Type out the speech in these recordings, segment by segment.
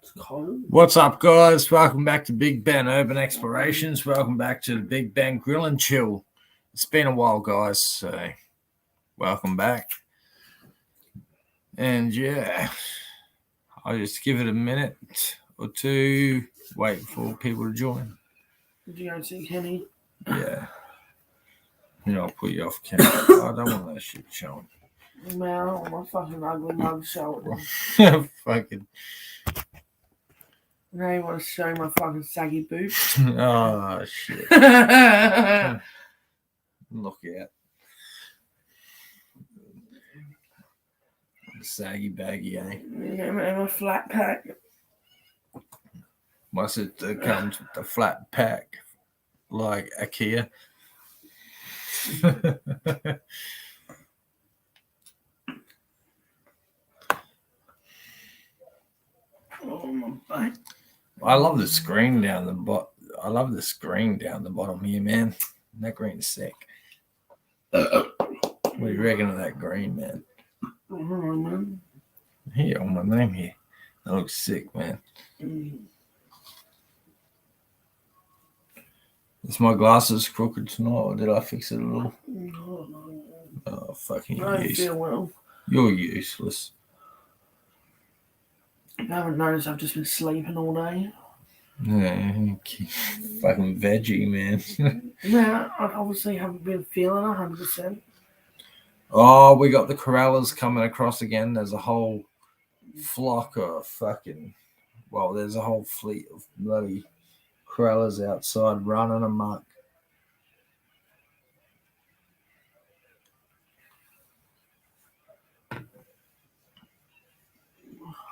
It's cold. What's up, guys? Welcome back to Big Ben Urban Explorations. Welcome back to the Big Ben Grill and Chill. It's been a while, guys, so welcome back. And yeah, I'll just give it a minute or two, wait for people to join. Did you go see Kenny? Yeah. I'll put you off camera. I don't want that shit showing. Man, I don't want my fucking ugly mug showing. Fucking. Now you want to show my fucking saggy boobs? Oh, shit. Look out. Saggy baggy, eh? Yeah, man, my flat pack. Must it comes with the flat pack, like IKEA. Oh, my back. I love the screen down the bottom. I love the screen down the bottom here, man. That green's sick. What do you reckon of that green, man? I don't know, man. Here on my name here. That looks sick, man. Is my glasses crooked tonight, or did I fix it a little? No. Oh, fucking I don't useless. feel well. You're useless. If you haven't noticed, I've just been sleeping all day. Yeah, fucking veggie, man. Yeah, I obviously haven't been feeling 100%. Oh, we got the corrallers coming across again. There's a whole flock of fucking... Well, there's a whole fleet of bloody corrallers outside running amok.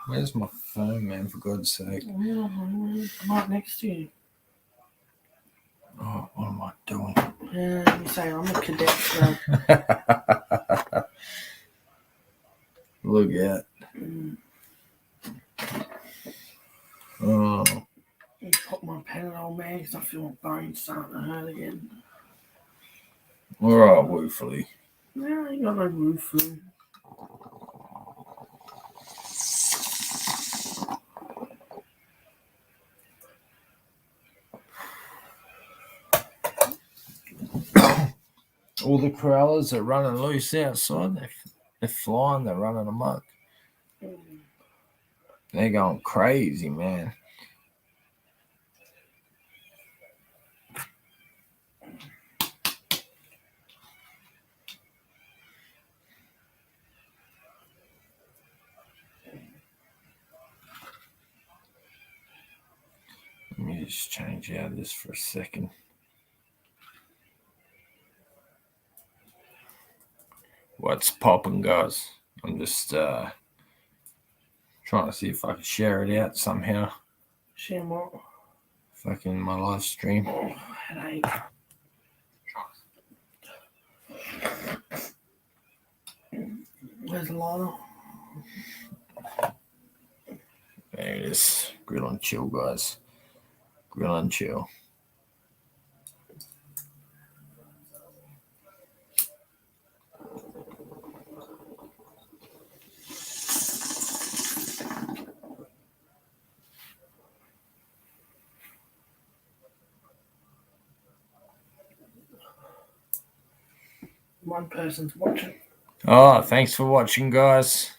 Where's my phone, man, for God's sake? I'm right next to you. Oh, what am I doing? Yeah, you say I'm a cadet now. Look at. Oh. You put my pen on, man, because I feel my bones starting to hurt again. All right, woefully. Yeah, you got no roof through. All the corrallers are running loose outside. They're flying. They're running amok. They're going crazy, man. Let me just change out of this for a second. What's popping, guys? I'm just trying to see if I can share it out somehow. Share what? Fucking my live stream. Oh, headache. Where's the lighter? There it is. Grill and chill, guys. Grill and chill. One person's watching. Oh, thanks for watching, guys.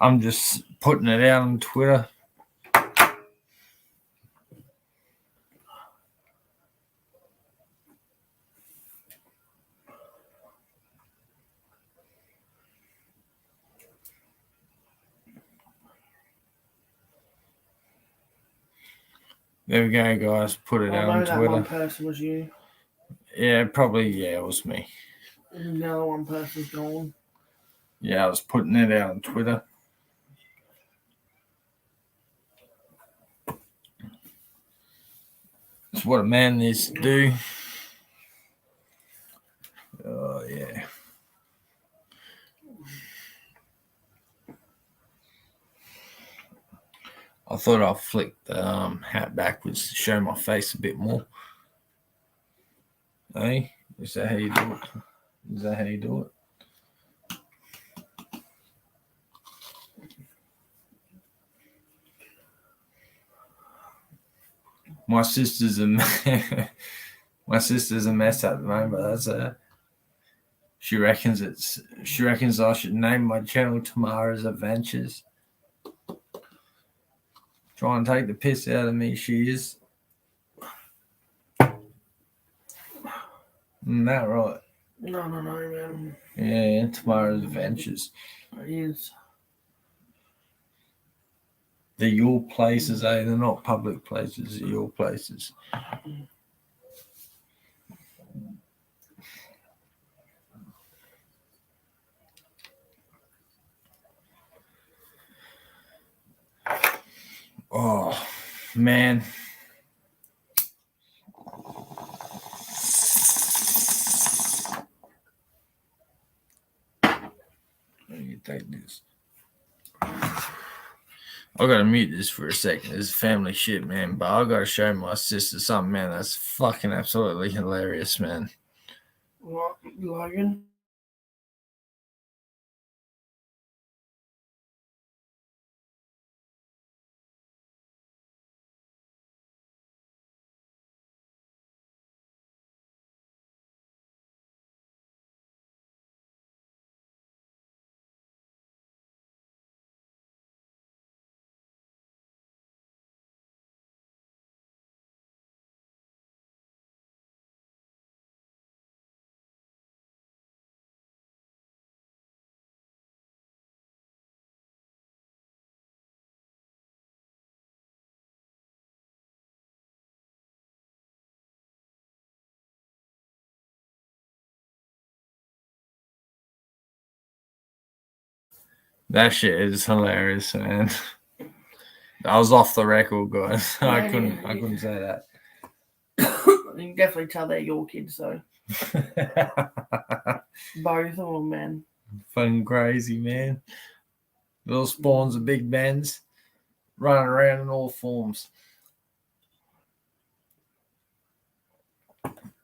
I'm just putting it out on Twitter. There we go, guys. Put it out on that Twitter. one person was you. Yeah, probably. Yeah, it was me. And the other one person's gone. Yeah, I was putting it out on Twitter. It's what a man needs to do. Oh, yeah. I thought I'd flick the hat backwards to show my face a bit more. Hey, is that how you do it? Is that how you do it? My sister's a my sister's a mess at the moment, but that's she reckons I should name my channel Tamara's Adventures. Try and take the piss out of me, she is. Isn't that right? No, man. Yeah, Tamara's Adventures. It is. They're your places, eh? They're not public places, they're your places. Oh, man. Let me take this. I gotta mute this for a second. This is family shit, man. But I gotta show my sister something, man. That's fucking absolutely hilarious, man. What, Logan? That shit is hilarious, man. I was off the record, guys. I couldn't say that. You can definitely tell they're your kids, though. Both of them, man. Fucking crazy, man. Little spawns of big Bens running around in all forms.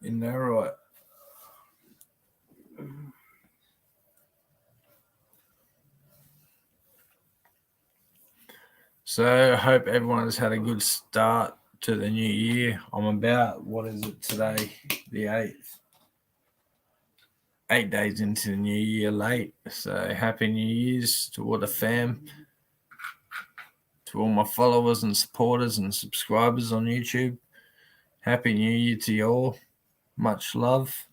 Isn't that right? So I hope everyone has had a good start to the new year. I'm about, what is it today? The 8th. 8 days into the new year late. So happy New Year's to all the fam, to all my followers and supporters and subscribers on YouTube. Happy New Year to you all. Much love.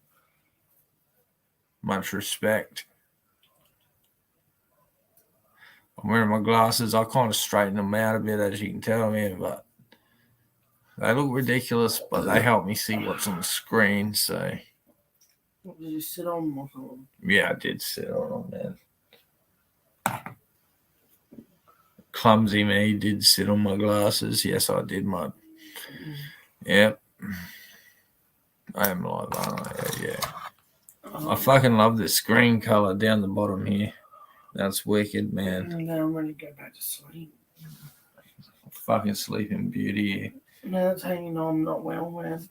Much respect. I'm wearing my glasses. I kind of straighten them out a bit, as you can tell me, but they look ridiculous, but they help me see what's on the screen. So, What, did you sit on them or something? yeah, I did sit on them, man. Clumsy me did sit on my glasses. Yes, I did, mate. Yep. I am live, aren't I? Yeah. I fucking love this green color down the bottom here. That's wicked, man. And then I'm ready to go back to sleep. Fucking sleeping beauty. No, that's hanging on not well, man.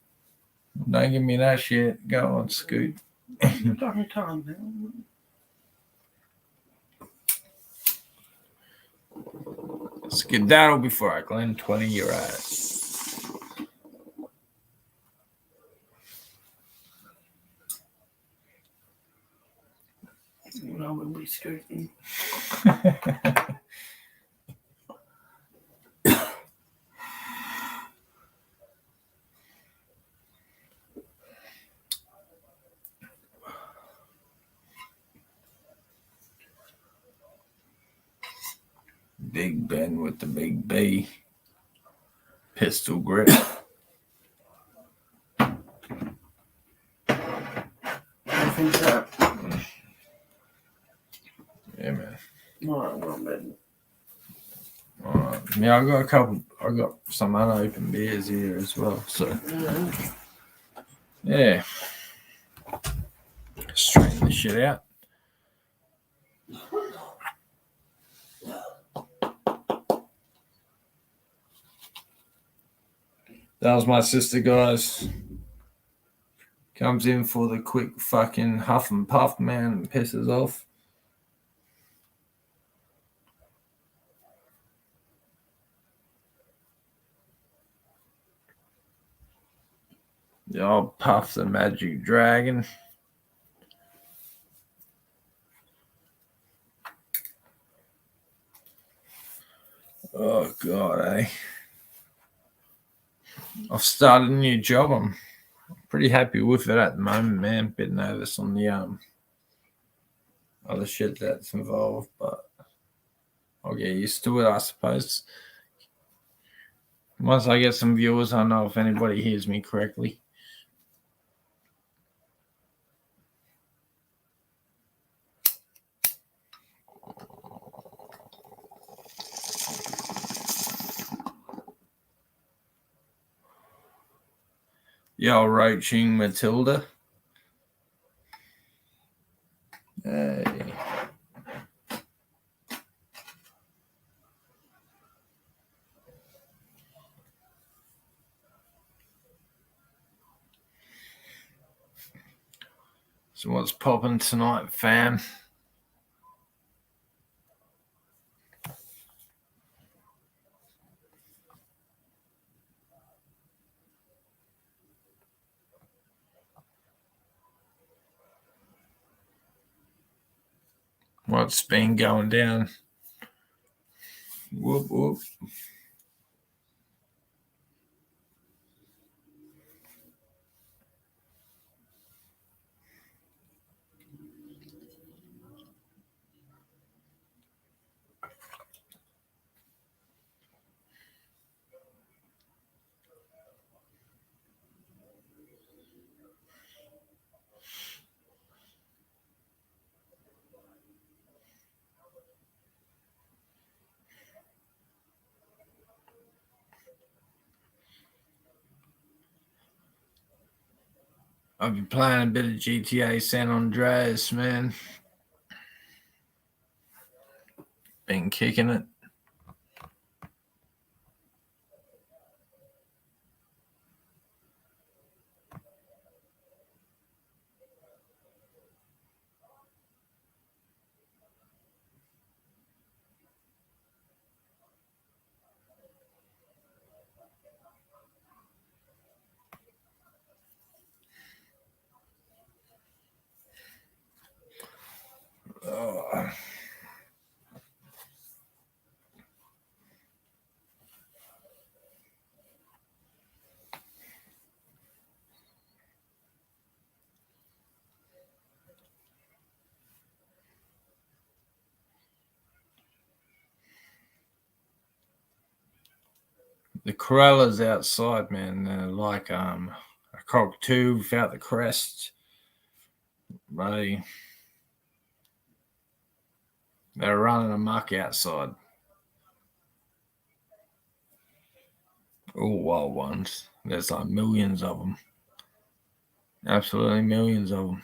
Don't give me that shit. Go on, Scoot. Fucking calm down. Skedaddle before I glen 20 your ass. I will be scooting. Big Ben with the big B. Pistol grip. I think so. Yeah, man. Alright, well, man. Alright. Yeah, I got some unopened beers here as well. So, yeah. Straighten this shit out. That was my sister, guys. Comes in for the quick fucking huff and puff, man, and pisses off. The old Puff the Magic Dragon. Oh, God, eh? I've started a new job. I'm pretty happy with it at the moment, man. Bit nervous on the other shit that's involved, but I'll get used to it, I suppose. Once I get some viewers, I know if anybody hears me correctly. Yo, roaching Matilda. Hey. So what's popping tonight, fam? What's been going down? Whoop, whoop. I've been playing a bit of GTA San Andreas, man. Been kicking it. Oh. The Corellas outside, man, they're like a cockatoo without the crest. They're running amok outside. All wild ones. There's like millions of them. Absolutely millions of them.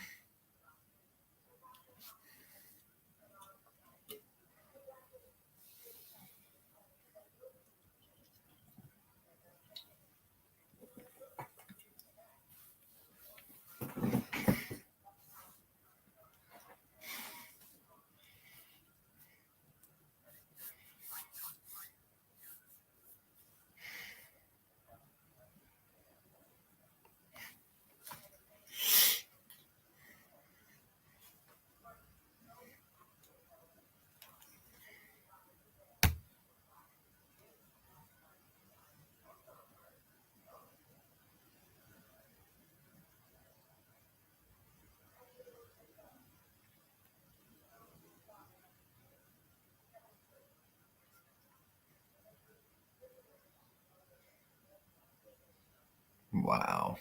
Wow.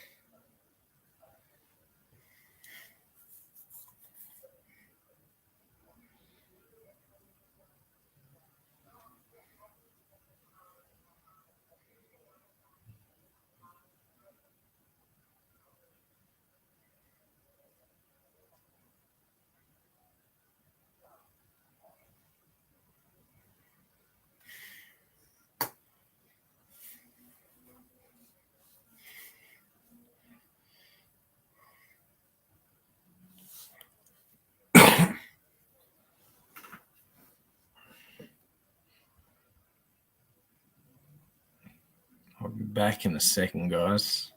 I'll be back in a second, guys.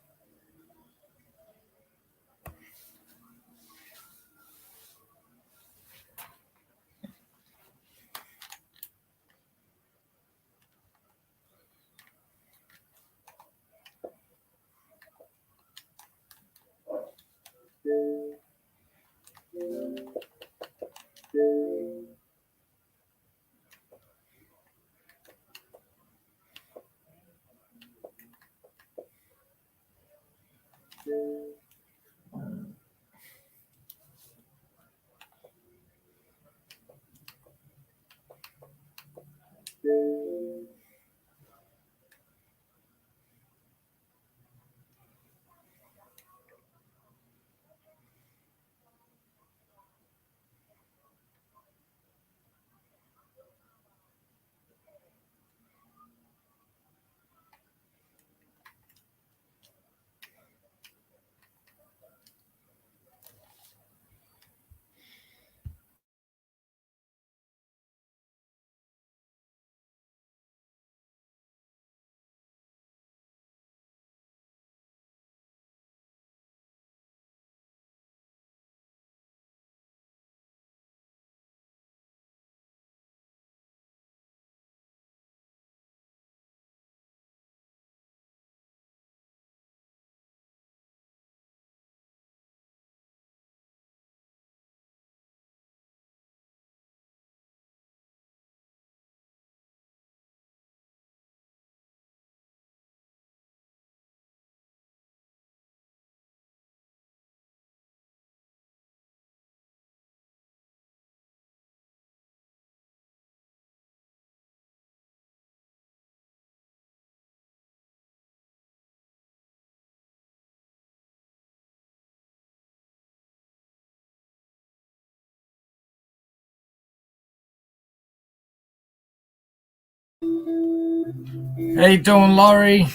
How you doing, Laurie?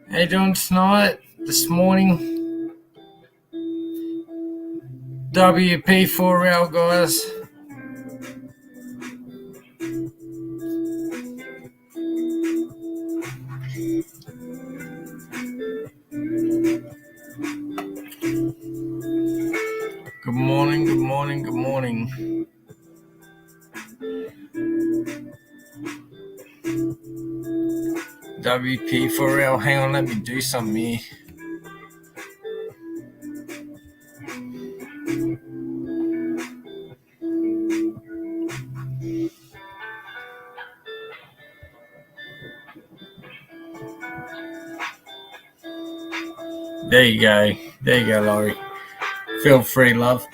How you doing tonight? This morning? WP4L, guys. Good morning, good morning, good morning. WP4L, hang on, let me do something here. There you go. There you go, Laurie. Feel free, love.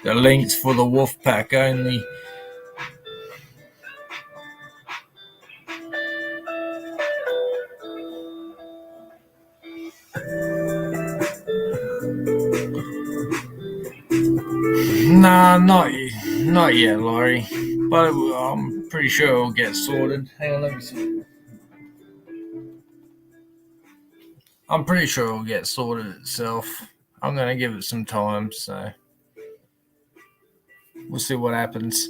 The links for the wolf pack only. Nah, not yet, Laurie. But I'm pretty sure it'll get sorted. Hang on, let me see. I'm pretty sure it'll get sorted itself. I'm gonna give it some time, so we'll see what happens.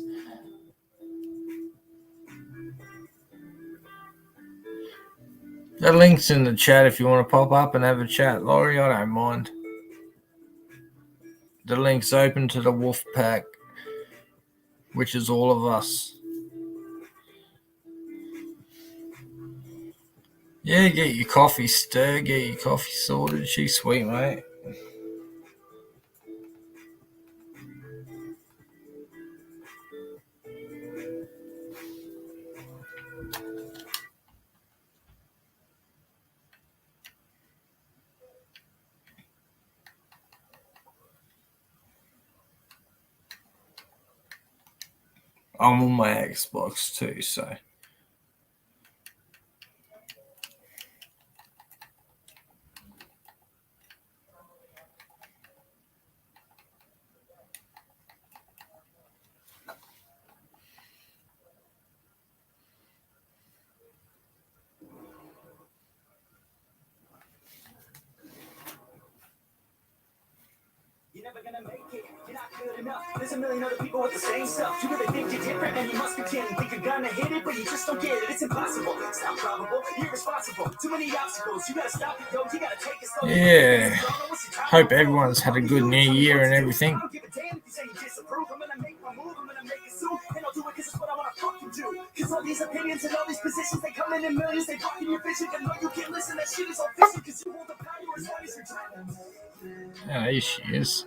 The link's in the chat if you want to pop up and have a chat, Laurie. I don't mind. The link's open to the wolf pack, which is all of us. Yeah, get your coffee stirred, get your coffee sorted. She's sweet, mate. I'm on my Xbox too, so. You're never gonna make it, you're not good enough. There's a million other people with the same stuff. You really think you're different and you must pretend. Think you're gonna hit it, but you just don't get it. It's impossible, it's not probable, you're irresponsible. Too many obstacles, you gotta stop it, yo. You gotta take it slow. Yeah. Hope everyone's had a good new year and everything. I don't give a damn if you say you disapprove. I'm gonna make my move, I'm gonna make it soon. And I'll do it cause it's what I wanna fucking do. Cause all these opinions and all these positions, they come in millions. They blocking your vision, and no, you can't listen. That shit is all fiction cause you hold the power as long as you're trying. Yeah, there she is.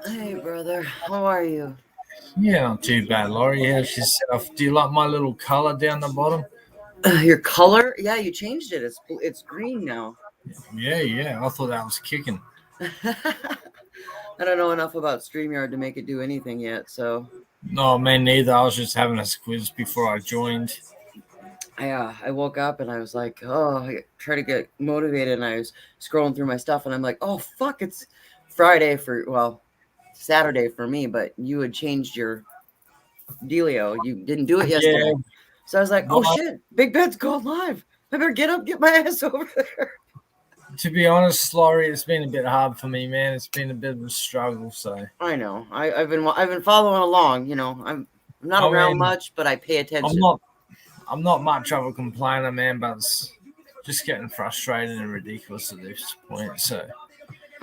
Hey, brother. How are you? Yeah, not too bad, Laurie. How's yourself? Do you like my little color down the bottom? Your color? Yeah, you changed it. It's green now. Yeah. I thought that was kicking. I don't know enough about StreamYard to make it do anything yet, so. No, me neither. I was just having a squiz before I joined. I woke up and I was like, oh, I try to get motivated, and I was scrolling through my stuff, and I'm like, oh, fuck, it's Friday Saturday for me, but you had changed your dealio. You didn't do it yesterday. Yeah. So I was like, oh, shit, Big Bed's going live. I better get up, get my ass over there. To be honest, Laurie, it's been a bit hard for me, man. It's been a bit of a struggle, so. I know. I've been following along. You know, I'm not around much, but I pay attention. I'm not much of a complainer, man, but it's just getting frustrated and ridiculous at this point. So.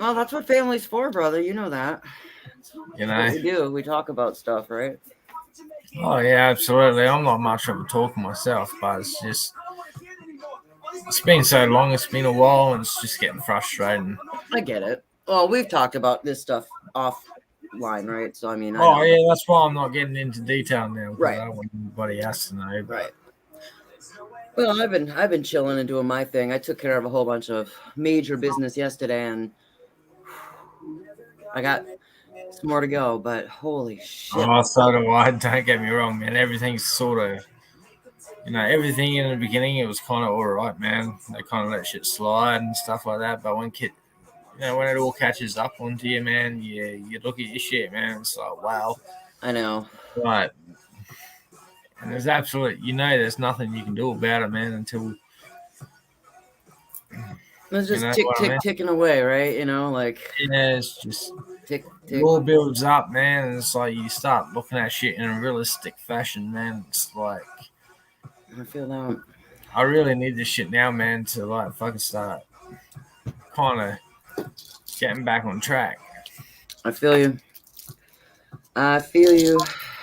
Well, that's what family's for, brother. You know that. You know. We do. We talk about stuff, right? Oh yeah, absolutely. I'm not much of a talker myself, but it's been so long. It's been a while, and it's just getting frustrating. I get it. Well, we've talked about this stuff offline, right? So I mean, yeah, that's why I'm not getting into detail now. Right. I don't want anybody else to know. But. Right. Well, I've been chilling and doing my thing. I took care of a whole bunch of major business yesterday, and I got some more to go. But holy shit! Oh, so do I. Don't get me wrong, man. Everything's sort of, everything in the beginning, it was kind of all right, man. They kind of let shit slide and stuff like that. But when when it all catches up onto you, man, you look at your shit, man. It's like, wow. I know. Right. And there's there's nothing you can do about it, man, until It's just know tick, what I tick, mean? ticking away, right? Like Yeah, it's just tick, it tick. all builds up, man. And it's like you start looking at shit in a realistic fashion, man. It's like I feel that. I really need this shit now, man, to like fucking start kind of getting back on track. I feel you. I feel you.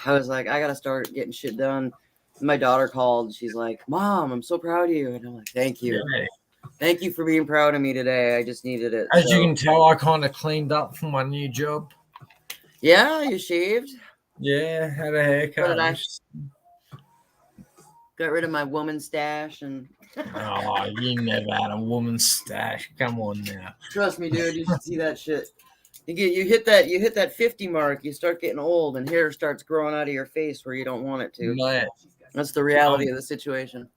I was like, I gotta start getting shit done. My daughter called. She's like, "Mom, I'm so proud of you," and I'm like, "Thank you, Yeah. thank you for being proud of me today. I just needed it." As you So, can tell, I kind of cleaned up for my new job. yeah, you shaved. Yeah, had a So haircut. did I. Got rid of my woman stash, and Oh, you never had a woman's stash. Come on now. trust me, dude, you should see that shit. You hit that 50 mark, you start getting old, and hair starts growing out of your face where you don't want it to. Mate, That's the reality of the situation.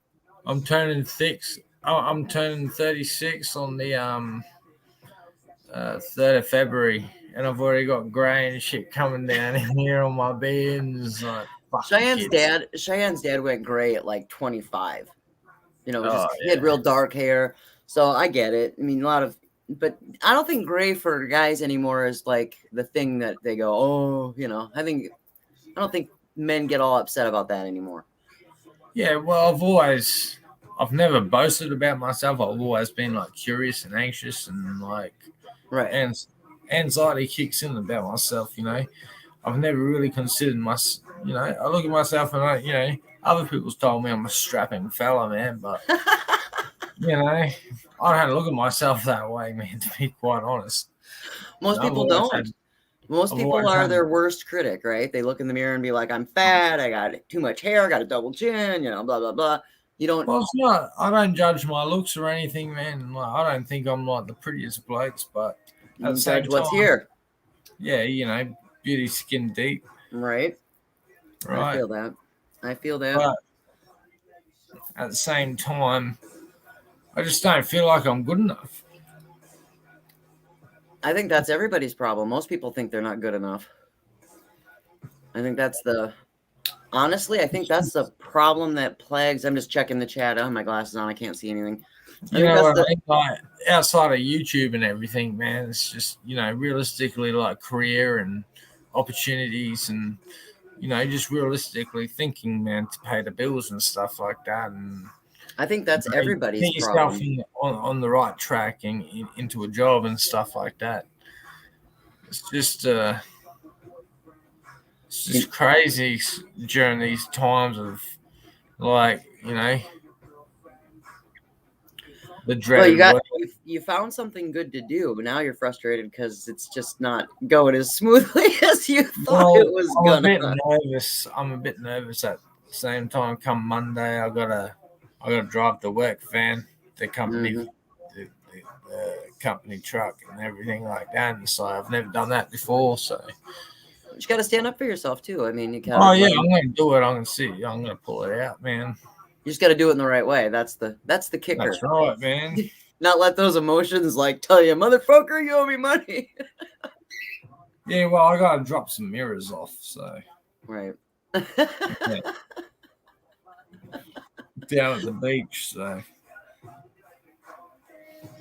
I'm turning six. I'm turning 36 on the 3rd of February, and I've already got grey and shit coming down in here on my beans. Like, Cheyenne's dad went gray at like 25. Oh, He had real dark hair. So I get it. I mean, but I don't think gray for guys anymore is like the thing that they go, oh, I don't think men get all upset about that anymore. Yeah, well, I've never boasted about myself. I've always been like curious and anxious and like, right. And anxiety kicks in about myself. I've never really considered I look at myself and other people's told me I'm a strapping fella, man, but I don't look at myself that way, man, to be quite honest. Most people don't. Most people are their worst critic, right? They look in the mirror and be like, I'm fat, I got too much hair, I got a double chin, blah, blah, blah. You don't. Well, it's not. I don't judge my looks or anything, man. Like, I don't think I'm like the prettiest blokes, but at the same time, what's here. Yeah, beauty skin deep. Right. I feel that. But at the same time, I just don't feel like I'm good enough. I think that's everybody's problem. Most people think they're not good enough. I think that's the problem that plagues. I'm just checking the chat. I have my glasses on. I can't see anything. Like outside of YouTube and everything, man, it's just, realistically like career and opportunities and, just realistically thinking, man, to pay the bills and stuff like that. And I think that's everybody's problem. Get yourself on the right track and into a job and stuff like that. It's just crazy during these times of like, the dread. Well, you found something good to do, but now you're frustrated because it's just not going as smoothly as you thought it was gonna. I'm a bit nervous at the same time. Come Monday, I gotta drive the work van, the company, the company truck, and everything like that. And so I've never done that before. So you got to stand up for yourself too. I mean, you can't. Oh yeah, I'm gonna do it. I'm gonna pull it out, man. You just got to do it in the right way. That's the kicker. That's right, man. Not let those emotions tell you, motherfucker, you owe me money. Yeah, well, I gotta drop some mirrors off, so. Right. Yeah. Down at the beach, so.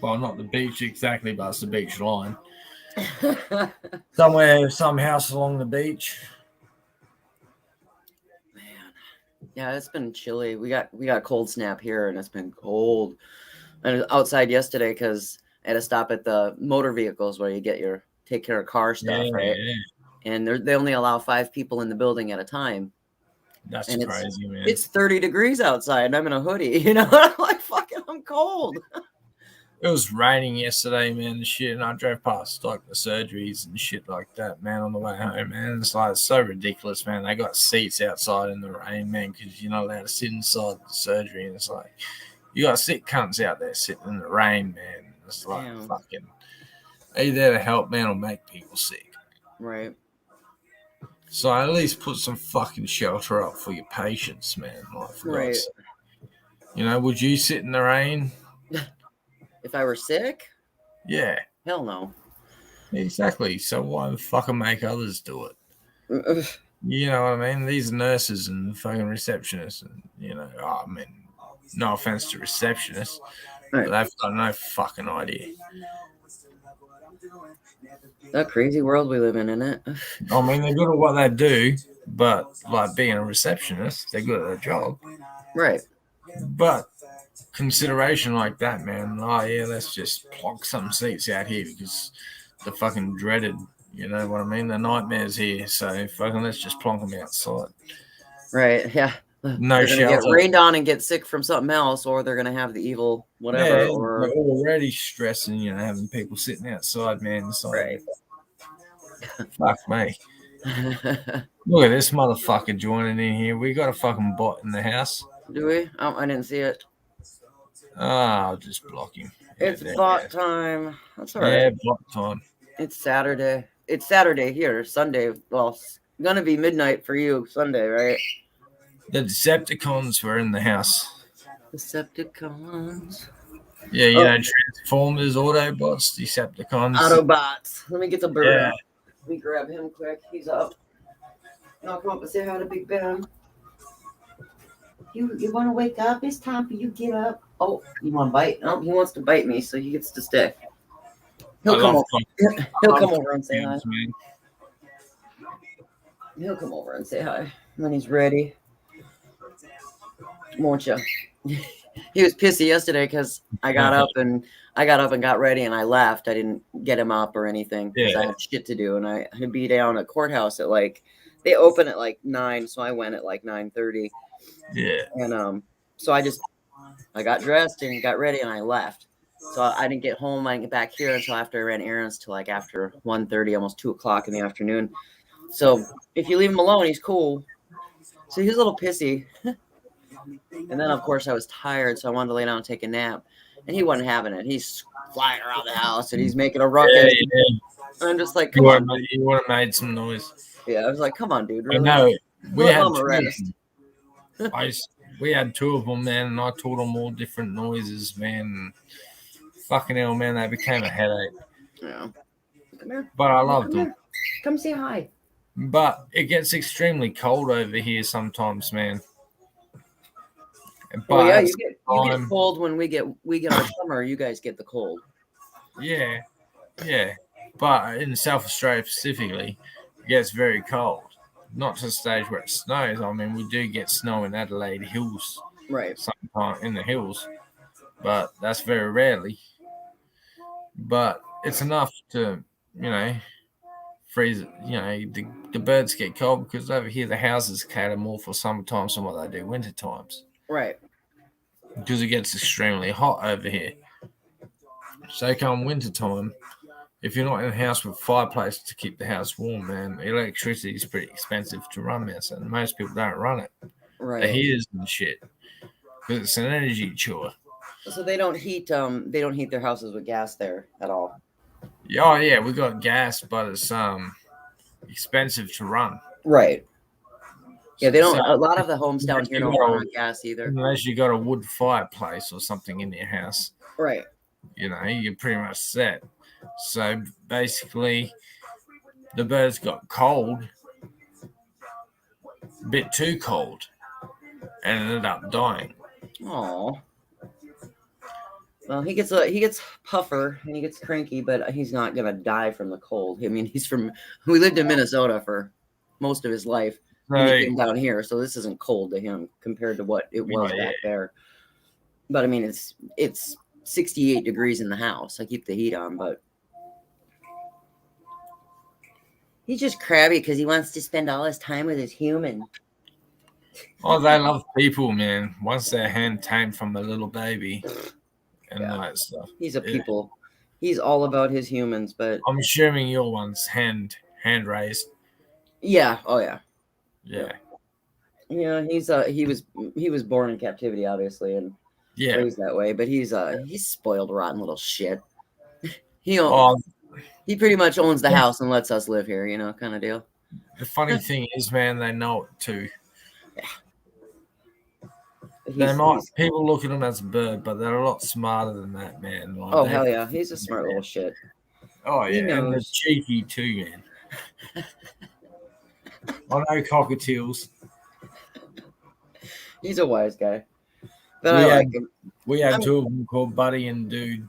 Well, not the beach exactly, but it's the beach line. Some house along the beach. Yeah, it's been chilly. We got cold snap here, and it's been cold. And outside yesterday because I had to stop at the motor vehicles where you take care of car stuff, right? Yeah. And they only allow 5 people in the building at a time. That's crazy, man. It's 30 degrees outside, and I'm in a hoodie. I'm like, fucking, I'm cold. It was raining yesterday, man, and shit, and I drove past like the surgeries and shit like that, man, on the way home, man. It's like so ridiculous, man. They got seats outside in the rain, man, because you're not allowed to sit inside the surgery, and it's like you got sick cunts out there sitting in the rain, man. It's like fucking, are you there to help, man, or make people sick? Right. So at least put some fucking shelter up for your patients, man. Like, right. Would you sit in the rain? If I were sick? Yeah. Hell no. Exactly. So why the fuck make others do it? You know what I mean? These nurses and fucking receptionists, and I mean, no offense to receptionists, Right. but they've got no fucking idea. That crazy world we live in, isn't it? I mean, they're good at what they do, but like being a receptionist, they're good at their job. Right. But consideration like that, man. Oh yeah, let's just plonk some seats out here because the fucking dreaded, you know what I mean? The nightmare's here, so fucking let's just plonk them outside. Right. Yeah. No They're gonna get shelter. rained on and get sick from something else, or they're gonna have the evil whatever. Yeah, Or they're already stressing, having people sitting outside, man. right. Fuck me. Look at this motherfucker joining in here. We got a fucking bot in the house. Do we? Oh, I didn't see it. I'll just block him. It's bot time. That's all right. Yeah, bot time. It's Saturday. It's Saturday here. Sunday. Well, it's gonna be midnight for you. Sunday, right? The Decepticons were in the house. Decepticons. Yeah, Transformers, Autobots, Decepticons. Autobots. Let me get the bird. Yeah. Let me grab him quick. He's up. And I'll come up and say hi to Big Ben. You want to wake up? It's time for you to get up. Oh, you want to bite? No, he wants to bite me, so he gets to stay. He'll come over and say hi. Man. He'll come over and say hi when he's ready. Won't you? He was pissy yesterday because I got up and got ready and I left. I didn't get him up or anything because I had shit to do, and I had be down at courthouse at they open at 9, so I went at 9:30. Yeah. And so I got dressed and got ready and I left. So I didn't get home. I didn't get back here until after I ran errands till after 1:30, almost 2 o'clock in the afternoon. So if you leave him alone, he's cool. So he's a little pissy. And then, of course, I was tired, so I wanted to lay down and take a nap. And he wasn't having it. He's flying around the house, and he's making a ruckus. Yeah. I'm just like, come on. You would have made some noise. Yeah, I was like, come on, dude. Really? I know. We had two of them, man, and I taught them all different noises, man. Fucking hell, man, they became a headache. Yeah. Come here. But I loved them. Come say hi. But it gets extremely cold over here sometimes, man. But yeah, you get cold when we get our summer. You guys get the cold. Yeah. But in South Australia specifically, it gets very cold. Not to the stage where it snows. I mean, we do get snow in Adelaide Hills, right? Sometimes in the hills, but that's very rarely. But it's enough to, freeze it. The birds get cold because over here the houses cater more for summertime than what they do winter times. Right. Because it gets extremely hot over here. So come winter time, if you're not in a house with a fireplace to keep the house warm, man, electricity is pretty expensive to run this, and most people don't run it. Right. The heaters and shit. Because it's an energy chore. So they don't heat their houses with gas there at all. Oh yeah, we got gas, but it's expensive to run. Right. Yeah, they don't. A lot of the homes down here don't run on gas either. Unless you got a wood fireplace or something in your house. Right. You're pretty much set. So basically, the birds got cold, a bit too cold, and ended up dying. Oh. Well, he gets puffer and he gets cranky, but he's not gonna die from the cold. I mean, we lived in Minnesota for most of his life. He came down here, so this isn't cold to him compared to what it was back there. But I mean, it's 68 degrees in the house. I keep the heat on, but he's just crabby because he wants to spend all his time with his human. Oh, they love people, man. Once they're hand tamed from a little baby and all that stuff. He's a people. He's all about his humans, but I'm assuming your one's hand raised. Yeah. Oh yeah. Yeah. Yeah, he was born in captivity, obviously, and raised that way. But he's spoiled, rotten little shit. He pretty much owns the house and lets us live here, kind of deal. The funny thing is, man, they know it too. Yeah. People look at him as a bird, but they're a lot smarter than that, man. Hell yeah, he's a smart little shit. Oh yeah, and they're cheeky too, man. I know cockatiels. He's a wise guy. But We I had like him. we had I'm- 2 of them called Buddy and Dude.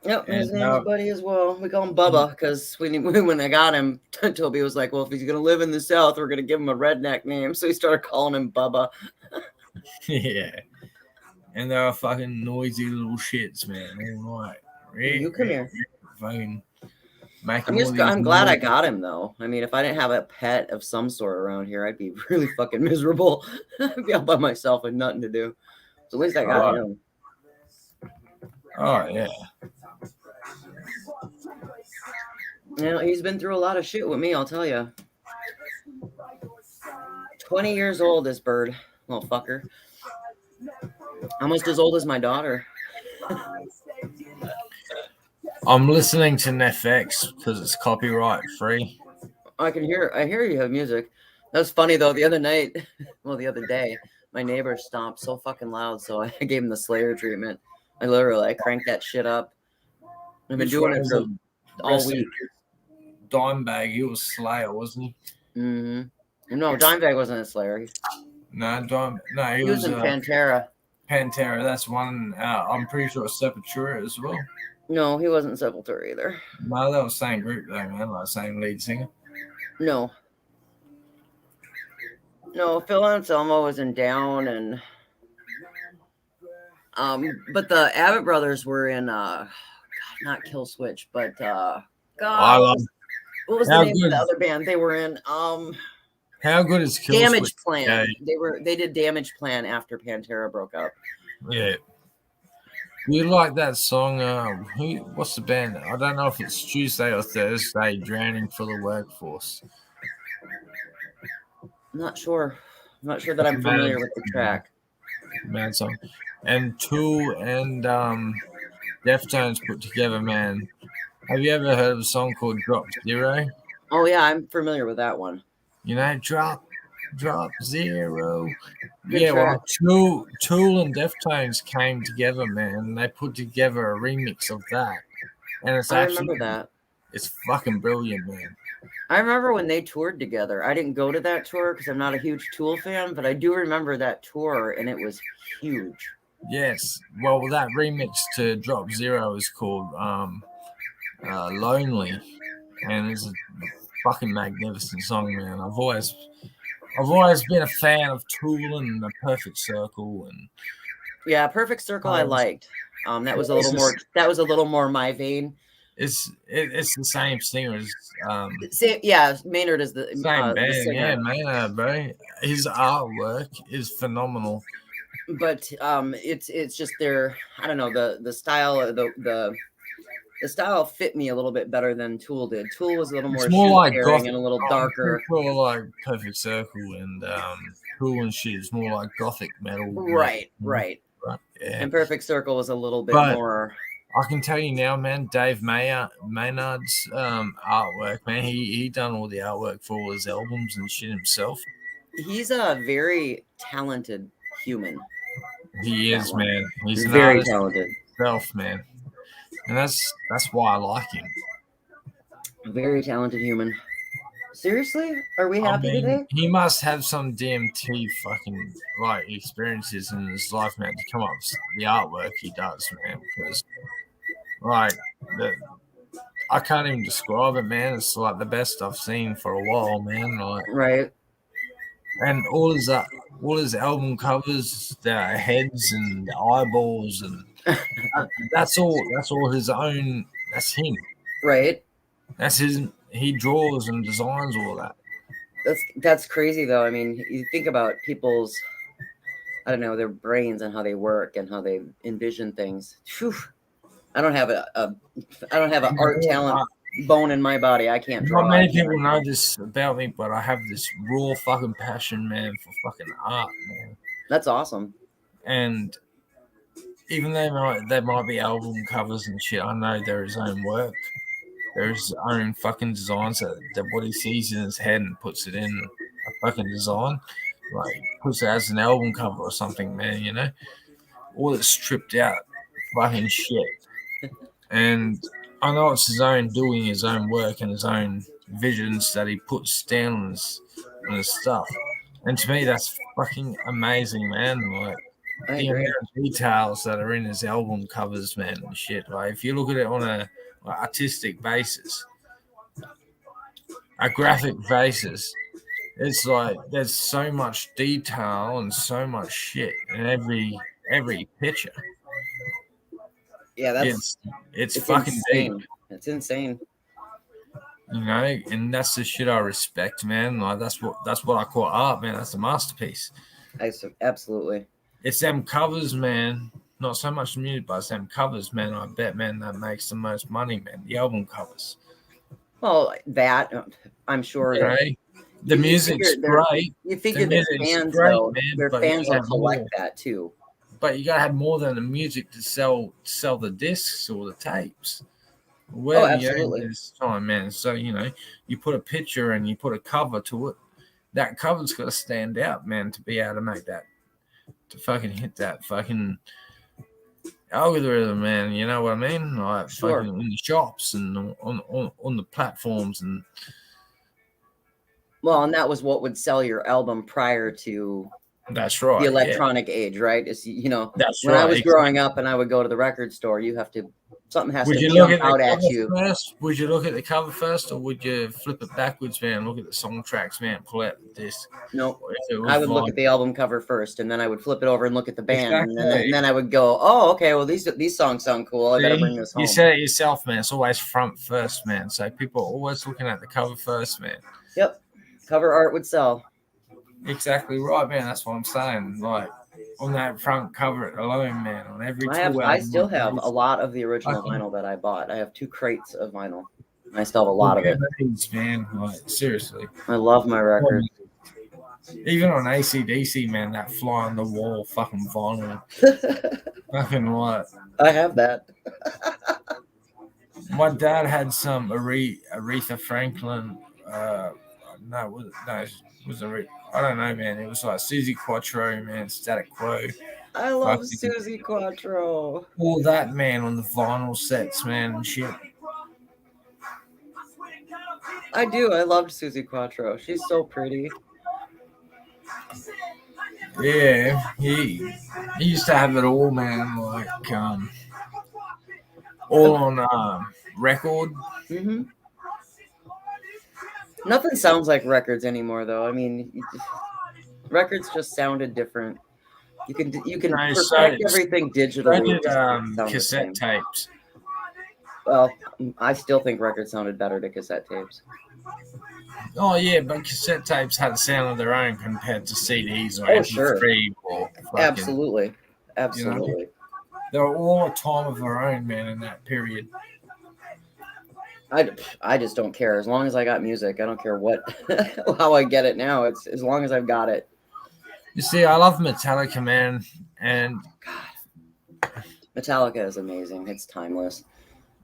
Yep, his And, name's Buddy as well. We call him Bubba because when I got him, Toby was like, well, if he's going to live in the South, we're going to give him a redneck name. So he started calling him Bubba. Yeah. And they're fucking noisy little shits, man. All night. You come here. Fucking making all these I'm glad I noises. got him though. I mean, if I didn't have a pet of some sort around here, I'd be really fucking miserable. I'd be all by myself with nothing to do. So at least I got Oh. him. Oh, yeah. You know, he's been through a lot of shit with me, I'll tell you. 20 years old, this bird, little fucker. Almost as old as my daughter. I'm listening to NFX because it's copyright free. I hear you have music. That was funny though. The other day, my neighbor stomped so fucking loud, so I gave him the Slayer treatment. I cranked that shit up. I've been doing it for all week. Dimebag, he was Slayer, wasn't he? Mm-hmm. No, Dimebag wasn't a Slayer. No, he He was in Pantera. Pantera, that's one. I'm pretty sure it's Sepultura as well. No, he wasn't Sepultura either. No, that was the same group though, man. Like same lead singer. No, Phil Anselmo was in Down, and but the Abbott brothers were in God, not Kill Switch, but I God, love. what was the How name good- of the other band they were in? How good is Kill Damage Switch? Plan. Yeah. They did Damage Plan after Pantera broke up. Yeah. You like that song? What's the band? I don't know if it's Tuesday or Thursday. Drowning for the Workforce. I'm not sure that I'm familiar with the track. Mad song. And Tool and Deftones put together, man. Have you ever heard of a song called Drop Zero? Oh yeah, I'm familiar with that one. You know, Drop Zero. Good Yeah, track. well, Tool and Deftones came together, man. And they put together a remix of that, and it's I actually remember that. it's fucking brilliant, man. I remember when they toured together. I didn't go to that tour because I'm not a huge Tool fan, but I do remember that tour, and it was huge. Yes, well, that remix to Drop Zero is called Lonely, and it's a fucking magnificent song, man. I've always been a fan of Tool and the Perfect Circle, and Yeah, Perfect Circle I liked. That was a little more my vein. it's the same singer as Yeah, Maynard is the same the band, singer. yeah, man, bro. His artwork is phenomenal. But it's just their, I don't know, the style, the style fit me a little bit better than Tool did. Tool was a little It's more more like shoe-carrying gothic. and a little darker. More like Perfect Circle and Tool and shit is more like gothic metal. Right. Right. Yeah. And Perfect Circle was a little bit But- more. I can tell you now, man, Dave Maynard's artwork, man, he done all the artwork for all his albums and shit himself. He's a very talented human. He is, That one. man. He's an Very artist talented. himself, man. And that's why I like him. Very talented human. Seriously? Are we happy today? He must have some DMT fucking like experiences in his life, man, to come up with the artwork he does, man. Because like I can't even describe it, man. It's like the best I've seen for a while, man. Like, Right. and all his album covers, the heads and the eyeballs, and that's all his own. That's him. Right. That's his. He draws and designs all that. That's crazy though. I mean, you think about people's, I don't know, their brains and how they work and how they envision things. Whew. I don't have an art talent bone in my body. I can't draw. Not many people know this about me, but I have this raw fucking passion, man, for fucking art, man. That's awesome. And even though there might be album covers and shit, I know there is own work. There's his own fucking designs that what he sees in his head and puts it in a fucking design. Like, puts it as an album cover or something, man, you know? All this stripped out fucking shit. And I know it's his own doing, his own work and his own visions that he puts down and stuff. And to me, that's fucking amazing, man. Like I the agree. amount of details that are in his album covers, man, and shit. Like if you look at it on a artistic basis, a graphic basis, it's like there's so much detail and so much shit in every picture. Yeah, It's it's fucking deep, insane. It's insane. you know, and that's the shit I respect, man. Like that's what I call art, man. That's a masterpiece. Absolutely. It's them covers, man. Not so much the music, but it's them covers, man. I bet, man, that makes the most money, man. The album covers. Well, that I'm sure You that know, the you music's figure they're great. you The figure their music's fans great, though, man. their But you fans gotta will have collect more. that too. But you gotta have more than the music to sell the discs or the tapes. Where Oh, you absolutely. this time, man. So you know, you put a picture and you put a cover to it. That cover's got to stand out, man, to be able to make that, to fucking hit that fucking algorithm, man. You know what I mean? Like Sure. fucking in the shops and on the platforms and. Well, and that was what would sell your album prior to That's right. the electronic age, right? It's, That's when I right. was growing up and I would go to the record store, something has Would to you look jump at the out at cover you. first? Would you look at the cover first, or would you flip it backwards, man? Look at the song tracks, man. Pull out the disc. No, If it was I would look vinyl. at the album cover first, and then I would flip it over and look at the band, and Exactly. then I would go, "Oh, okay. Well, these songs sound cool. I got to bring this home." You said it yourself, man. It's always front first, man. So people are always looking at the cover first, man. Yep, cover art would sell. Exactly right, man. That's what I'm saying. Like on that front cover alone, man. On every tour I album, still have a lot of the original vinyl that I bought. I have 2 crates of vinyl. I still have a lot of it. man. Like seriously, I love my records. even on ACDC, man. That fly on the wall, fucking vinyl, fucking what? I have that. My dad had some Aretha Franklin. No, it was Aretha. I don't know, man. It was like Susie Quattro, man. Static Quo. I love Fucking- Susie Quattro. All that, man, on the vinyl sets, man, and shit. I do. I loved Susie Quattro. She's so pretty. Yeah, he used to have it all, man. Like all on record. Mm-hmm. Nothing sounds like records anymore, though. I mean, records just sounded different. You can No, perfect so- everything I digitally. did It just doesn't sound the cassette same. tapes. Well, I still think records sounded better to cassette tapes. Oh yeah, but cassette tapes had a sound of their own compared to CDs or Oh, MP3 sure. or fucking, Absolutely. Absolutely. They were all a time of their own, man, in that period. I just don't care. As long as I got music, I don't care what how I get it now. It's as long as I've got it. You see, I love Metallica, man, and Metallica is amazing. It's timeless.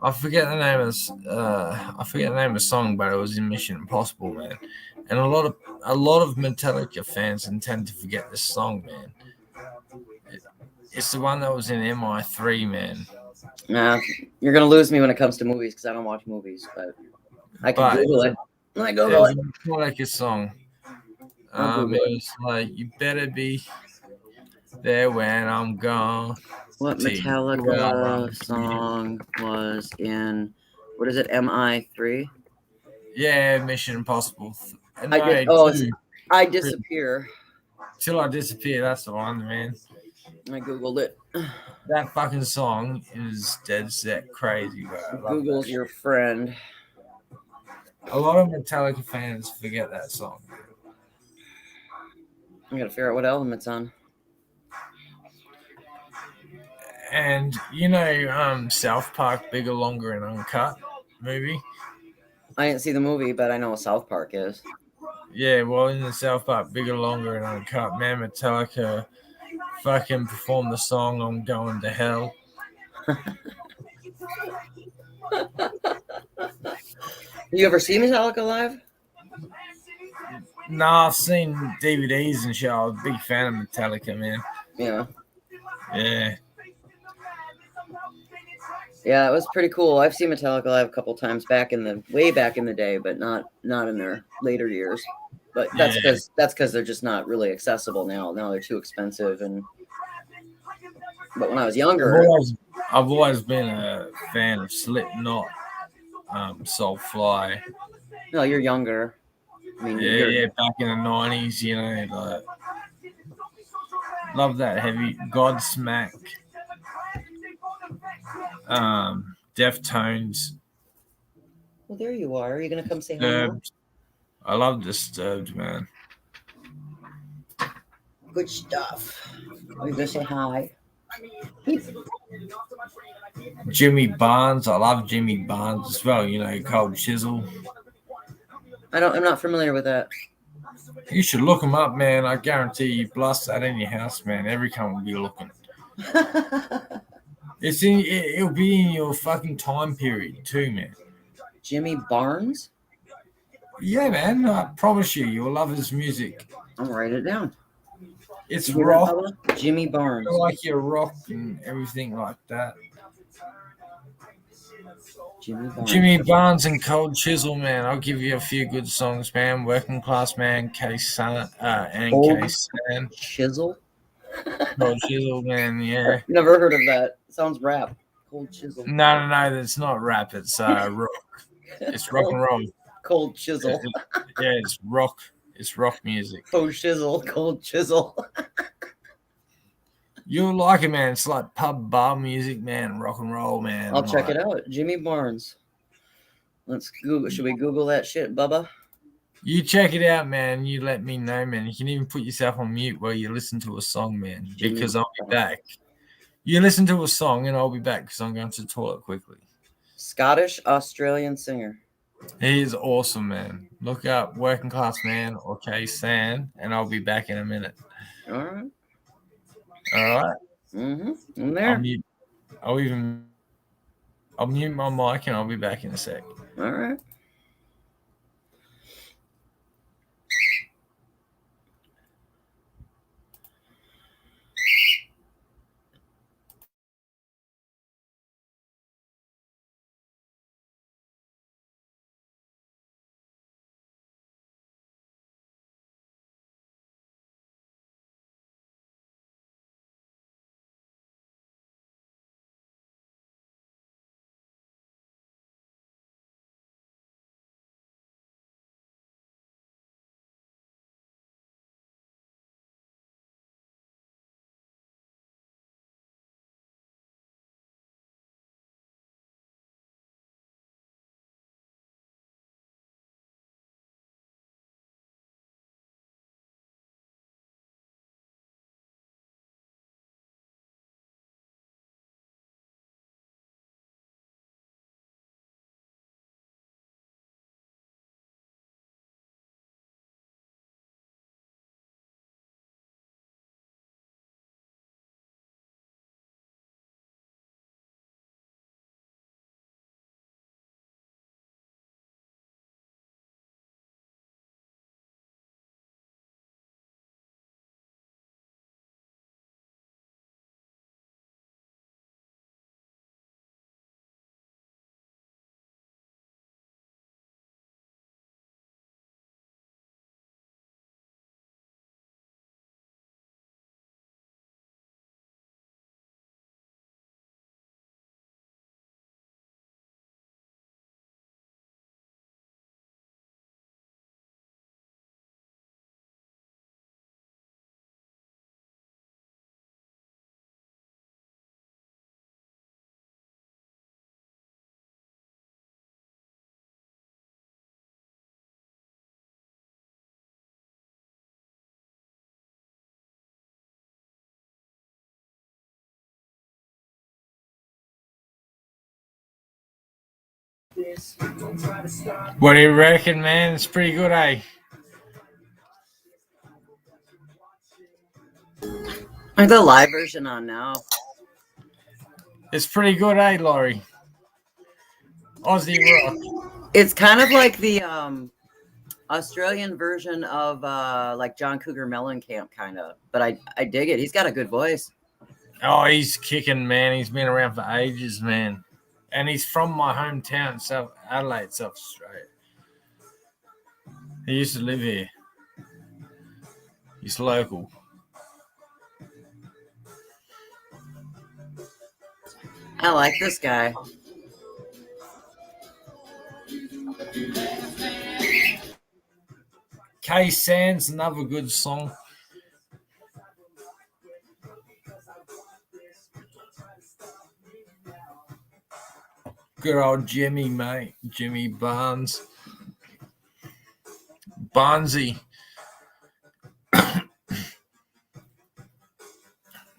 I forget the name of the song, but it was in Mission Impossible, man. And a lot of Metallica fans intend to forget this song, man. It's the one that was in MI3, man. Nah, you're gonna lose me when it comes to movies because I don't watch movies, but I can Google it. I It Google was it. a Metallica song. I'll Google It it. was like, you better be there when I'm gone. What Metallica song was in? What is it? MI3. Yeah, Mission Impossible. I Disappear. Till I Disappear. That's the one, man. I googled it. That fucking song is dead set crazy, bro. I love Google's that your friend. shit. A lot of Metallica fans forget that song. I gotta figure out what album it's on. And South Park, Bigger, Longer, and Uncut movie. I didn't see the movie, but I know what South Park is. Yeah, well, in the South Park, Bigger, Longer, and Uncut, man, Metallica fucking performed the song "I'm Going to Hell." You ever see Metallica live? Nah, I've seen DVDs and shit. I was a big fan of Metallica, man. Yeah. Yeah. Yeah, it was pretty cool. I've seen Metallica live a couple times way back in the day, but not in their later years. But that's because they're just not really accessible now. Now they're too expensive. But when I was younger, I've always been a fan of Slipknot, Soulfly. no, you're younger. I mean, Yeah, back in the 90s, you know, like, love that heavy Godsmack, Deftones, Well, there you are. Are you gonna come say hi now? Disturbed. I love Disturbed, man. Good stuff. Are you gonna say hi? Jimmy Barnes, I love Jimmy Barnes as well. You know, Cold Chisel. I'm not familiar with that. You should look them up, man. I guarantee you blast that in your house, man. Every cunt will be looking. It'll be in your fucking time period too, man. Jimmy Barnes? Yeah, man. I promise you'll love his music. I'll write it down. It's rock. Jimmy Barnes. I like your rock and everything like that. Jimmy Barnes and Cold Chisel, man. I'll give you a few good songs, man. Working Class Man, K-San, and K-San. Chisel? Cold Chisel, man, yeah. Never heard of that. Sounds rap. Cold Chisel. No, that's not rap. It's rock. It's rock and roll. Cold Chisel. Yeah, it's rock. It's rock music. Cold Chisel, Cold Chisel. You'll like it, man. It's like pub bar music, man. Rock and roll, man. I'll check it out. Jimmy Barnes. Let's Google. Should we Google that shit, Bubba? You check it out, man. You let me know, man. You can even put yourself on mute while you listen to a song, man. Because I'll be back. You listen to a song and I'll be back because I'm going to the toilet quickly. Scottish Australian singer. He is awesome, man. Look up Working Class Man or K-San and I'll be back in a minute. All right. All right. Mm-hmm. I'm there. I'll mute my mic and I'll be back in a sec. All right. What do you reckon, man? It's pretty good, eh? I have the live version on now. It's pretty good, eh, Laurie? Aussie rock. It's kind of like the Australian version of like John Cougar Mellencamp, kind of. But I dig it. He's got a good voice. Oh, he's kicking, man. He's been around for ages, man. And he's from my hometown, South Adelaide, South Australia. He used to live here. He's local. I like this guy. K Sands, another good song. Good old Jimmy, mate. Jimmy Barnes. Barnesy.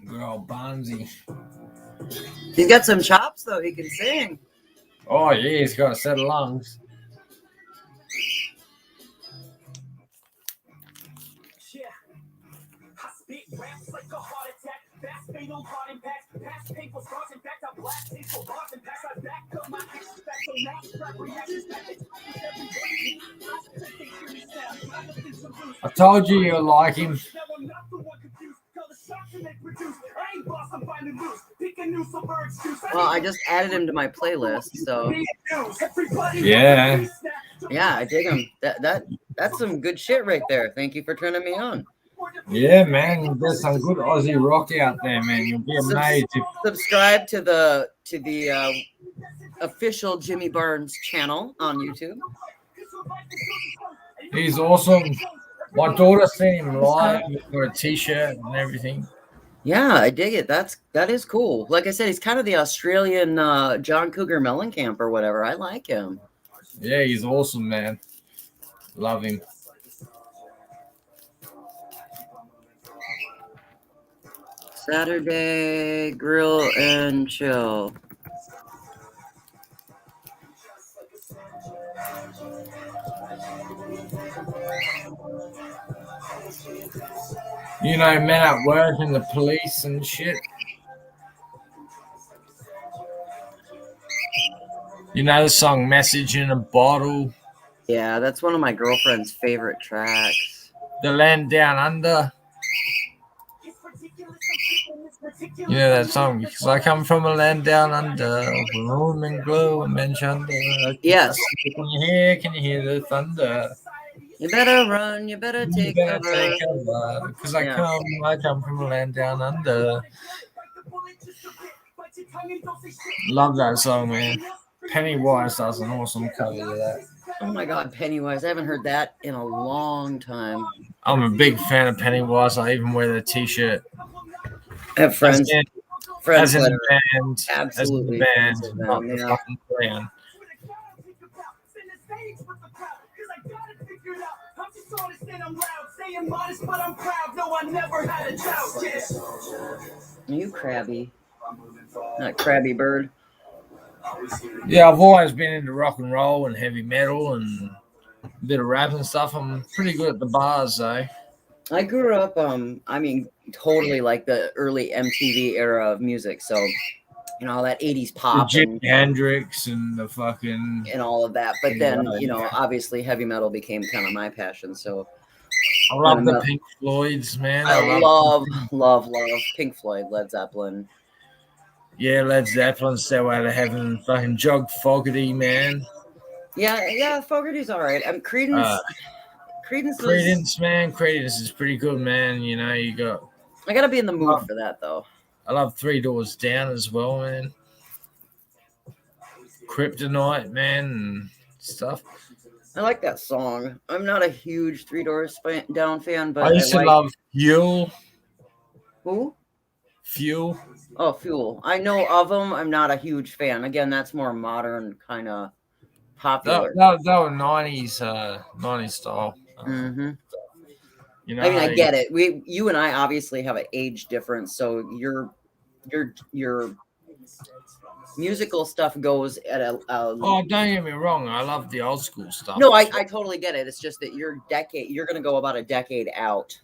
Good old Barnesy. He's got some chops, though. He can sing. Oh, yeah, he's got a set of lungs. Yeah. I spit raps like a heart attack. Fast fatal heart impact. Past painful scars. In fact, I blast painful bars. In fact, I back up my actions. Back so now, track reactions. Back I told you you'll like him. now I'm not the one confused. Tell the shots that they produce. I ain't boss, I'm finding loose. Pick a new suburb excuse. Well, I just added him to my playlist, so Yeah. yeah, I dig him. That's some good shit right there. Thank you for turning me on. Yeah, man. There's some good Aussie rock out there, man. You'll be amazed if Subscribe to the official Jimmy Barnes channel on YouTube. he's awesome. My daughter seen him live with a t-shirt and everything. Yeah, I dig it. That is cool. Like I said, he's kind of the Australian John Cougar Mellencamp or whatever. I like him. Yeah, he's awesome, man. Love him. Saturday Grill and Chill. You know, men at work and the police and shit. You know the song Message in a Bottle? Yeah, that's one of my girlfriend's favorite tracks. The Land Down Under. You know that song? Because I come from a land down under, where women glow and men shudder. Yes. Can you hear the thunder? You better run, you better take cover. Because I come from a land down under. Love that song, man. Pennywise does an awesome cover of that. Oh my God, Pennywise. I haven't heard that in a long time. I'm a big fan of Pennywise. I even wear the t-shirt. I have friends. As in that the are band. absolutely As in the fans band, of them, not the yeah. fucking clown. Are you crabby? Not crabby bird. Yeah, I've always been into rock and roll and heavy metal and a bit of rap and stuff. I'm pretty good at the bars, though. I grew up, I mean, totally like the early MTV era of music. So, you know, all that 80s pop Jimi Hendrix and the fucking... and all of that. But then, you know, obviously heavy metal became kind of my passion. So I love the Pink Floyds, man. I love Pink Floyd, Led Zeppelin. Yeah, Led Zeppelin, Stairway to Heaven, fucking Jog Fogerty, man. Yeah, Fogerty's all right. Creedence. Creedence is pretty good, man. You know, you got... I gotta be in the mood for that, though. I love Three Doors Down as well, man. Kryptonite, man, and stuff. I like that song. I'm not a huge Three Doors Down fan, but I used to love Fuel. Who? Fuel. Oh, Fuel. I know of them. I'm not a huge fan. Again, that's more modern, kind of popular. That were 90s style. Mm-hmm. You know, I mean, I get it. You and I obviously have an age difference, so your musical stuff goes at a. Oh, don't get me wrong. I love the old school stuff. No, I totally get it. It's just that you're going to go about a decade out,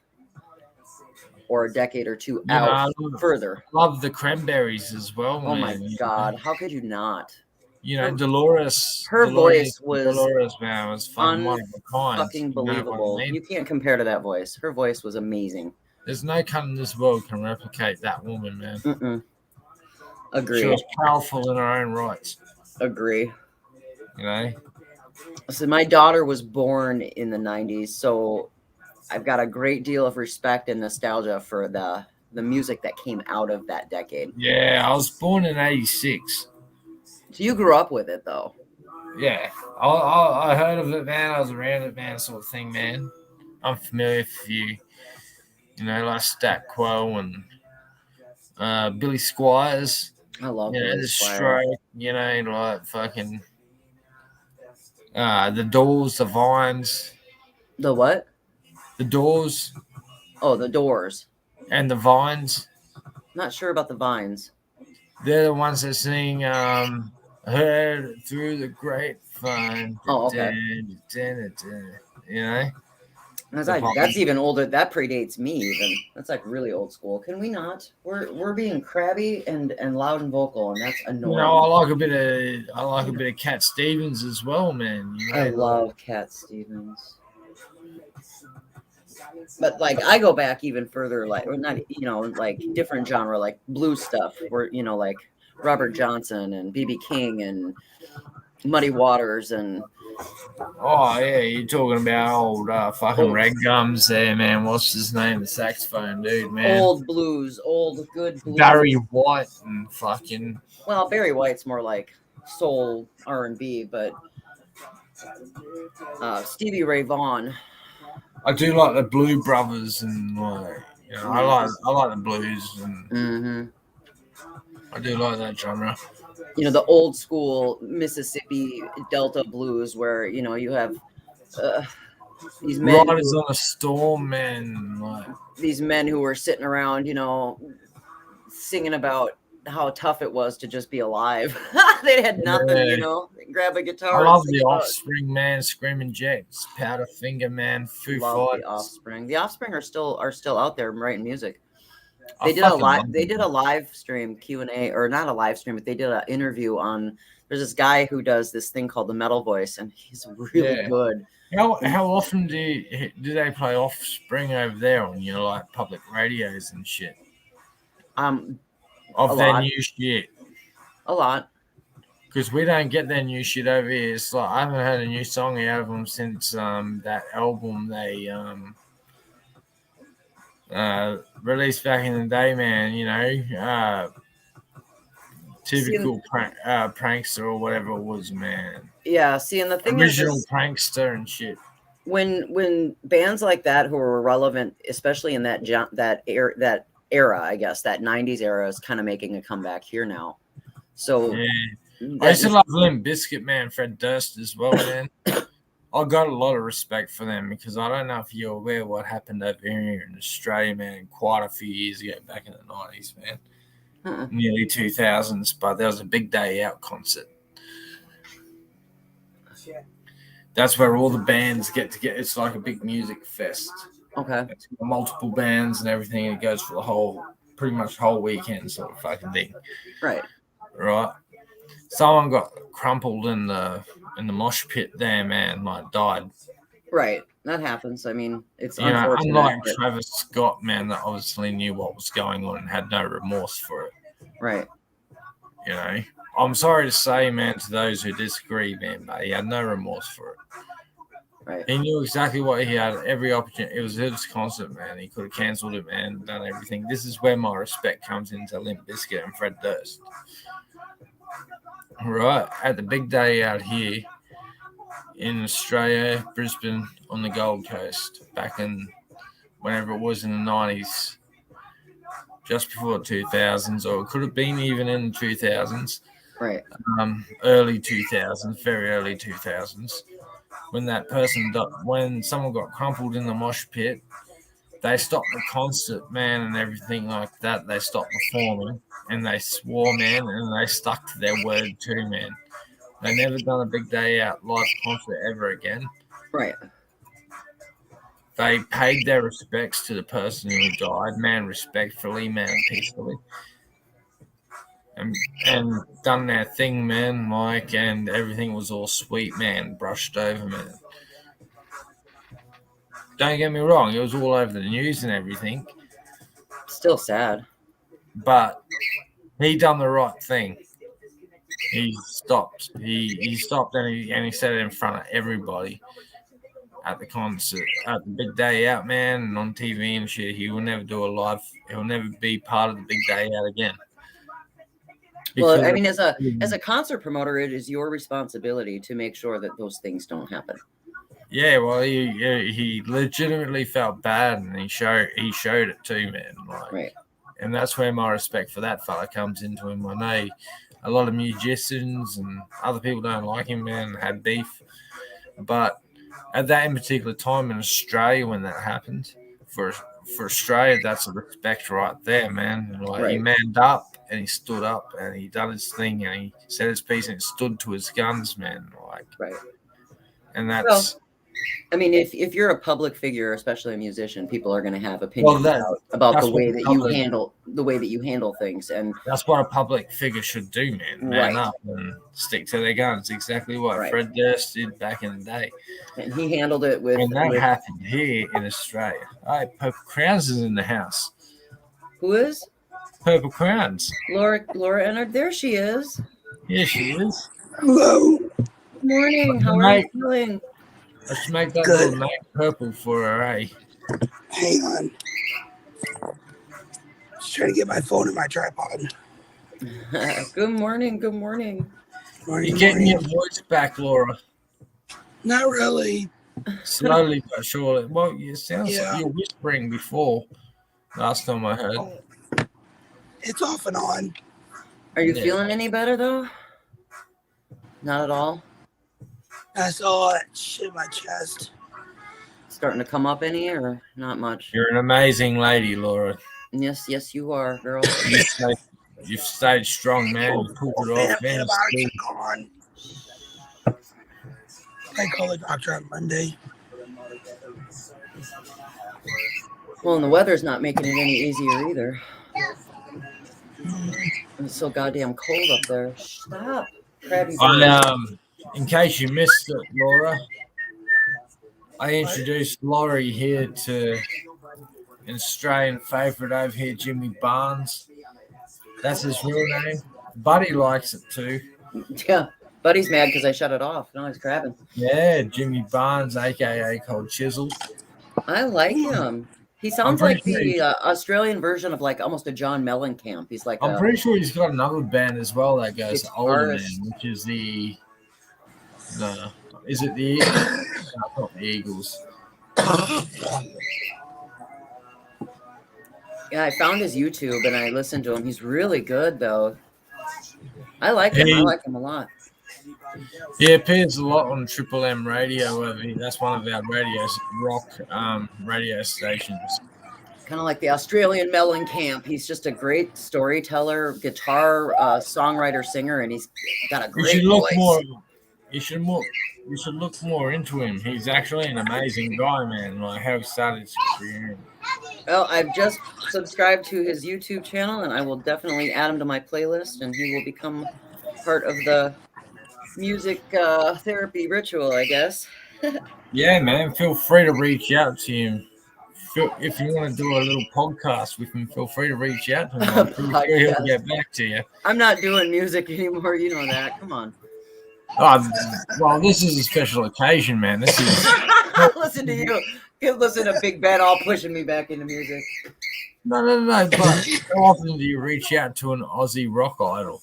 or a decade or two out further. Love the Cranberries as well. Oh man. my God, how could you not? You know, Dolores. Voice was Dolores, man, was fun, one of a kind. Fucking believable. I mean? You can't compare to that voice. Her voice was amazing. There's no cunt in this world can replicate that woman, man. Mm-mm. Agree. She was powerful in her own rights. Agree. You know? So my daughter was born in the 90s, so I've got a great deal of respect and nostalgia for the music that came out of that decade. Yeah, I was born in '86. So you grew up with it though. Yeah, I heard of it, man. I was around it, man, sort of thing, man. I'm familiar with you, like Stat Quo and Billy Squires. I love Billy The Squire. Stroke, like fucking the Doors, the Vines, The what? the Doors, Oh, the Doors. and the Vines. Not sure about the Vines. They're the ones that sing "Heard It Through the Grapevine." Oh, okay. You know, That's even older. That predates me even. That's like really old school. Can we not? We're being crabby and loud and vocal, and that's annoying. I like a bit of Cat Stevens as well, man. I love Cat Stevens. But like I go back even further, like or not, like different genre, like blues stuff, where like Robert Johnson and BB King and Muddy Waters and. Oh yeah, you're talking about old fucking Red Gums there, man. What's his name? The saxophone dude, man. Old blues, old good blues. Barry White and fucking. Well, Barry White's more like soul R&B, but Stevie Ray Vaughan. I do like the Blue Brothers and I like the blues and I do like that genre. The old school Mississippi Delta blues, where you have these men. Riders on a Storm, man. Like, these men who were sitting around, singing about how tough it was to just be alive. They had nothing, grab a guitar. I love the Offspring, man. Screaming Jets, Powderfinger, man. Foo Fighters. The Offspring. The Offspring are still out there writing music. They did a live stream Q&A, or not a live stream, but they did an interview on. There's this guy who does this thing called the Metal Voice, and he's really good. How often do they play Offspring over there on like public radios and shit? Of their new shit. A lot. Because we don't get their new shit over here. It's like I haven't heard a new song out of them since that album they released back in the day, man. Typical prankster or whatever it was, man. Yeah, see, and the thing original prankster and shit. When bands like that who were relevant, especially in that era, I guess that '90s era, is kind of making a comeback here now. So I used to love Limp Bizkit, man. Fred Durst as well, man. I got a lot of respect for them because I don't know if you're aware what happened over here in Australia, man, quite a few years ago, back in the '90s, man. Nearly 2000s, but there was a Big Day Out concert. That's where all the bands get together. It's like a big music fest. Okay. It's multiple bands and everything. And it goes for the pretty much whole weekend sort of fucking thing. Right. Right. Someone got crumpled in the mosh pit there, man. Like died. Right. That happens. I mean, it's unfortunate. Unlike Travis Scott, man, that obviously knew what was going on and had no remorse for it. Right. I'm sorry to say, man, to those who disagree, man, but he had no remorse for it. Right. He knew exactly what he had, every opportunity. It was his concert, man. He could have cancelled it, man, done everything. This is where my respect comes into Limp Bizkit and Fred Durst. Right, at the Big Day Out here in Australia, Brisbane, on the Gold Coast, back in whenever it was in the 90s, just before the 2000s, or it could have been even in the 2000s. Right. Early 2000s, very early 2000s. When someone got crumpled in the mosh pit, they stopped the concert, man, and everything like that. They stopped performing, and they swore, man, and they stuck to their word too, man. They never done a Big Day Out live concert ever again. Right. They paid their respects to the person who died, man, respectfully, man, peacefully. And done their thing, man, and everything was all sweet, man, brushed over, man. Don't get me wrong, it was all over the news and everything. Still sad. But he done the right thing. He stopped. He stopped and he said it in front of everybody. at the concert, at the big day out, man, and on TV and shit. He will never do a live. He'll never be part of the big day out again. Well, I mean, as a concert promoter, it is your responsibility to make sure that those things don't happen. Yeah, well, he legitimately felt bad, and he showed it too, man. Like, Right. And that's where my respect for that fella comes into him. I know a lot of musicians and other people don't like him, man, and had beef. But at that in particular time in Australia, when that happened, for Australia, that's a respect right there, man. Like he Right. manned up and he stood up and he done his thing and he said his piece and stood to his guns, man. Like, Right. and that's. I mean, if you're a public figure, especially a musician, people are going to have opinions about that's the way that you handle things, and that's what a public figure should do, man. Man Right. up and stick to their guns. Exactly what Right. Fred Durst did back in the day. and he handled it with. When that happened here in Australia. All right, Purple Crowns is in the house. Who is? Purple Crowns. Laura entered. There she is. Yeah, she is. Hello. Good morning. How are Mate. you feeling? Let's make that Good. little name purple for her, eh? Hang on. Just trying to get my phone in my tripod. Good morning. Good morning. Morning, You're getting morning. your voice back, Laura. Not really. Slowly but surely. Well, it sounds Yeah. like you were whispering before. Last time I heard. Oh, it's off and on. Are you Yeah. feeling any better though? Not at all. I saw that shit in my chest. Starting to come up any or not much? You're an amazing lady, Laura. Yes, you are, girl. You've stayed strong, man. You pulled it off, man. Antibiotics are gone. I call the doctor on Monday. Well, and the weather's not making it any easier either. It's so goddamn cold up there. Stop. Crabby bird. In case you missed it, Laura, I introduced Laurie here to an Australian favourite over here, Jimmy Barnes. That's his real name. Buddy likes it too. Yeah. Buddy's mad because I shut it off. No, he's crabbing. Yeah, Jimmy Barnes, aka called Chisels. I like him. He sounds like pretty the Australian version of like almost a John Mellencamp. He's like I'm pretty sure he's got another band as well that goes Older Man, Guitarist. which is the no, is it the Eagles? No, not the Eagles. Yeah, I found his YouTube and I listened to him. He's really good though. I like him. I Hey. like him a lot. He appears a lot on Triple M radio over here. That's one of our rock radio stations. Kind of like the Australian Mellencamp. He's just a great storyteller, guitar, songwriter, singer, and he's got a You great should look voice. more. You should look more into him. He's actually an amazing guy, man. Like how he started his career. Well, I've just subscribed to his YouTube channel, and I will definitely add him to my playlist, and he will become part of the music therapy ritual, I guess. Yeah, man. Feel free to reach out to him. If you want to do a little podcast with him, feel free to reach out to him. I'm pretty sure he'll Podcast. get back to you. I'm not doing music anymore. You know that. Come on. Well, this is a special occasion, man. This is Listen to you. You listen to Big Ben all pushing me back into music. no. But how often do you reach out to an Aussie rock idol?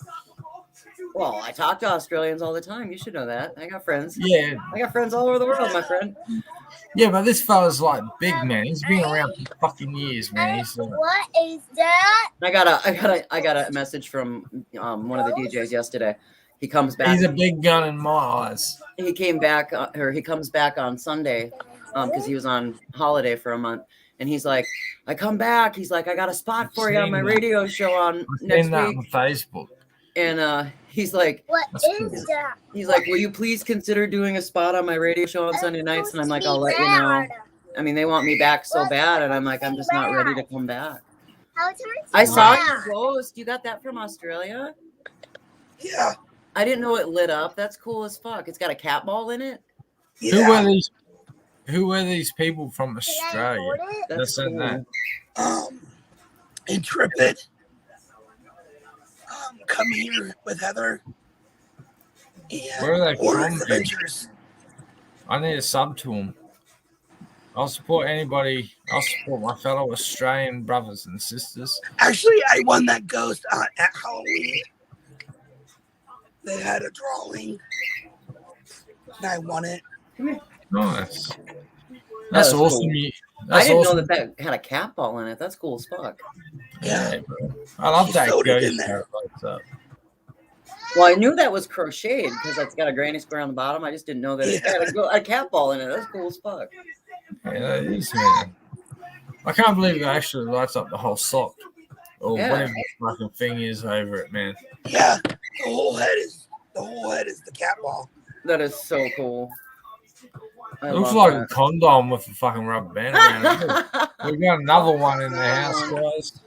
Well, I talk to Australians all the time. You should know that. I got friends. Yeah, I got friends all over the world, my friend. yeah, but this fella's like big, man. He's been around for fucking years, man. He's What is that? I got a message from one of the DJs yesterday. He comes back. he's a big gun in my eyes. He came back, or he comes back on Sunday, because he was on holiday for a month. And he's like, I come back. He's like, I got a spot for you on my radio show on next Seen that week. on Facebook. And he's like, What That's is cool. that? he's like, will you please consider doing a spot on my radio show on Sunday nights? And I'm like, I'll let you know. I mean, they want me back so bad, and I'm like, I'm just not ready to come back. I saw your post. You got that from Australia? Yeah. I didn't know it lit up. That's cool as fuck. It's got a cat ball in it. Yeah. Who are these people from Australia? That's That's in cool. that. Intrepid. Come here with Heather. And Where are they Order from, dude? Adventures. I need a sub to him. I'll support anybody. I'll support my fellow Australian brothers and sisters. Actually, I won that ghost at Halloween. They had a drawing, and I won it. Nice. That That's was awesome. cool. That's I didn't awesome. know that had a cat ball in it. That's cool as fuck. Yeah, bro. I love She that sewed it in ghost. there. Well, I knew that was crocheted because it's got a granny square on the bottom. I just didn't know that it had a cat ball in it. That's cool as fuck. Yeah, it is, man. I can't believe it actually lights up the whole sock or Yeah. whatever the fucking thing is over it, man. Yeah, the whole head is the cat ball. That is so cool. I It looks love like a condom with a fucking rubber band around it. We got another one in the house, guys.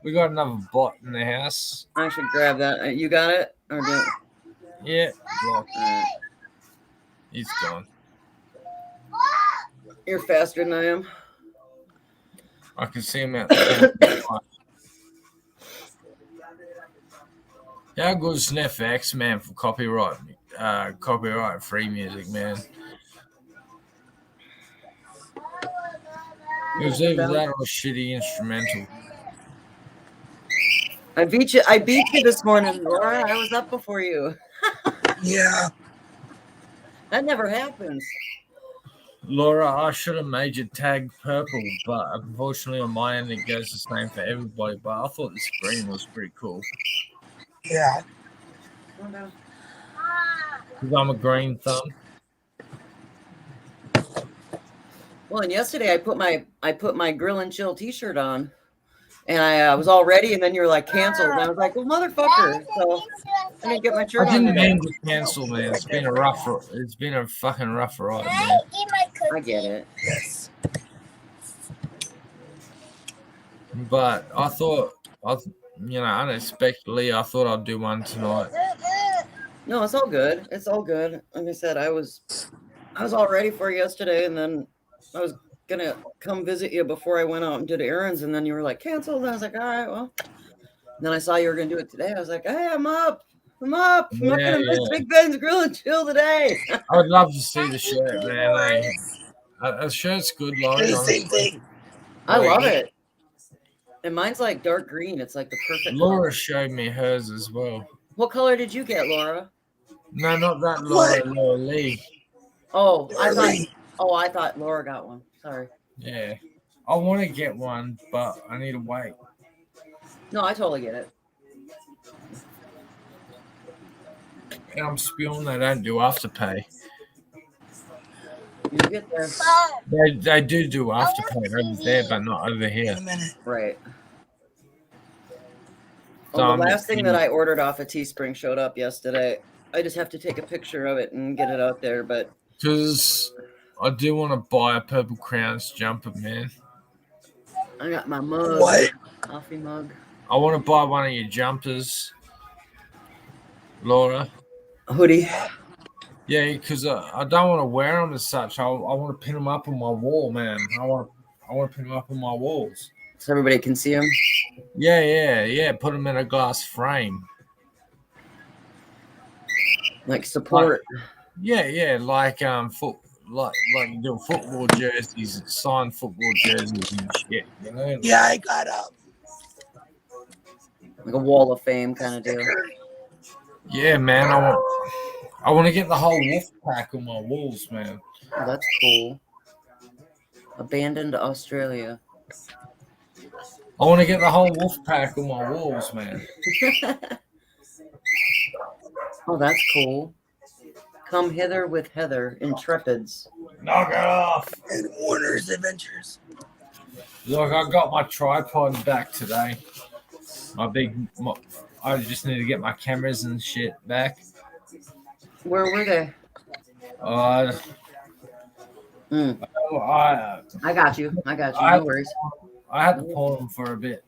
We got another bot in the house. I should grab that. You got it? Or do Yeah, blocked. Alright. He's gone. You're faster than I am. I can see him out the corner. How good is FX, man, for copyright free music, man? It was either that or a shitty instrumental. I beat you this morning, Laura. I was up before you. Yeah. That never happens. Laura, I should have made your tag purple, but unfortunately on my end it goes the same for everybody. But I thought this green was pretty cool. Yeah. Because I'm a green thumb. Well, and yesterday I put my Grill and Chill T-shirt on, and I was all ready, and then you were like canceled, and I was like, well, motherfucker. So I didn't get my shirt I on didn't today. mean to cancel, man. It's been a fucking rough ride, man. I get it. Yes. But I thought, unexpectedly, I thought I'd do one tonight. No, it's all good. It's all good. Like I said, I was all ready for you yesterday, and then I was gonna come visit you before I went out and did errands, and then you were like canceled. And I was like, all right, well. And then I saw you were gonna do it today. I was like, hey, I'm up. I'm not gonna miss Big Ben's Grill and Chill today. I would love to see the shirt, man. The shirt's good, Lauren. The same thing. I love it. And mine's like dark green. It's like the perfect Laura color. showed me hers as well. What color did you get, Laura? No, not that Laura. Laura Lee. Oh, I thought Laura got one. Sorry. Yeah. I want to get one, but I need to wait. No, I totally get it. And I'm spewing they don't do Afterpay. You get there. They do Afterpay over there, but not over here. In a minute. Right. So Oh, I'm the last just thing that I ordered off of Teespring showed up yesterday. I just have to take a picture of it and get it out there, but because I do want to buy a Purple Crowns jumper, man. I got my mug. What? Coffee mug. I want to buy one of your jumpers, Laura. A hoodie. Yeah, because I don't want to wear them as such. I want to pin them up on my wall, man. I want to pin them up on my walls. So everybody can see them. Yeah. Put them in a glass frame. Like support. Yeah. Like like you do football jerseys, signed football jerseys and shit. You know? Yeah, I got Like a wall of fame kind of deal. Yeah, man. I want to get the whole wolf pack on my walls, man. Oh, that's cool. Abandoned Australia. I want to get the whole wolf pack on my walls, man. Oh, that's cool. Come hither with Heather, Intrepids. Knock it off. And Warner's Adventures. Look, I got my tripod back today. I just need to get my cameras and shit back. Where were they? I got you. No worries. I had to pull them for a bit.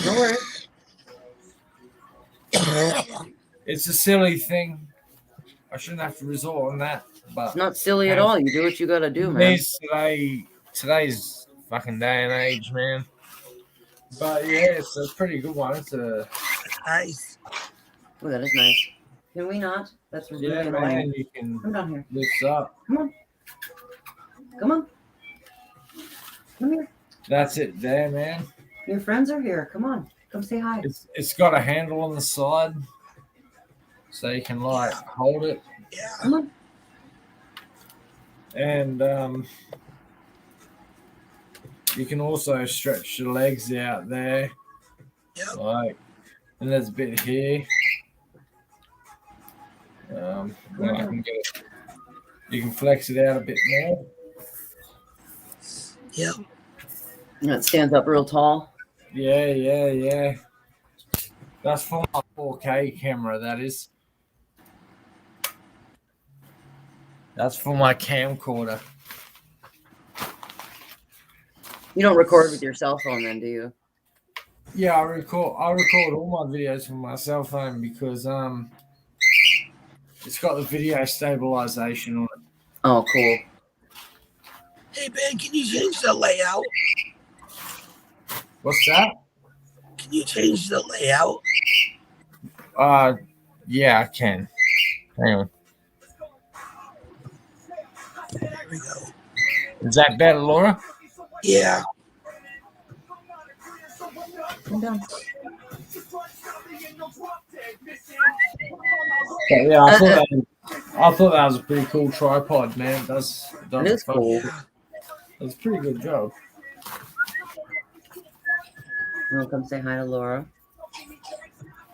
No worries. It's a silly thing. I shouldn't have to resort on that, but It's not silly at all. You do what you gotta do, man. Today's fucking day and age, man. But yeah, it's a pretty good one. It's a Nice. Oh, that is nice. Can we not? That's really annoying. man. You can Come down here. lift up. Come on. Come here. That's it there, man. Your friends are here. Come on. Come say hi. It's got a handle on the side, so you can like hold it. Yeah. Come on. And you can also stretch your legs out there. Yep. Like, and there's a bit here. Well, I can get it. You can flex it out a bit more. Yep. And it stands up real tall. Yeah. That's for my 4K camera, that is. That's for my camcorder. You don't record with your cell phone then, do you? Yeah, I record all my videos from my cell phone because it's got the video stabilization on it. Oh, cool. Hey Ben, can you change the layout? What's that? Can you change the layout? Yeah, I can. Hang on. There we go. Is that better, Laura? Yeah. Come down. But yeah, I thought that was a pretty cool tripod, man. It is cool. That's a pretty good job. You want to come say hi to Laura?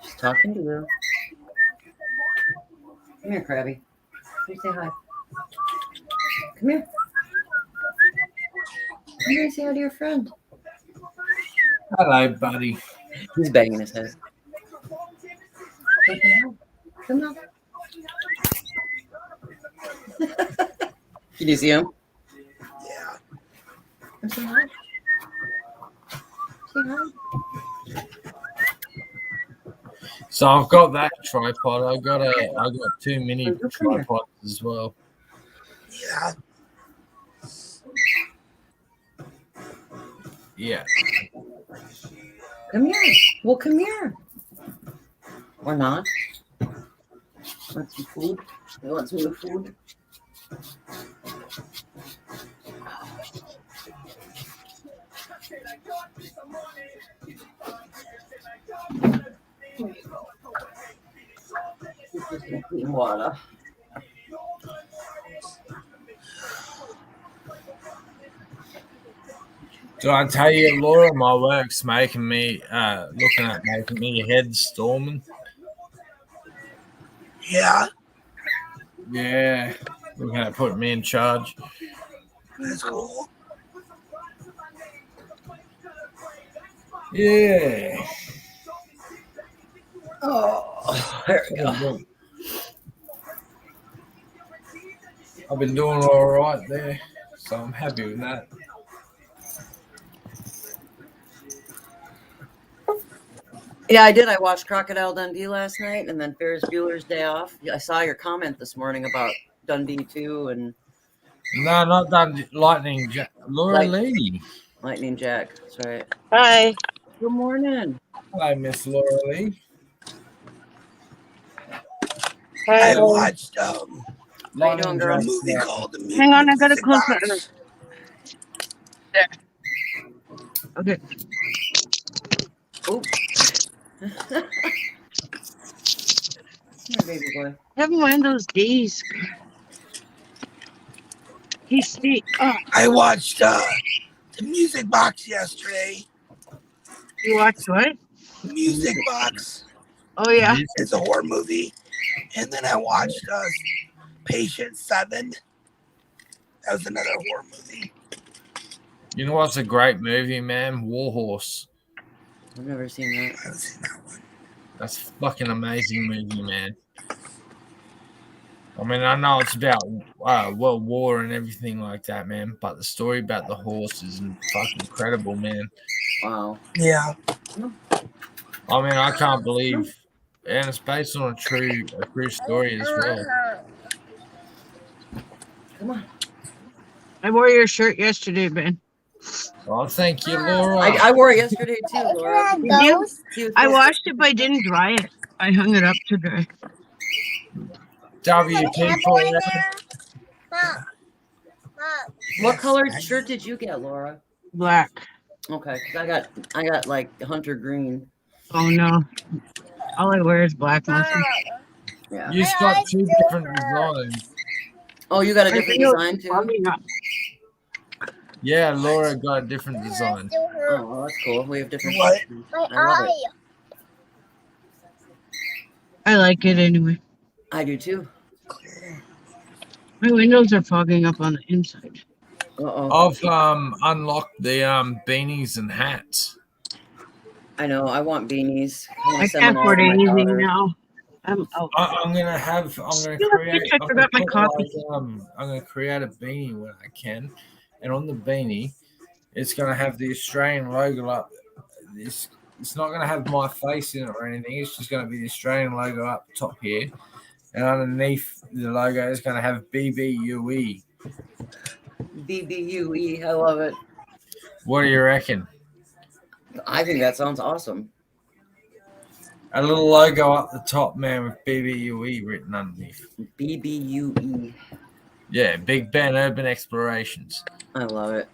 She's talking to you. Come here, Krabby. Come say hi. Come here. Come here and say hi to your friend. Hello, buddy. He's banging his head. Come say hi. Come on. Can you see him? Yeah. Come say hi. Say hi. So I've got that tripod. I got two mini Oh, come here. tripods as well. Yeah. Yeah. Come here. Well, come here. Or not. Want some food? You want some food? Clean water. Do I tell you, Laura, my work's making me making me head storming. Yeah. Yeah, looking at putting me in charge. That's cool. Yeah. Oh, there we go. I've been doing all right there, so I'm happy with that. Yeah, I did. I watched Crocodile Dundee last night, and then Ferris Bueller's Day Off. I saw your comment this morning about Dundee 2 and No, not that Lightning Jack. Laura Lee. Lightning Jack. That's right. Hi. Good morning. Hello, Miss Laura Lee. Hi. I watched How you Lightning doing, girl? a Jack. movie called The Hang on, I gotta Music close Box. There. Okay. Oh. Here, baby boy. Having one of those days. He's sweet. Oh, I watched The Music Box yesterday. you watched what? The Music Box. Oh yeah. It's a horror movie. And then I watched Patient 7. That was another horror movie. You know what's a great movie, man? Warhorse. I've never seen that. I haven't seen that one. That's a fucking amazing movie, man. I mean, I know it's about World War and everything like that, man, but the story about the horse is fucking incredible, man. Wow. Yeah. I mean, I can't believe, and it's based on a true story as well. Come on. I wore your shirt yesterday, Ben. Oh, thank you, Laura. I wore it yesterday too, Laura. Did you? He was I supposed washed it, but I didn't dry it. I hung it up to dry. WP for you. What colored shirt did you get, Laura? Black. Okay, 'cause I got like hunter green. Oh no. All I wear is black mostly. Yeah. You just got two different designs. Oh, you got a My different nails design are too? fogging up. Yeah, Laura got a different design. Oh, well, that's cool. We have different. What? My I love it. eye. I like it anyway. I do too. Clear. My windows are fogging up on the inside. Uh-oh. I've unlocked the beanies and hats. I know. I want beanies. I want I to send can't them all afford to my anything daughter. now. I'm out. I'm gonna Still a create. bitch, I I'm forgot my gonna put coffee. I'm gonna create a beanie when I can, and on the beanie, it's gonna have the Australian logo up. It's not gonna have my face in it or anything. It's just gonna be the Australian logo up top here, and underneath the logo is gonna have BBUE. BBUE. I love it. What do you reckon? I think that sounds awesome. A little logo up the top, man, with BBUE written underneath. BBUE. Yeah, Big Ben Urban Explorations. I love it.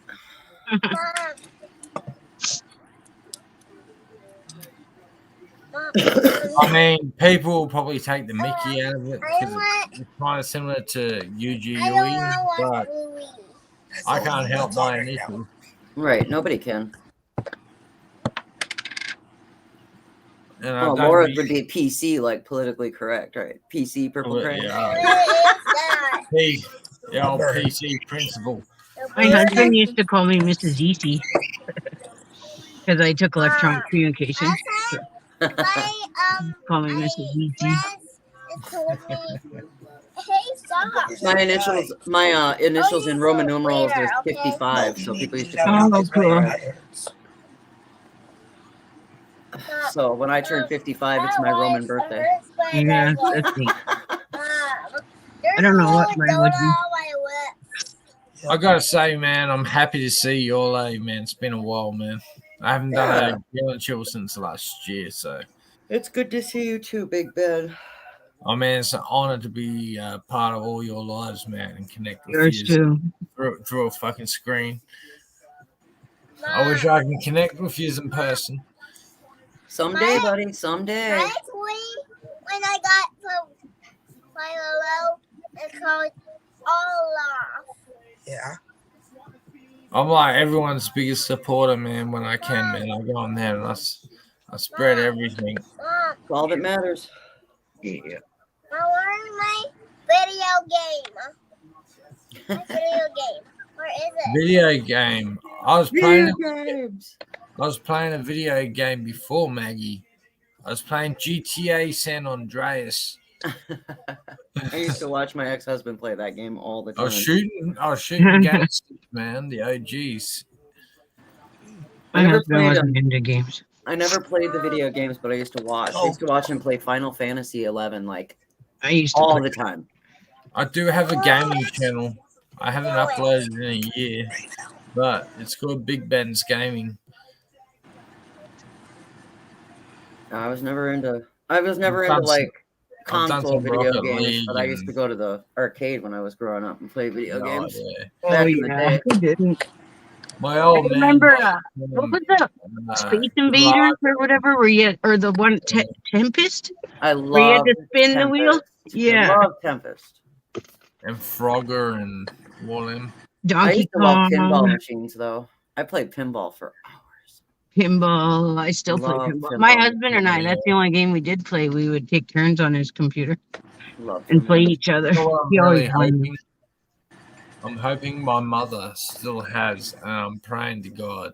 I mean, people will probably take the Mickey out of it because it's kind of similar to UGUE, but I can't help my initials. Right. Nobody can. And I Oh, don't Laura's use- would be PC, like politically correct, right? PC, purple crayon. The old PC principle. My husband used to call me Mrs. Easy because I took electronic communication. Call me Mrs. Easy. My initials in Roman numerals is 55, so people used to call me Oh, cool. 55. So when I turn 55, it's my Roman birthday. Yeah, that's neat. I don't know what mine would be. I gotta say, man, I'm happy to see you all, man. It's been a while, man. I haven't done a Gillen Chill since last year, so It's good to see you too, Big Ben. I mean, it's an honor to be part of all your lives, man, and connect with Yours you too. through a fucking screen. I wish I can connect with you in person. Someday, buddy, someday. When I got to Philo, it's called Olaf. Yeah. I'm like everyone's biggest supporter, man. When I can, man, I go on there and I spread everything. Mom, It's all that matters. Yeah. where's my video game? My video game. Where is it? Video game. I was playing. games. I was playing a video game before Maggie. I was playing GTA San Andreas. I used to watch my ex-husband play that game all the I time. was shooting gangsters, man. The OGs. My never husband played wasn't into games. I never played the video games, but I used to watch. I used to watch him play Final Fantasy 11 like I used to all play. the time. I do have a gaming channel. I haven't uploaded in a year, but it's called Big Ben's Gaming. I was never into like I've done console some video Rocket games, League but I used to and- go to the arcade when I was growing up and play video Oh, games. yeah. Oh Back in the yeah, day. who didn't? My I old man. remember what was that? Space Invaders or whatever, where you or the one Tempest, I where you had love to spin the wheel. Yeah, I love Tempest. And Frogger and Wallem. I Donkey used to love pinball Kong, machines though. I played pinball for hours. pinball. I still play Love pinball. My pinball. husband and I—that's the only game we did play. We would take turns on his computer Love and play pinball. each other. You know what He I'm always really won. hoping? I'm hoping my mother still has, and I'm praying to God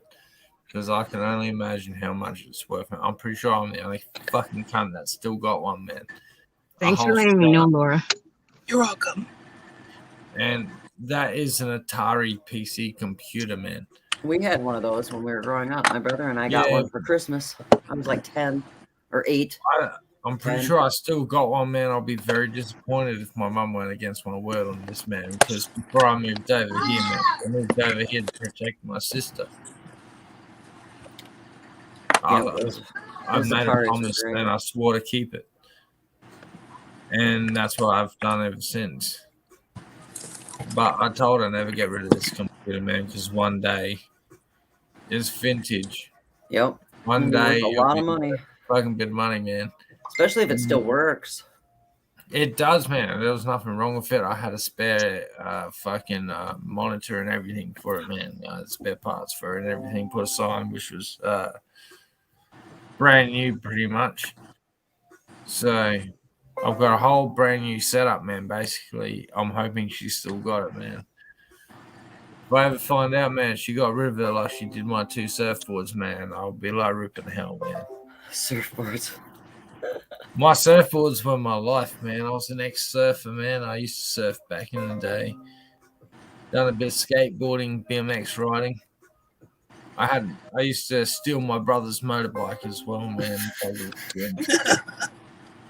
because I can only imagine how much it's worth. I'm pretty sure I'm the only fucking cunt that's still got one, man. Thanks A for whole letting me know, setup. Laura. You're welcome. And that is an Atari PC computer, man. We had one of those when we were growing up. My brother and I got Yeah. one for Christmas. I was like 10 or 8. I'm pretty And- sure I still got one, man. I'll be very disappointed if my mum went against my word on this, man. Because before I moved over here, man, I moved over here to protect my sister. Yeah, I those made a Ataris were promise great. and I swore to keep it. And that's what I've done ever since. But I told her never get rid of this computer, man, because one day is vintage. Yep. One It'll be worth day a you'll lot be of money, fucking bit of money, man. especially if it still works. It does, man. There was nothing wrong with it. I had a spare fucking monitor and everything for it, man. Spare parts for it and everything put aside, which was brand new, pretty much. So I've got a whole brand new setup, man. Basically, I'm hoping she still got it, man. If I ever find out, man, she got rid of it like she did my 2 surfboards, man, I'll be like ripping hell, man. Surfboards. My surfboards were my life, man. I was an ex-surfer, man. I used to surf back in the day. Done a bit of skateboarding, BMX riding. I used to steal my brother's motorbike as well, man.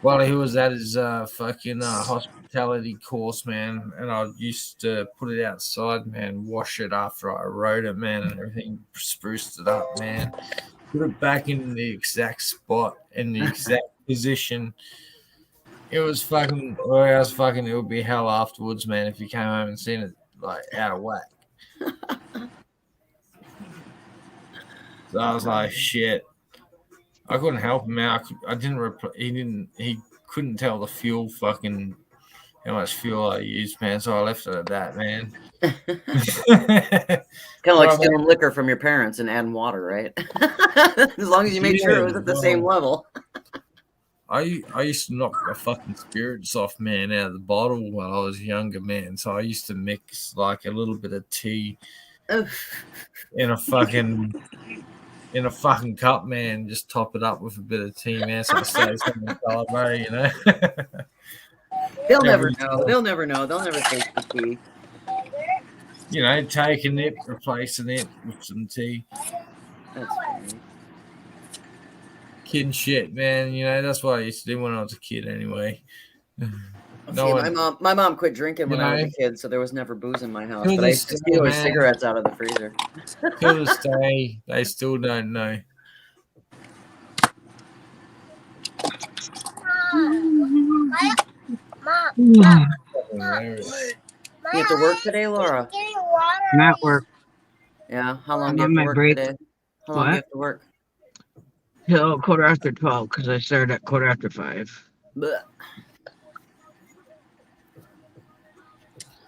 While he was at his fucking hospitality course, man, and I used to put it outside, man, wash it after I rode it, man, and everything, spruced it up, man. Put it back in the exact spot, in the exact position. It was fucking, or else fucking, it would be hell afterwards, man, if you came home and seen it, like, out of whack. So I was like, shit. I couldn't help him out. I didn't. He couldn't tell the fuel fucking how much fuel I used, man. So I left it at that, man. Kind of like stealing liquor from your parents and adding water, right? As long as you made sure it was at the same level. I used to knock the fucking spirits off, man, out of the bottle when I was younger, man. So I used to mix like a little bit of tea in a fucking cup, man. Just top it up with a bit of tea, man. So it stays in the color, you know. They'll never know. They'll never know. They'll never taste the tea. You know, taking it, replacing it with some tea. That's funny. Kid shit, man. You know, that's what I used to do when I was a kid, anyway. My mom quit drinking when I was a kid, so there was never booze in my house. To But I this used to day, steal her man. cigarettes out of the freezer. To this day, they still don't know. Mom, Mm. You have to work today, Laura? getting water. I'm at work Yeah. How long I'm do you on have my to work break. today? How long do you What? have to work? till 12:15 because I started at 5:15. Blech.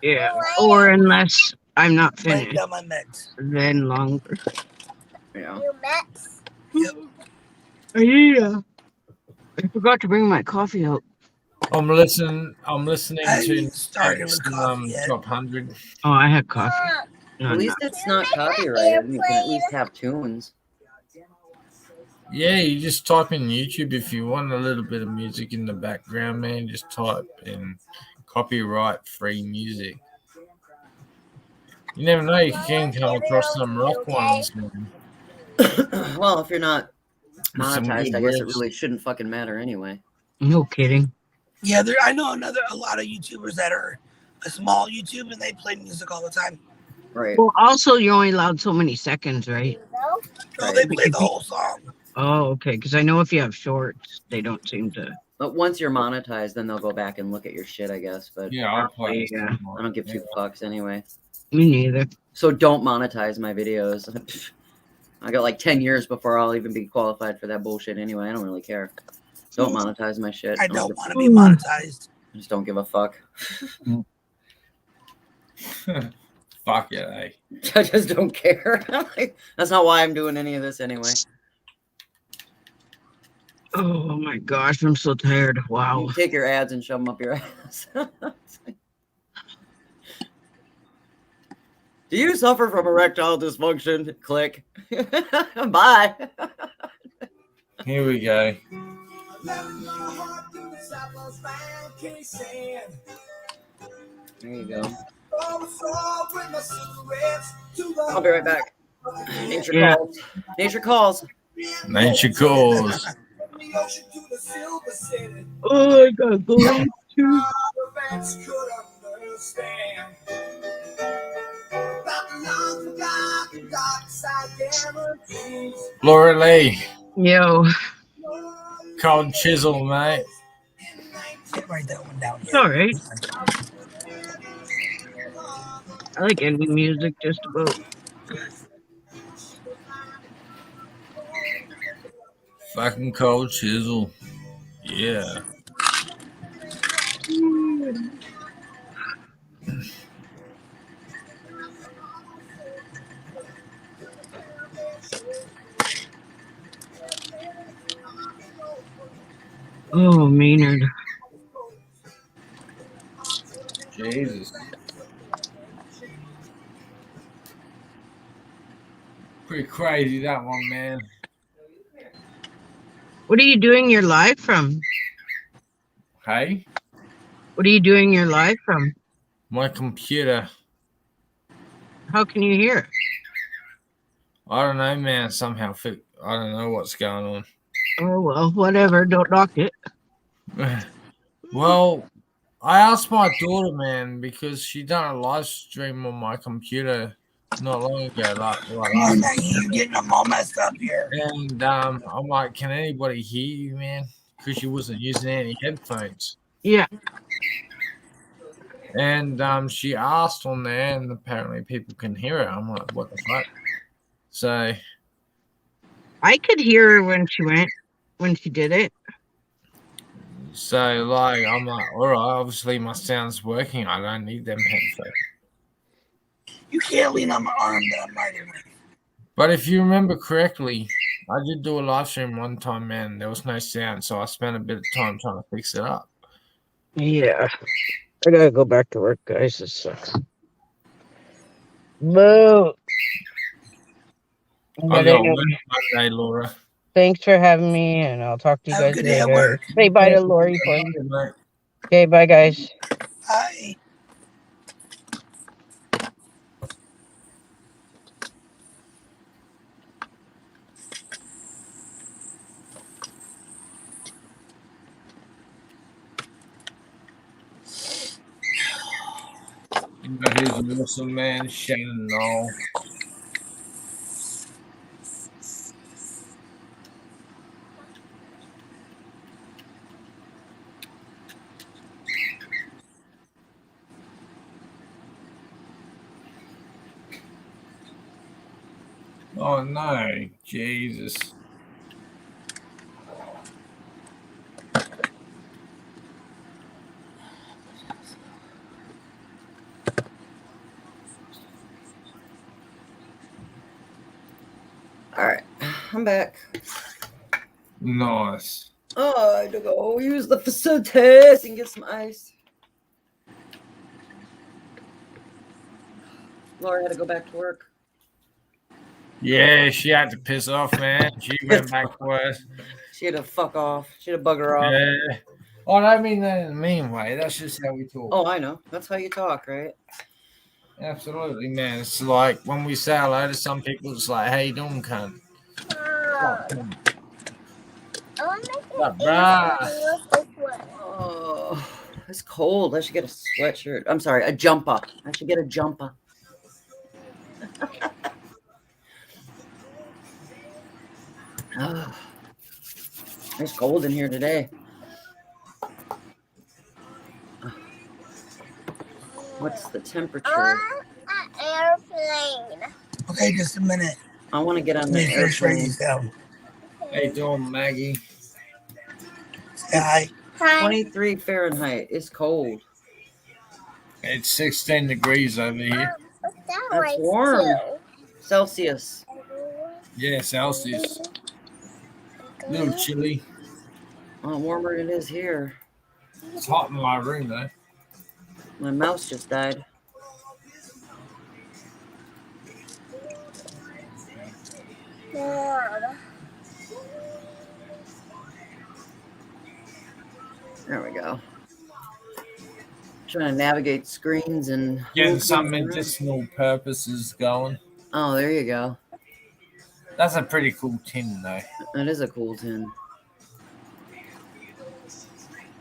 Yeah, or unless I'm not Laying finished, down my meds. then longer. Yeah. You Mets. Yeah. I forgot to bring my coffee out. I'm listening I to haven't started with coffee yet. top 100. Oh, I had coffee. No, At least it's not copyrighted. You can at least have tunes. Yeah, you just type in YouTube if you want a little bit of music in the background, man. Just type in copyright-free music. You never know, you can come across some rock ones, man. Well, if you're not With some monetized, good I guess it riffs. really shouldn't fucking matter anyway. no kidding. Yeah, I know a lot of YouTubers that are a small YouTube and they play music all the time. Right. Well, also, you're only allowed so many seconds, right? No, they play the whole song. Oh, okay. Because I know if you have shorts, they don't seem to. But once you're monetized, then they'll go back and look at your shit, I guess. But Yeah, I'll play. Yeah. I don't give two fucks anyway. Me neither. So don't monetize my videos. I got like 10 years before I'll even be qualified for that bullshit anyway. I don't really care. Don't monetize my shit. I don't want to be monetized. I just don't give a fuck. Fuck it, eh? I just don't care. That's not why I'm doing any of this anyway. Oh my gosh, I'm so tired. Wow. You take your ads and shove them up your ass. Do you suffer from erectile dysfunction? Click. Bye. Here we go. There you go. I'll be right back. Nature Yeah. calls. Nature calls. Nature calls. Oh, I gotta go to. Laura Lee, Yo, cold chisel, mate. Can't write that one down it's yet. all right. I like any music just about. Fucking cold chisel. Yeah. Oh, Maynard. Jesus. Pretty crazy, that one, man. What are you doing your live from? Hey? What are you doing your live from? My computer. How can you hear? I don't know, man. Somehow, I don't know what's going Oh, well, whatever. Don't knock it. on. Well, I asked my daughter, man, because she done a live stream on my computer not long ago, like Come on, last Maggie, you're getting them all messed up here. and I'm like, can anybody hear you, man? Because she wasn't using any headphones. Yeah. And she asked on there, and apparently people can hear her. I'm like, what the fuck? So I could hear her when she did it. like, I'm like, all right, obviously my sound's working. I don't need them headphones. You can't lean on my arm that I'm right away. But if you remember correctly, I did do a live stream one time, man. There was no sound, so I spent a bit of time trying to fix it up. Yeah. I gotta go back to work, guys. This sucks. Boo. I But got anyway, work Monday, Laura. thanks for having me, and I'll talk to you Have a guys good day at later. work. Say bye to Lori for me. Monday, mate. Okay, bye, guys. Bye. You got his awesome man, Shannon Knoll. Oh no, Jesus. All right, I'm back. Nice. Oh, I had to go use the facilities and get some ice. Laura had to go back to work. Yeah, she had to piss off, man. She went back to work. She had to fuck off. She had to bugger off. Yeah. Oh, I don't mean that in a mean way. That's just how we talk. Oh, I know. That's how you talk, right? Absolutely, man. It's like when we say hello to some people, it's like, "How you doing, cunt?" What, bruh? Oh, it's cold. I should get a sweatshirt. I'm sorry, a jumper. I should get a jumper. Oh, it's cold in here today. What's the temperature? Airplane. Okay, just a minute. I want to get on the Make sure it's ready airplane. to go. How you doing, Maggie? Say hi. Hi. 23 Fahrenheit. It's cold. It's 16 degrees over here. What's that That's like warm. too? Celsius. Yeah, Celsius. A little chilly. Oh, warmer it is here. It's hot in my room, though. My mouse just died. Mom. There we go. Trying to navigate screens and Getting move some things around. medicinal purposes going. Oh, there you go. That's a pretty cool tin, though. That is a cool tin.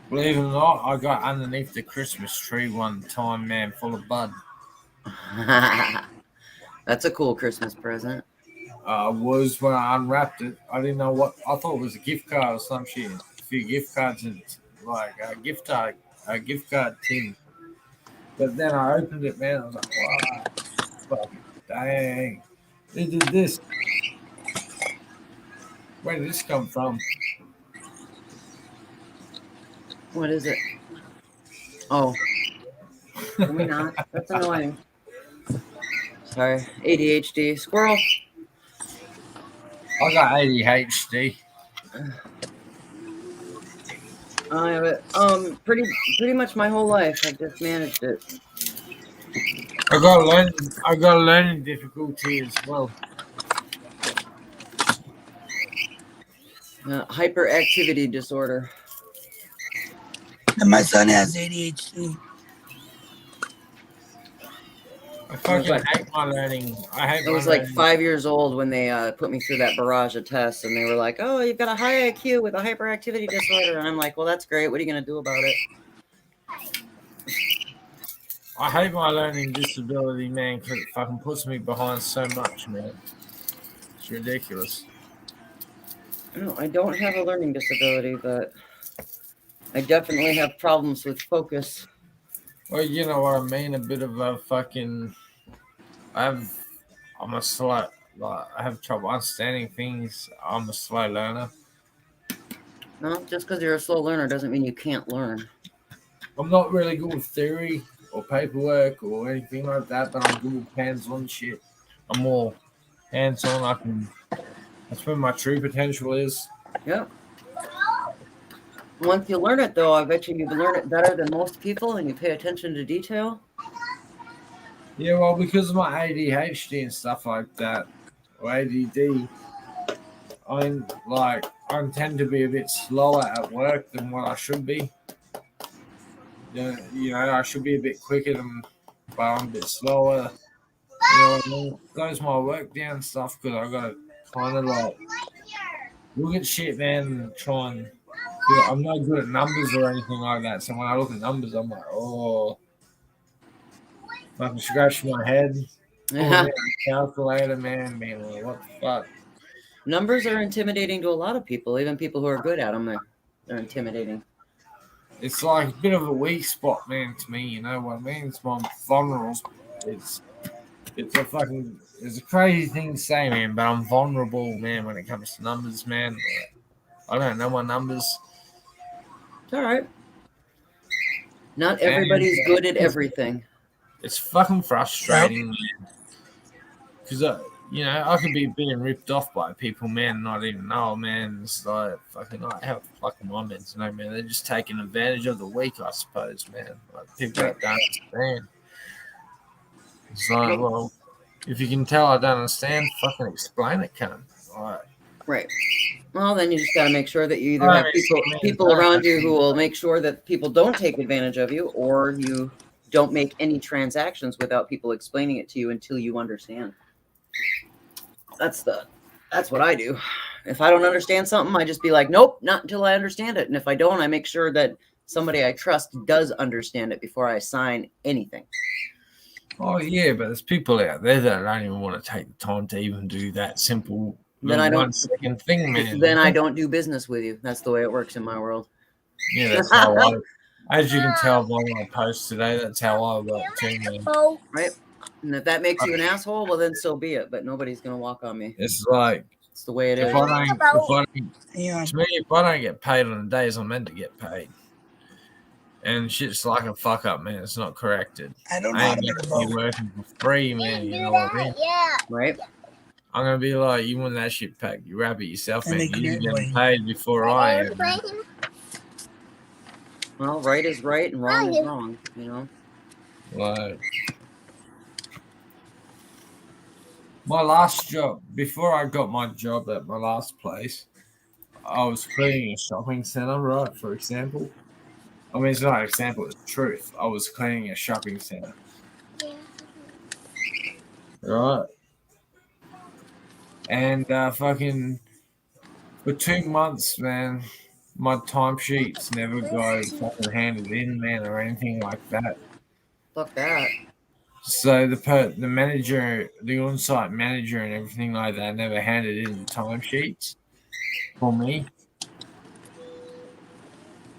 Believe it or not, I got underneath the Christmas tree one time, man, full of bud. That's a cool Christmas present. Was when I unwrapped it. I didn't know what. I thought it was a gift card or some shit. A few gift cards and like a gift card tin. But then I opened it, man. I was like, wow, fucking dang. Who did this? Where did this come from? What is it? Oh, can we not? That's annoying. Sorry, ADHD. Squirrel. I got ADHD. I have it. Pretty much my whole life. I've just managed it. I got a learning difficulty as well. Hyperactivity disorder. And my son has ADHD. I fucking hate my learning. I was like 5 years old when they put me through that barrage of tests, and they were like, "Oh, you've got a high IQ with a hyperactivity disorder," and I'm like, "Well, that's great. What are you gonna do about it?" I hate my learning disability, man, because it fucking puts me behind so much, man. It's ridiculous. No, I don't have a learning disability, but I definitely have problems with focus. Well, you know what I mean. A bit of a fucking. I'm a slow. Like, I have trouble understanding things. I'm a slow learner. No, just because you're a slow learner doesn't mean you can't learn. I'm not really good with theory or paperwork or anything like that, but I'm good with hands-on shit. I'm more hands-on. That's where my true potential is. Yep. Once you learn it, though, I bet you learn it better than most people, and you pay attention to detail. Yeah, well, because of my ADHD and stuff like that, or ADD, I tend to be a bit slower at work than what I should be. You know, I should be a bit quicker but I'm a bit slower. You know what I mean? It slows my work down and stuff because I got to kind of like look at shit, man, and try and. I'm not good at numbers or anything like that. So when I look at numbers, I'm like, oh, I can scratch my head. Yeah. Calculator, man, being like, what the fuck? Numbers are intimidating to a lot of people, even people who are good at them. They're intimidating. It's like a bit of a weak spot, man, to me. You know what I mean? It's my vulnerable. It's a crazy thing to say, man, but I'm vulnerable, man, when it comes to numbers, man. I don't know my numbers. It's all right. Not everybody's good at everything. It's fucking frustrating, man. Because, I could be being ripped off by people, man, and not even know, man. It's like, fucking, I have fucking moments, man. They're just taking advantage of the weak, I suppose, man. Like, people that don't understand. It's like, well, if you can tell I don't understand, fucking explain it, cunt. Right. Well, then you just got to make sure that you either have people around you who will make sure that people don't take advantage of you, or you don't make any transactions without people explaining it to you until you understand. That's what I do. If I don't understand something, I just be like, nope, not until I understand it. And if I don't, I make sure that somebody I trust does understand it before I sign anything. Oh, yeah, but there's people out there that don't even want to take the time to even do that simple Then I don't 1 second thing, man. Then I don't do business with you. That's the way it works in my world. Yeah, that's how as you can tell by my post today, that's how I work too, man. Right? And if that makes you an asshole, well, then so be it. But nobody's going to walk on me. It's like, it's the way it is. If I don't get paid on the days I'm meant to get paid, and shit's like a fuck up, man, it's not corrected. I don't know how to make a boat. Working for free, man. You know what I mean? Yeah. Right. I'm gonna be like, you want that shit packed? You wrap it yourself, man. You get paid before I am. Well, right is right and wrong is wrong. You know. Like my last job, before I got my job at my last place, I was cleaning a shopping center, right? For example. I mean, it's not an example, it's the truth. I was cleaning a shopping center. Right? And fucking for 2 months, man, my timesheets never got fucking handed in, man, or anything like that. Fuck that. So the manager, the on-site manager and everything like that never handed in the timesheets for me.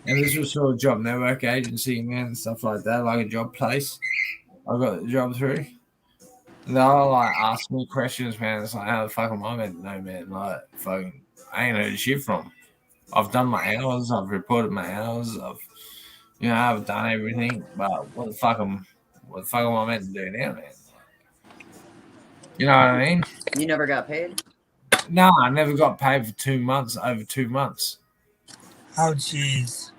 And this was for a job network agency, man, and stuff like that, like a job place. I got the job through. And they'll like ask me questions, man. It's like, how the fuck am I meant to know, man? Like, fucking, I ain't heard shit from. I've done my hours. I've reported my hours. I've done everything. But what the fuck am I meant to do now, man? You know what I mean? You never got paid? No, I never got paid for 2 months. Over 2 months, Oh, jeez.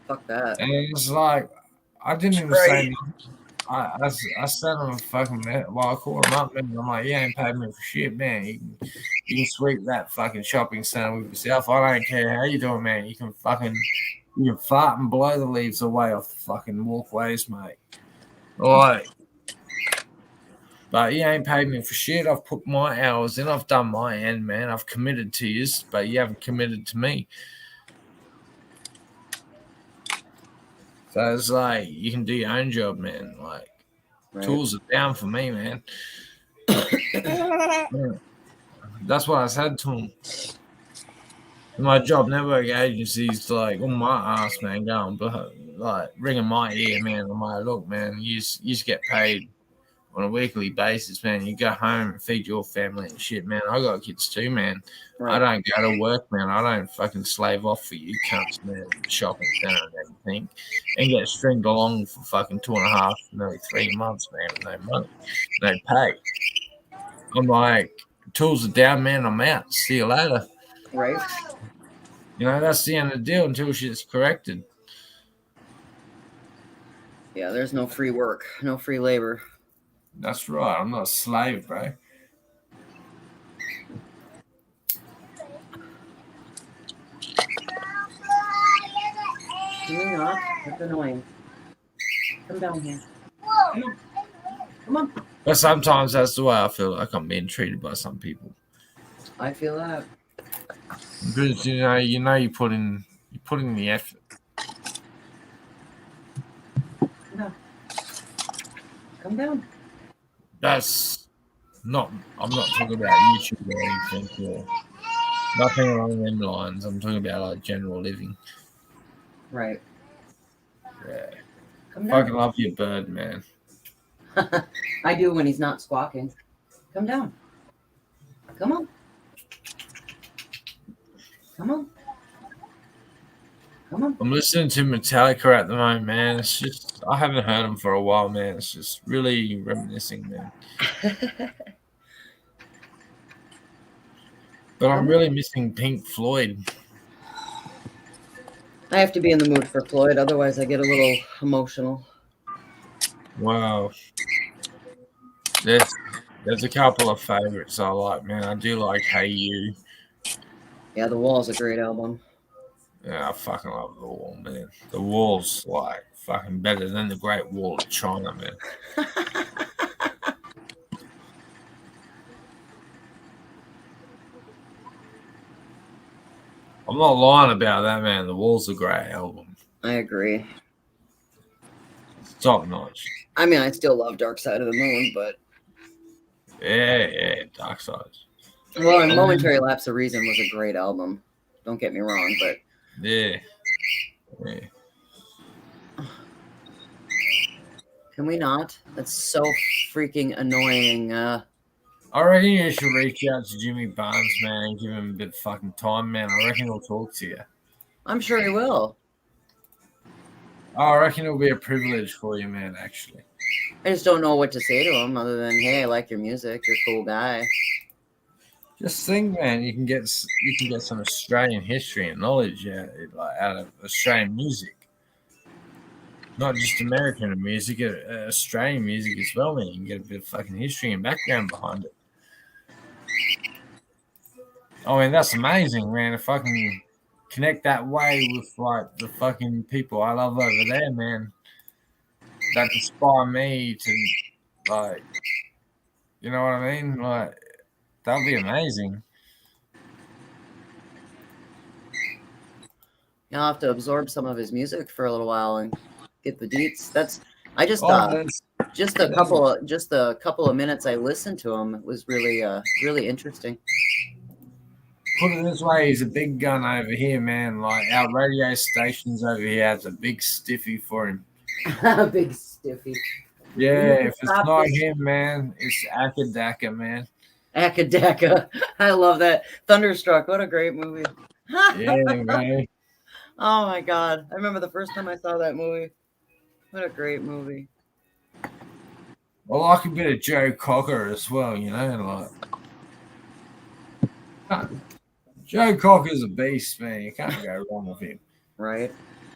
Fuck that. and it's like I didn't even Right. say nothing. I sent him a fucking I called him up, man. I'm like, you ain't paid me for shit, man. You can sweep that fucking shopping center with yourself. I don't care how you doing, man. You can fart and blow the leaves away off the fucking walkways, mate. All right. But you ain't paid me for shit. I've put my hours in. I've done my end, man. I've committed to you, but you haven't committed to me. So it's like you can do your own job, man. Like Right. tools are down for me, man. That's what I said to him. My job network agency's like on my ass, man, going, but like ringing my ear, man. I'm like, look, man, you just get paid on a weekly basis, man. You go home and feed your family and shit, man. I got kids too, man. Right. I don't go to work, man. I don't fucking slave off for you cunts, man. Shopping center and everything, and get stringed along for fucking 2.5, nearly 3 months, man, with no money, no pay. I'm like, tools are down, man. I'm out. See you later. Right. That's the end of the deal until shit's corrected. Yeah, there's no free work, no free labor. That's right. I'm not a slave, bro. You're not. That's annoying. Come down here. Come on. But sometimes that's the way I feel like I'm being treated by some people. I feel that. Because you put in the effort. Come down. That's not. I'm not talking about YouTube or anything. Or nothing along them lines. I'm talking about like general living. Right. Yeah. Come Fucking down. love your bird, man. I do when he's not squawking. Come down. Come on. Come on. Come on. I'm listening to Metallica at the moment, man. It's just I haven't heard them for a while, man. It's just really reminiscing, man. But I'm really missing Pink Floyd. I have to be in the mood for Floyd, otherwise I get a little emotional. Wow. There's a couple of favorites I like, man. I do like Hey You. Yeah, The Wall's a great album. Yeah, I fucking love The Wall, man. The Wall's like fucking better than the Great Wall of China, man. I'm not lying about that, man. The Wall's a great album. I agree. It's top notch. I mean, I still love Dark Side of the Moon, but Yeah, Dark Side. well, and Momentary Lapse of Reason was a great album. Don't get me wrong, but Yeah. can we not? That's so freaking annoying. I reckon you should reach out to Jimmy Barnes, man, and give him a bit of fucking time, man. I reckon he'll talk to you. I'm sure he will. I reckon it'll be a privilege for you, man, actually. I just don't know what to say to him other than, hey, I like your music. You're a cool guy. Just think, man, you can get some Australian history and knowledge out of Australian music. Not just American music, Australian music as well, man. You can get a bit of fucking history and background behind it. I mean, that's amazing, man. If I can connect that way with like the fucking people I love over there, man, that inspire me to like, you know what I mean? Like, that'd be amazing. You'll have to absorb some of his music for a little while and get the deets. That's I just just a couple of minutes I listened to him. It was really interesting. Put it this way, he's a big gun over here, man. Like our radio stations over here has a big stiffy for him. Big stiffy. Yeah, if it's not him, man, it's Akadaka, man. Akadaka. I love that. Thunderstruck. What a great movie. Yeah, right. Oh my god. I remember the first time I saw that movie. What a great movie. I like a bit of Joe Cocker as well, you know, like Joe Cocker's a beast, man. You can't go wrong with him. Right.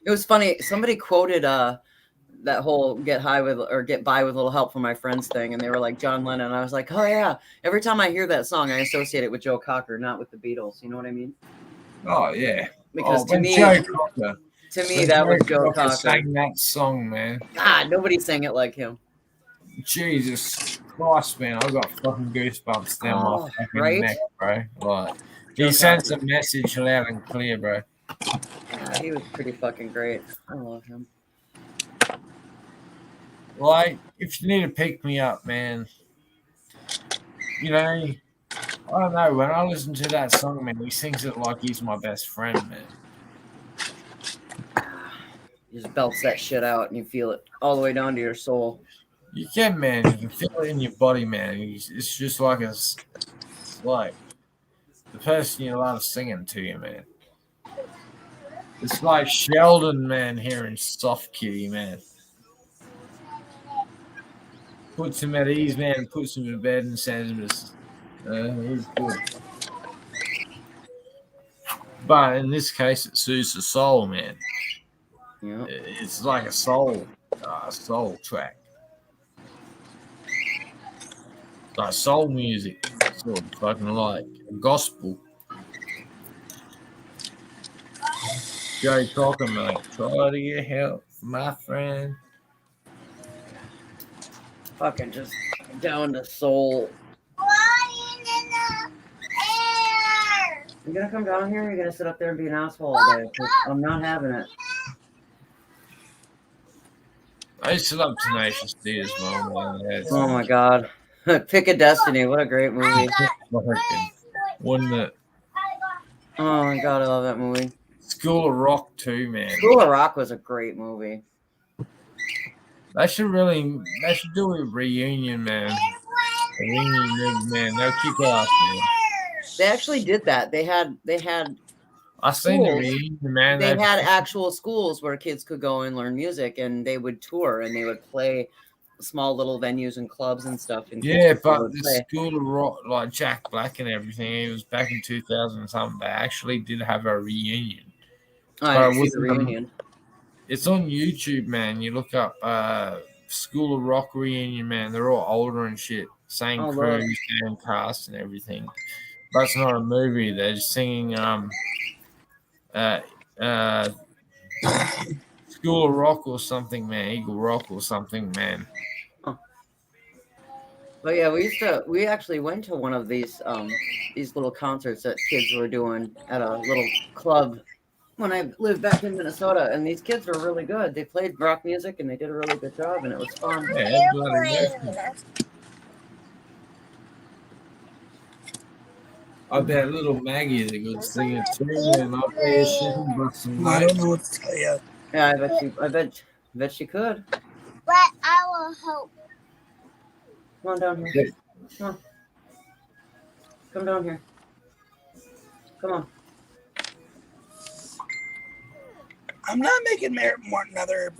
It was funny. Somebody quoted that whole get high with or get by with a little help from my friends thing, and they were like John Lennon. And I was like, oh yeah. Every time I hear that song, I associate it with Joe Cocker, not with the Beatles. You know what I mean? Oh yeah. Because to when me, Joe Cocker, that was Joe Cocker Cocker. sang that song, man. God, nobody sang it like him. Jesus Christ, man, I got fucking goosebumps down my fucking right? neck, bro. Like Joe he sends Cocker. a message loud and clear, bro. Yeah, he was pretty fucking great. I love him. Like, if you need to pick me up, man, you know, I don't know. When I listen to that song, man, he sings it like he's my best friend, man. He just belts that shit out, and you feel it all the way down to your soul. You can, man. You can feel it in your body, man. It's just like it's like the person you love singing to you, man. It's like Sheldon, man, hearing Soft Kitty, man. Puts him at ease, man, puts him in bed and sends him to he's good. But in this case, it soothes the soul, man. Yeah. It's like a soul track. Like soul music, sort of fucking like gospel. Joe Cocker, mate. Try to get help, my friend. Fucking just down to soul. Flying in the air. You gonna come down here? Or are you gonna sit up there and be an asshole all day? 'Cause I'm not having it. I used to love Tenacious D as well, man. Oh my god. Pick a Destiny. What a great movie. Wasn't it? Oh my god, I love that movie. School of Rock too, man. School of Rock was a great movie. They should do a reunion, man. A reunion movie, man. They'll kick ass, man. They actually did that. They had I seen the schools. reunion, man. They had actual schools where kids could go and learn music, and they would tour and they would play small little venues and clubs and stuff. And yeah, but the School of Rock, like Jack Black and everything, it was back in 2000 and something. They actually did have a reunion. I didn't see the reunion. It's on YouTube, man. You look up School of Rock reunion, man. They're all older and shit. Same crew, same cast and everything. But it's not a movie. They're just singing School of Rock or something, man. Eagle Rock or something, man. But yeah, we actually went to one of these little concerts that kids were doing at a little club when I lived back in Minnesota, and these kids were really good. They played rock music and they did a really good job, and it was fun. Yeah, I bet little Maggie is a good singer too, and I bet she can bust some I don't notes. know what to tell you. Yeah, I bet she could. But I will hope. Come on down here. Come on. Come down here. Come on. I'm not making Merit more another.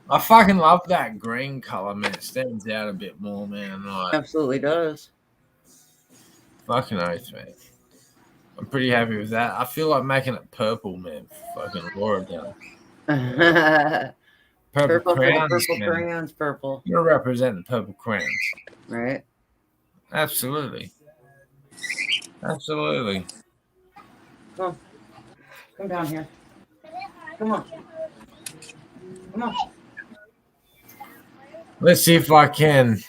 I fucking love that green color, man. It stands out a bit more, man. Like, Absolutely does. fucking oath, man. I'm pretty happy with that. I feel like making it purple, man. Fucking Laura down. Purple crayons, purple man. crayons, purple. You're representing the purple crayons. Right? Absolutely. Absolutely. Come on. Come down here. Come on. Come on. Let's see if I can.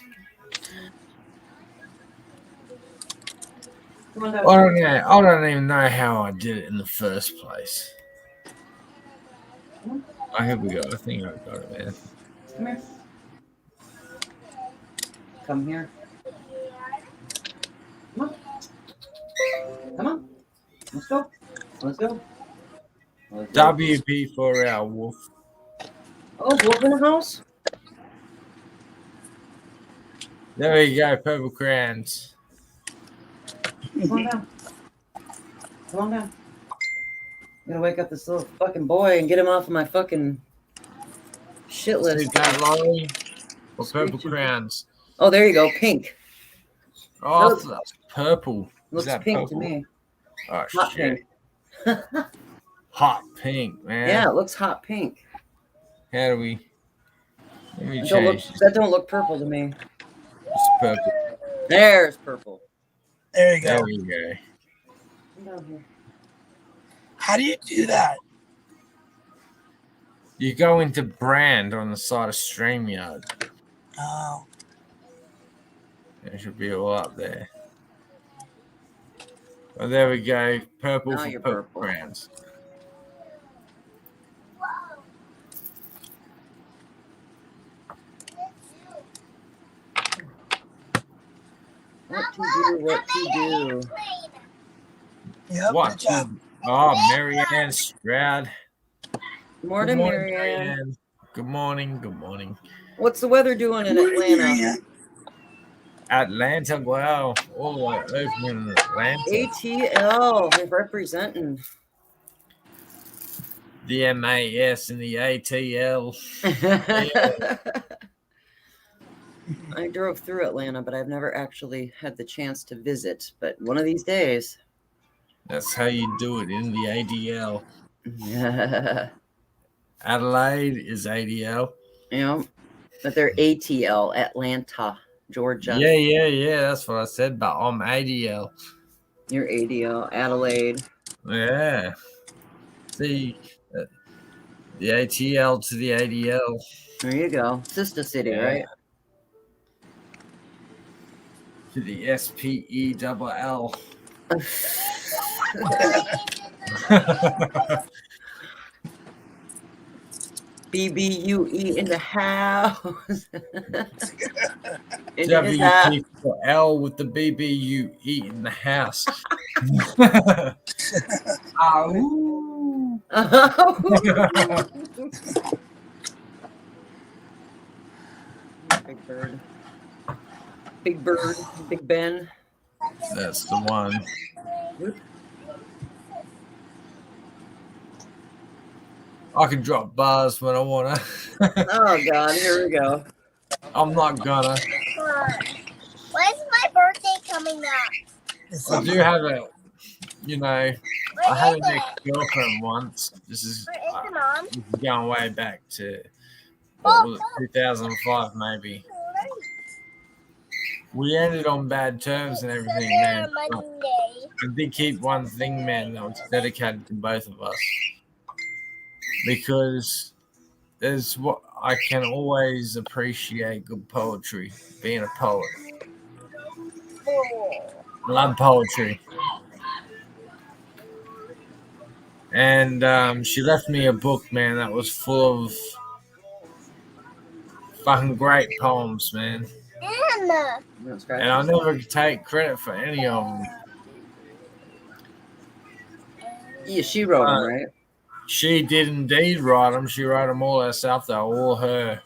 Come on down. I don't even know how I did it in the first place. Oh, here we go. I think I got it, man. Come here. Come here. Come on. Come on. Let's go. Let's go. Let's go. WP for our wolf. Oh, wolf in the house? There we go, purple crayons. Come on down. Come on down. I'm gonna wake up this little fucking boy and get him off of my fucking shit See list. that, Laurie? Or purple Screeching. crayons? Oh, there you go. Pink. Oh, Looks- that's purple. Is Looks that pink purple? to me. Oh, Hot shit. pink. Hot pink, man. Yeah, it looks hot pink. How do we? Let me That change. don't look purple to me. It's purple. There's purple. There you go. There we go. Come down here. How do you do that? You go into brand on the side of StreamYard. Oh, It should be all up there. Oh, there we go. Purple Now for you're purple purple. crayons. What to do? What to do? yep. What? Good job. Oh, Marianne Stroud. Morning, Good morning, Marianne. Good morning. Good morning. What's the weather doing in Good morning, Atlanta? Marianne. Atlanta, wow. All the way over in Atlanta. ATL, they're representing. The MAS and the ATL. I drove through Atlanta, but I've never actually had the chance to visit. But one of these days. That's how you do it in the ADL. Yeah, Adelaide is ADL. but they're ATL, Atlanta, Georgia. Yeah. That's what I said, but I'm ADL. You're ADL, Adelaide. Yeah. See, the ATL to the ADL. There you go. Sister City, Yeah. right? To the SPELL. BBUE in the house. In his house. WT4L with the BBUE in the house. Ow. Big bird. Big bird. Big Ben. That's the one. I can drop bars when I want to. Oh, God. Here we go. I'm not gonna. When's my birthday coming up? I do have a, I Where had is an it? ex-girlfriend once. This is Where is the mom? going way back to, what was it, 2005 maybe. We ended on bad terms and everything, man. But Monday. I did keep one thing, man, that was dedicated to both of us. Because there's what I can always appreciate good poetry, being a poet. I love poetry. And she left me a book, man, that was full of fucking great poems, man. Anna. And I never take credit for any of them. Yeah, she wrote them, right? She did indeed write them. She wrote them all herself, though, all her,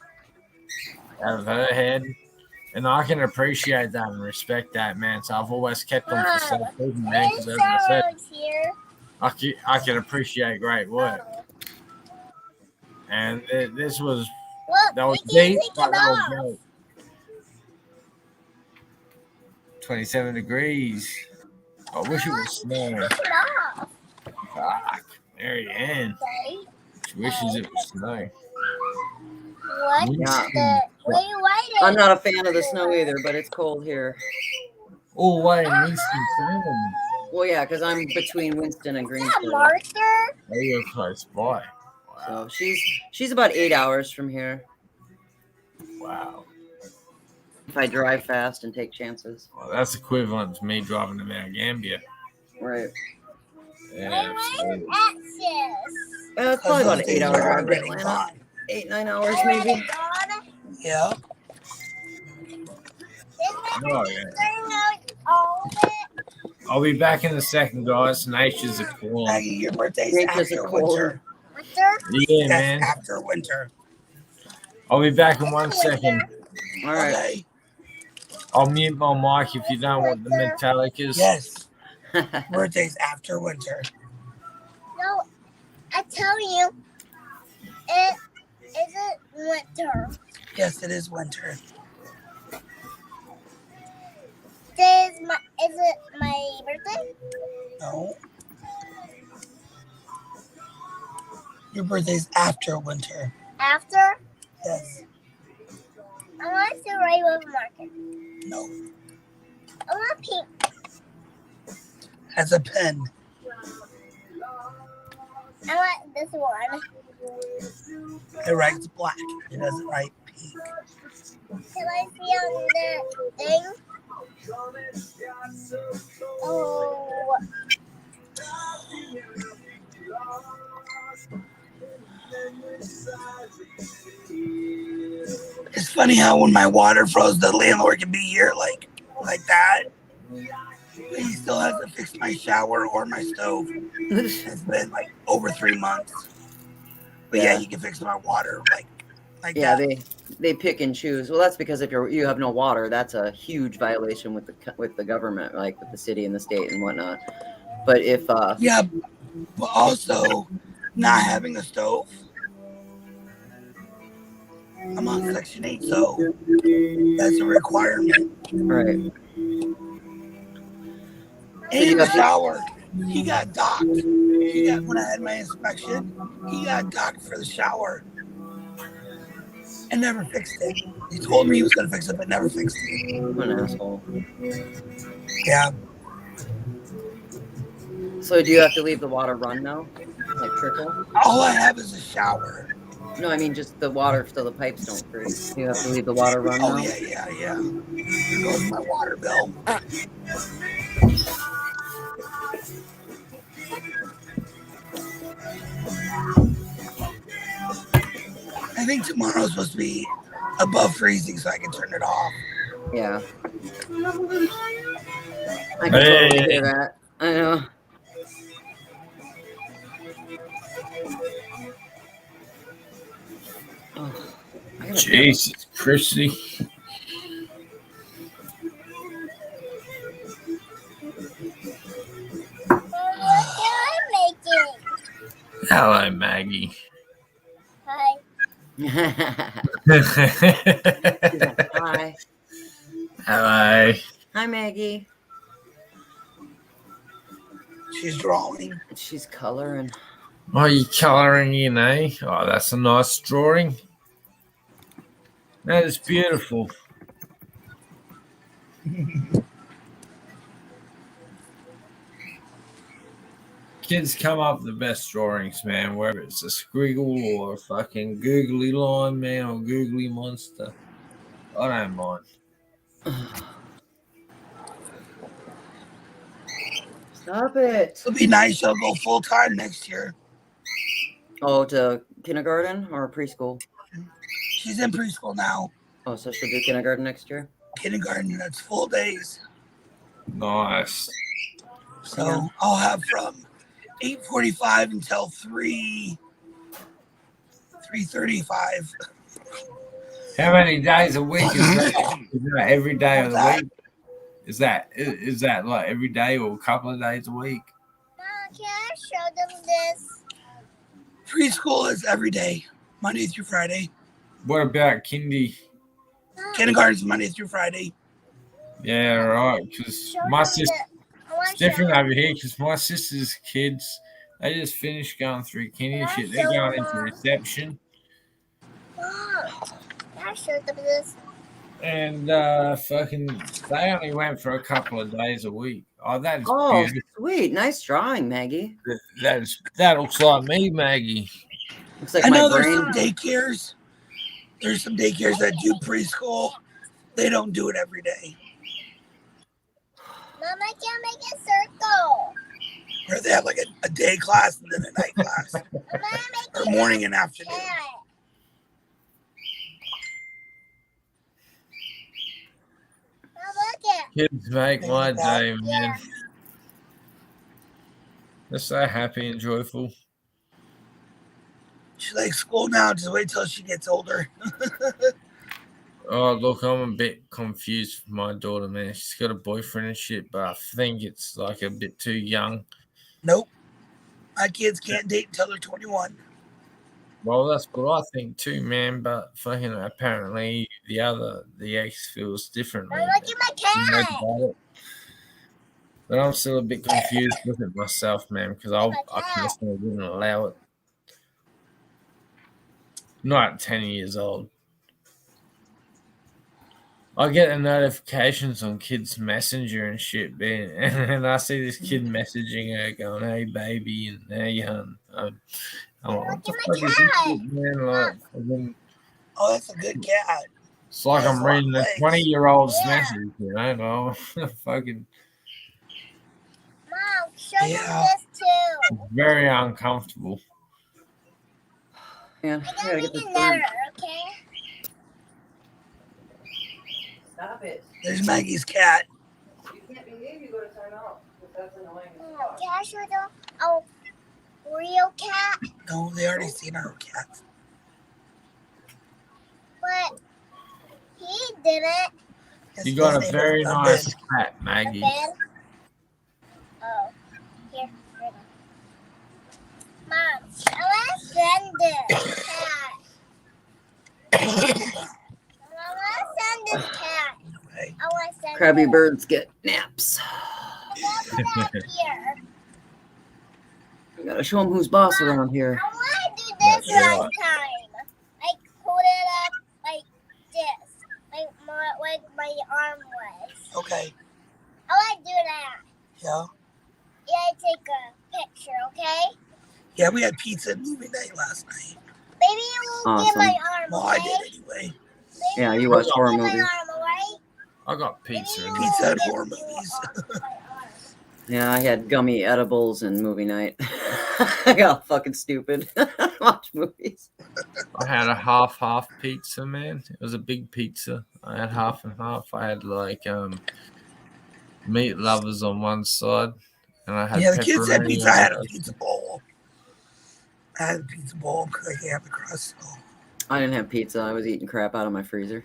out of her head. And I can appreciate that and respect that, man. So I've always kept them for self-keeping, man, because as I said, Here. I can appreciate great work. And this was, Look, that was we can deep, take but it that was off. great. 27 degrees. I wish it was snow. Take it off. Fuck. Marianne. Okay. She wishes it was snow. What Yeah. the? Wait, wait. I'm not a fan of the snow either, but it's cold here. All the way in Winston-Salem. Well, yeah, because I'm between Winston and A Greensboro. marker? They were close by. So she's about 8 hours from here Wow. if I drive fast and take chances. Well, that's equivalent to me driving to Mount Gambier. Right. Yeah, absolutely. It's probably about an 8 hour drive to Already Atlanta. fine. 8, 9 hours maybe. Yeah. Oh, yeah. I'll be back in a second, guys. Nature's a calling. Maggie, your birthday's Nature's a after calling. winter. Yeah, That's man. after winter. I'll be back in 1 second. All right. Okay. I'll mute my mic if you don't want the metallic is. Yes. Birthday's after winter. No, I tell you, it isn't winter. Yes, it is winter. Is it my birthday? No. Your birthday's after winter. After? Yes. I want to write with a marker. No. I want pink. Has a pen. I want this one. It writes black. It doesn't write pink. Can I see on the thing? Oh. It's funny how when my water froze, the landlord can be here like that. But he still hasn't fixed my shower or my stove. It's been like over 3 months. But yeah, he can fix my water like Yeah, that. they pick and choose. Well, that's because if you have no water, that's a huge violation with the government, like with the city and the state and whatnot. But if Yeah, but also not having a stove. I'm on Section 8, so that's a requirement. right, And the shower, he got docked. When I had my inspection, he got docked for the shower and never fixed it. He told me he was going to fix it, but never fixed it. what an asshole. Yeah. So do you have to leave the water run now, like trickle? All I have is a shower. No, I mean just the water so the pipes don't freeze. You have to leave the water run Oh, now. yeah. There goes my water bill. I think tomorrow's supposed to be above freezing so I can turn it off. Yeah. I can totally hear that. I know. Oh, Jesus, Chrissy. What am I making? Hello, Maggie. Hi. Hi. Hello. Hi, Maggie. She's drawing. She's coloring. Are you colouring in, eh? Oh, that's a nice drawing. That is beautiful. Kids come up with the best drawings, man, whether it's a squiggle or a fucking googly line, man, or googly monster. I don't mind. Stop it. It'll be nice. She'll go full time next year. Oh, to kindergarten or preschool? She's in preschool now. Oh, so she'll do kindergarten next year? Kindergarten, that's full days. Nice. So Yeah. I'll have from 8:45 until 3:35. How many days a week is that? Is that every day of the week? Is that like every day or a couple of days a week? Mom, can I show them this? Preschool is every day, Monday through Friday. What about kindy? Kindergarten's Monday through Friday. Yeah, right. Because my sister, it's different over here. Because my sister's kids, they just finished going through kindy shit. They're going into reception. Mom, can I show them this? And fucking, they only went for a couple of days a week. Oh, that's Oh, beautiful. sweet. Nice drawing, Maggie. That looks like me, Maggie. Looks like I know my there's brain. some daycares. There's some daycares that do preschool. They don't do it every day. Mom, I can't make a circle. Where they have like a day class and then a night class. Mom, I'm Or making morning and afternoon. a cat. Mom, look it. Kids make my day, man. Yeah. They're so happy and joyful. She likes school now. Just wait till she gets older. Oh, look, I'm a bit confused with my daughter, man. She's got a boyfriend and shit, but I think it's like a bit too young. Nope. My kids can't date until they're 21. Well, that's what I think too, man. But fucking apparently the ex feels differently. Look at my cat. About it. But I'm still a bit confused with it myself, man, because I personally wouldn't allow it. Not at 10 years old. I get the notifications on kids' messenger and shit, man, and I see this kid messaging her going, "Hey, baby," and "Hey, hun." I'm like, what the fuck is this shit, man? Like, Oh, that's a good cat. it's like That's I'm reading a legs. 20-year-old's message, you know? Fucking Mom, show me Yeah. this too. very uncomfortable. Man, I I gotta gotta make get this another, bird. okay? Stop it. There's Maggie's cat. You can't behave, you go to time out. That's annoying. Can I show the real cat? No, they already seen our cat. But he didn't. You got a very nice cat, Maggie. Ben? Oh, here. Mom, I want to send this cat. I want to send this cat. Okay. I want to send Crabby this. birds get naps. I want to put that here. You gotta show them who's boss around here. I want to do this Yeah. last time. Like, hold it up like this. Like my arm was. Okay. I want to do that. Yeah. Yeah, take a picture, okay? Yeah, we had pizza at movie night last night. Maybe you will get my arm, Well, I okay? did anyway. Maybe Yeah, you will watch get horror my movies. arm, alright? I got pizza. Maybe in you there. Pizza and will horror get movies. my arm. Yeah, I had gummy edibles and movie night. I got fucking stupid. Watch movies. I had a half pizza, man. It was a big pizza. I had half and half. I had like meat lovers on one side, and I had Yeah, the kids had pepperoni pizza. on I had the a pizza bowl. I had a pizza bowl because I can't have the crust. So. I didn't have pizza. I was eating crap out of my freezer.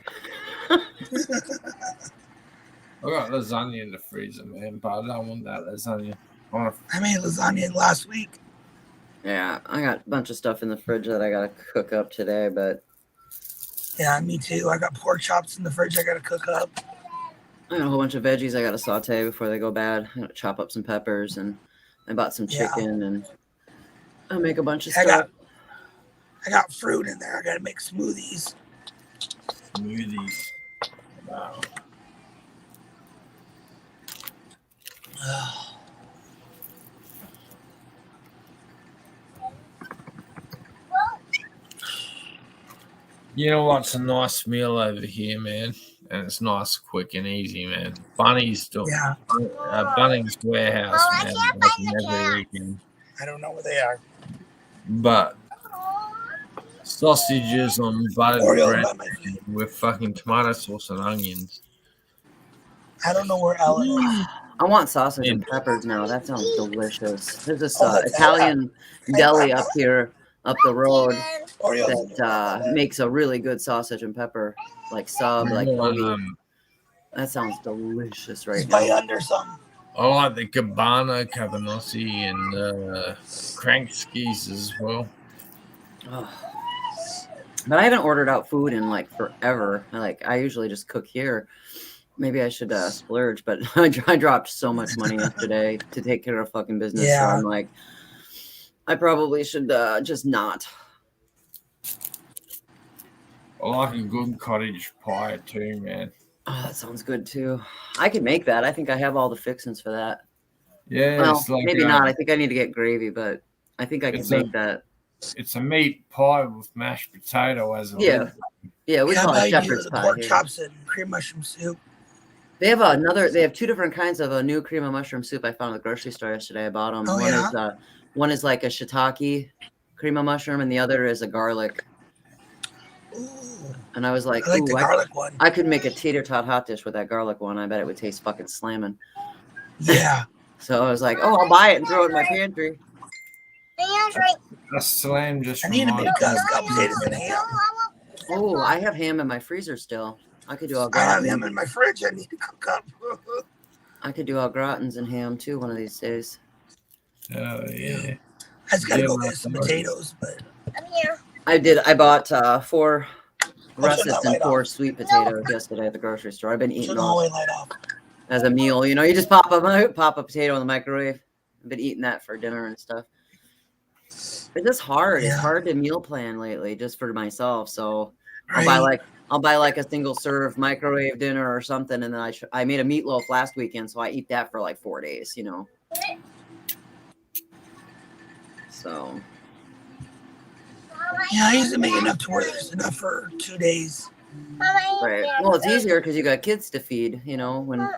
I got lasagna in the freezer, man, but I don't want that lasagna. I want I made lasagna last week. Yeah, I got a bunch of stuff in the fridge that I gotta cook up today, but Yeah, me too. I got pork chops in the fridge I got to cook up. I got a whole bunch of veggies I gotta saute before they go bad. I gotta chop up some peppers, and I bought some Yeah. chicken, and I'll make a bunch of I stuff. got fruit in there. I got to make smoothies. smoothies. Wow. You know what's a nice meal over here, man? And it's nice, quick, and easy, man. Bunnings Warehouse, Oh, I man. can't Open find the every cat. weekend. I don't know where they are. But sausages on buttered Oreos bread by my feet. with fucking tomato sauce and onions. I don't know where Ella is. I want sausage and peppers now. That sounds delicious. There's this Oh, that's Italian deli up here, up the road, Oreos. that makes a really good sausage and pepper, like sub, like hoagie. That sounds delicious right Buy now. under some. I like the Cabana, Cabanossi, and Krankskis as well. Oh. But I haven't ordered out food in like forever. I usually just cook here. Maybe I should splurge, but I dropped so much money yesterday to take care of fucking business. Yeah. So I'm like, I probably should just not. I like a good cottage pie too, man. Oh, that sounds good too. I can make that. I think I have all the fixings for that. Yeah, Well, it's like maybe not. I think I need to get gravy, but I think I can It's make a- that. It's a meat pie with mashed potato as a Yeah. lid. Yeah, we Yeah, call I it do shepherd's the pie pork here. chops and cream mushroom soup. They have two different kinds of a new cream of mushroom soup I found at the grocery store yesterday. I bought them. Oh, One is like a shiitake cream of mushroom, and the other is a garlic. Ooh, And I was like, I like the ooh, garlic one. I could make a tater tot hot dish with that garlic one. I bet it would taste fucking slamming. Yeah. So I was like, oh, I'll buy it and throw it in my pantry. A slam just I need to reminded make me us of potatoes and ham. Oh, I have ham in my freezer still. I could do au I have gratin. him in my fridge. I need to cook up. I could do au gratins and ham too one of these days. Oh yeah. I just gotta Yeah, go no, get some sorry. potatoes, but I'm here. I bought 4 I'll turn russets that and light 4 off. sweet potatoes yesterday at the grocery store. I've been Turn eating the hallway those light off. as a meal. You know, you just pop a potato in the microwave. I've been eating that for dinner and stuff. It's just hard. It's Yeah. hard to meal plan lately, just for myself. So I'll Right. buy like a single serve microwave dinner or something, and then I made a meatloaf last weekend, so I eat that for like 4 days. You know. So Yeah, I used to make enough to where there's enough for 2 days. right. Well, it's easier because you got kids to feed. You know, when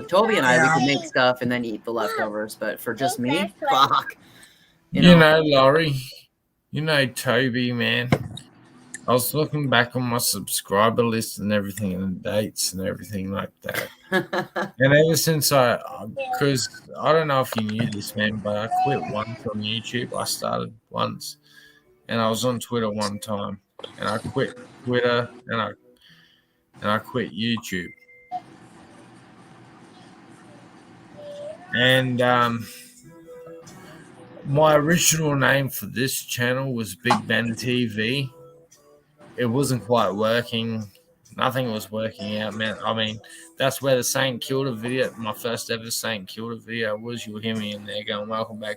Toby and I we can make stuff and then eat the leftovers, but for just me, fuck. You know, Laurie. You know, Toby, man. I was looking back on my subscriber list and everything, and the dates and everything like that. And ever since because I don't know if you knew this, man, but I quit once on YouTube. I started once, and I was on Twitter one time, and I quit Twitter, and I quit YouTube. And my original name for this channel was Big Ben TV. It wasn't quite working. Nothing was working out, man. I mean, that's where the Saint Kilda video, my first ever Saint Kilda video was. You'll hear me in there going, welcome to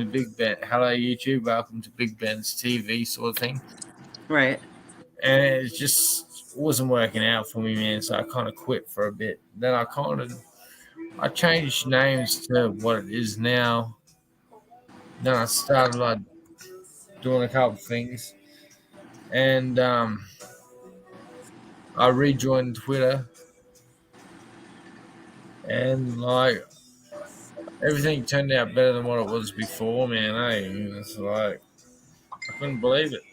Big Ben. Hello, YouTube. Welcome to Big Ben's TV sort of thing. Right. And it just wasn't working out for me, man. So I kind of quit for a bit. Then I changed names to what it is now. Then I started like doing a couple things. And I rejoined Twitter, and like everything turned out better than what it was before, man. It's like I couldn't believe it.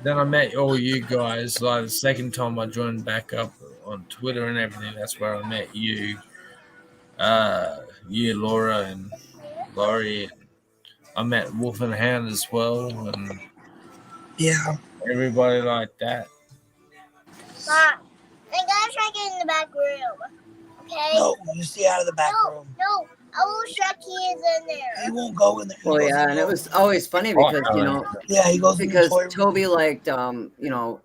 Then I met all you guys. Like the second time I joined back up on Twitter and everything, that's where I met you, Laura and Laurie. And I met Wolf and Hound as well, and Yeah. everybody like that. Mom, I gotta try to get in the back room. Okay? No, you stay out of the back room. No, I will check he is in there. He won't go in there. Well, yeah, and it was always funny because you know, Yeah, he goes because in the toy room. Toby liked you know,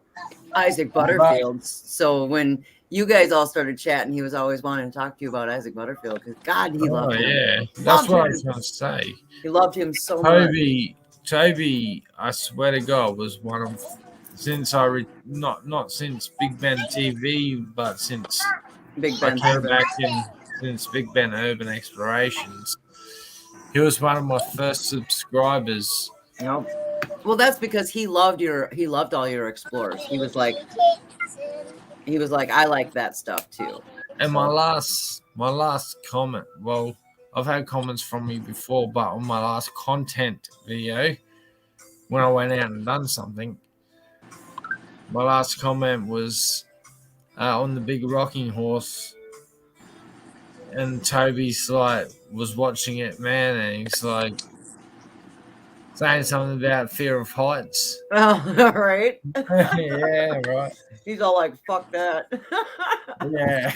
Isaac Butterfield. So when you guys all started chatting, he was always wanting to talk to you about Isaac Butterfield because God, he loved him. Yeah, that's what I was going to say. He loved him so much. Toby, I swear to God, was one of since not since Big Ben TV, but since Big Ben since Big Ben Urban Explorations. He was one of my first subscribers. Yep. Well, that's because he loved all your explorers. He was like, I like that stuff too. And my last comment, well, I've had comments from you before, but on my last content video, when I went out and done something, my last comment was on the big rocking horse, and Toby's like was watching it, man, and he's like saying something about fear of heights. Oh, right. Yeah, right. He's all like, "Fuck that." Yeah.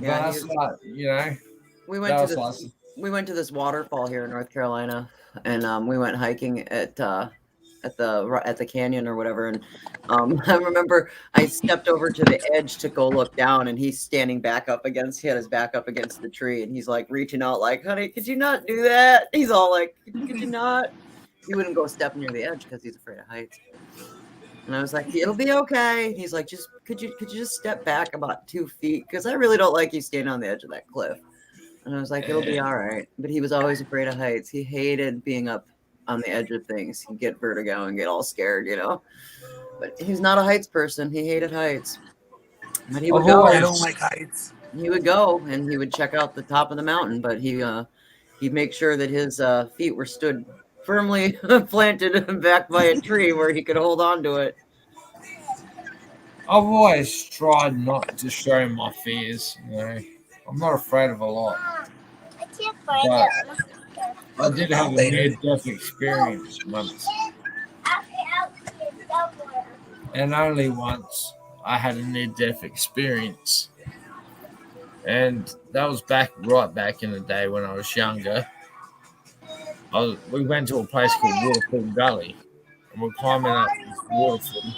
Yeah, that's like, you know. We went to this waterfall here in North Carolina, and we went hiking at the canyon or whatever. And I remember I stepped over to the edge to go look down, and he's standing back up against. He had his back up against the tree, and he's like reaching out, like, "Honey, could you not do that?" He's all like, "Could you not?" He wouldn't go step near the edge because he's afraid of heights. And I was like, "It'll be okay." He's like, "Just could you just step back about 2 feet? Because I really don't like you standing on the edge of that cliff." And I was like, "It'll be all right." But he was always afraid of heights. He hated being up on the edge of things. He'd get vertigo and get all scared, you know. But he's not a heights person. He hated heights. But he would go. I don't like heights. He would go and he would check out the top of the mountain, but he'd make sure that his feet were stood firmly planted back by a tree where he could hold on to it. I've always tried not to show my fears. You know, I'm not afraid of a lot. I can't find them. I did have a near-death experience once, and only once I had a near-death experience, and that was right back in the day when I was younger. We went to a place called Waterfall Gully, and we're climbing up this waterfall.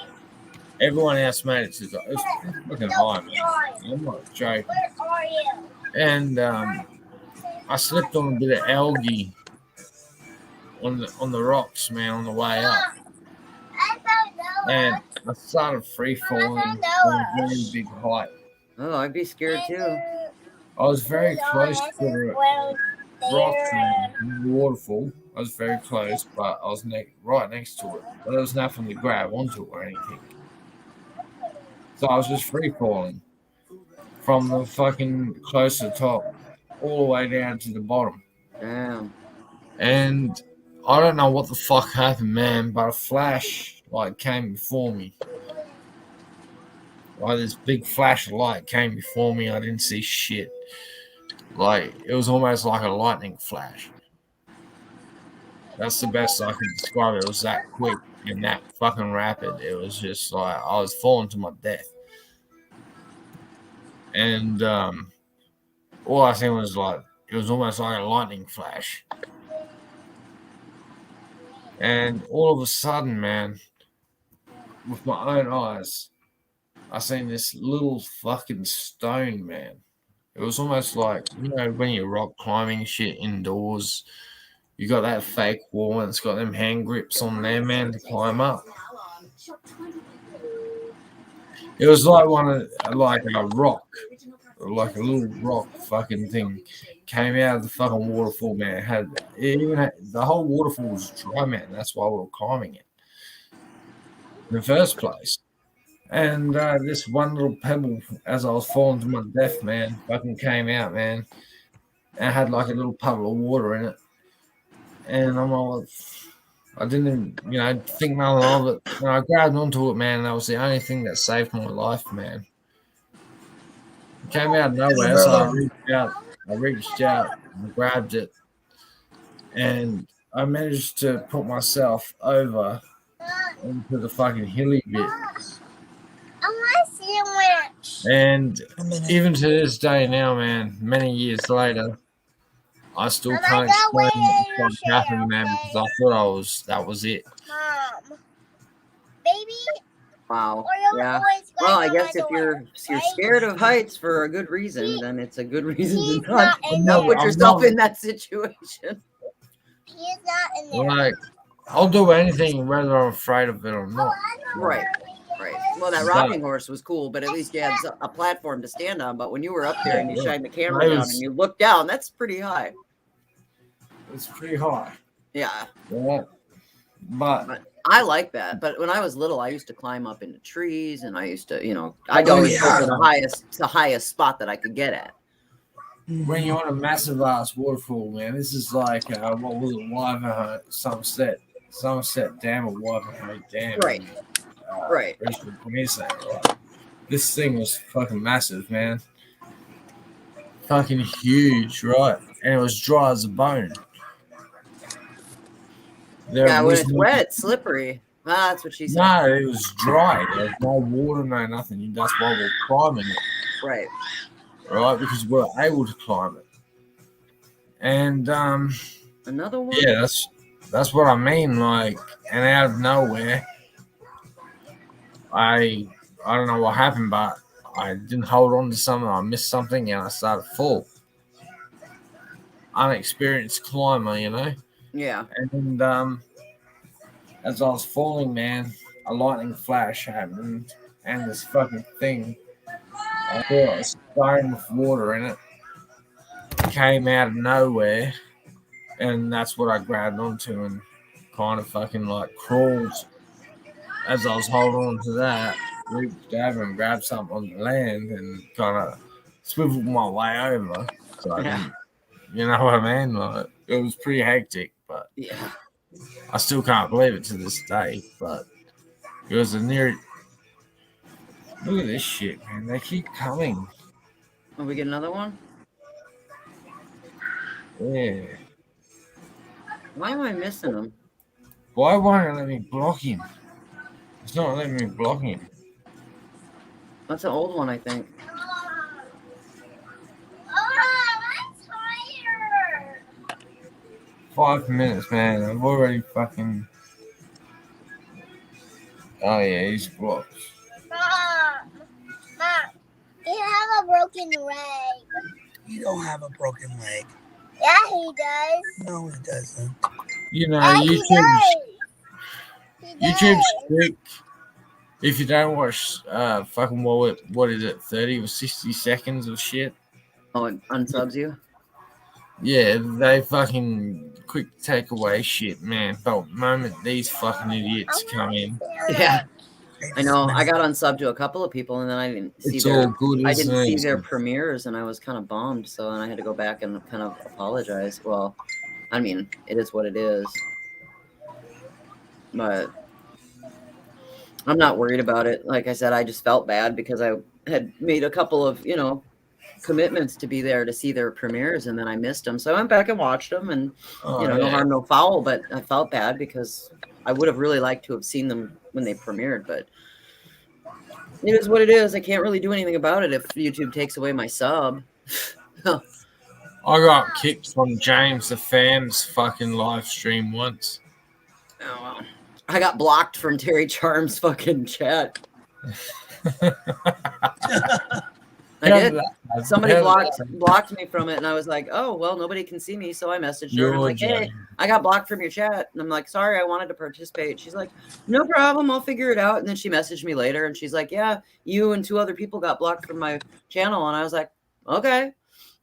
Everyone else made it to the. It was fucking high, man. I'm not joking. And I slipped on a bit of algae on the rocks, man, on the way up, and I started free falling from a very big height. Oh, I'd be scared too. I was very close to the rock, man, the waterfall. I was very close, but I was right next to it. But there was nothing to grab onto or anything. So I was just free falling from the fucking close to the top all the way down to the bottom. Damn. And I don't know what the fuck happened, man, but a flash came before me. Like this big flash of light came before me. I didn't see shit. Like it was almost like a lightning flash. That's the best I can describe it. It was that quick and that fucking rapid. It was just like I was falling to my death. And all I seen was it was almost like a lightning flash. And all of a sudden, man, with my own eyes, I seen this little fucking stone, man. It was almost like, when you're rock climbing shit indoors, you got that fake wall and it's got them hand grips on there, man, to climb up. It was like a rock, like a little rock fucking thing came out of the fucking waterfall, man. The whole waterfall was dry, man. That's why we were climbing it in the first place. And this one little pebble, as I was falling to my death, man, fucking came out, man. And it had like a little puddle of water in it. And I'm all, I didn't even, think nothing of it. And I grabbed onto it, man. And that was the only thing that saved my life, man. It came out of nowhere, so I reached out and grabbed it. And I managed to put myself over into the fucking hilly bit. And even to this day now, man, many years later, I still can't explain what happened, man, because I thought that was it. Mom, baby. Wow. Yeah. Well, I guess if you're scared of heights for a good reason, then it's a good reason to not put yourself in that situation. He's not in there. Like, I'll do anything whether I'm afraid of it or not. Right. Well, that rocking horse was cool, but at least you had a platform to stand on. But when you were up there and you shined the camera down and you looked down, that's pretty high. It's pretty high. Yeah. But I like that. But when I was little, I used to climb up into trees, and I used to, I'd always go to the highest spot that I could get at. When you're on a massive ass waterfall, man, this is like what was it, Sunset Dam or Wyverhey Dam. Right. Right. This thing was fucking massive, man. Fucking huge, right? And it was dry as a bone. When it's wet, slippery. That's what she said. No, it was dry. There was no water, no nothing. That's why we're climbing it. Right. Right, because we're able to climb it. And another one? Yeah, that's what I mean. Like, and out of nowhere, I don't know what happened, but I didn't hold on to something. I missed something, and I started to fall. Unexperienced climber, Yeah. And as I was falling, man, a lightning flash happened, and this fucking thing, I thought it was a stone with water in it, came out of nowhere, and that's what I grabbed onto and kind of fucking crawled. As I was holding on to that, reached over and grabbed something on the land and kind of swiveled my way over. So I didn't, you know what I mean? It was pretty hectic, but yeah, I still can't believe it to this day. But it was a near. Look at this shit, man! They keep coming. Will we get another one? Yeah. Why am I missing him? Why won't it let me block him? It's not letting me block him. That's an old one, I think. I'm tired. 5 minutes, man. I've already fucking. Oh yeah, he's blocked. Mom, you have a broken leg. You don't have a broken leg. Yeah, he does. No, he doesn't. You know, Yeah, he does. He YouTube's does. strict. If you don't watch fucking what is it, 30 or 60 seconds of shit? Oh, it unsubs you? Yeah, they fucking quick take away shit, man. But the moment these fucking idiots come in, Yeah. Hey, I know. I Smith. got unsubbed to a couple of people, and then I didn't see it's their all good, I isn't didn't see it? their premieres, and I was kind of bummed. So then I had to go back and kind of apologize. Well, I mean, it is what it is. But I'm not worried about it. Like I said, I just felt bad because I had made a couple of, commitments to be there to see their premieres, and then I missed them. So I went back and watched them, and Oh, no yeah. harm, no foul. But I felt bad because I would have really liked to have seen them when they premiered. But it is what it is. I can't really do anything about it if YouTube takes away my sub. I got kicked from James the Fan's fucking live stream once. Oh, well. I got blocked from Terry Charm's fucking chat. I did. Somebody blocked me from it, and I was like, "Oh, well, nobody can see me." So I messaged her, and I'm like, "Hey, I got blocked from your chat," and I'm like, "Sorry, I wanted to participate." She's like, "No problem, I'll figure it out." And then she messaged me later, and she's like, "Yeah, you and 2 other people got blocked from my channel," and I was like, "Okay,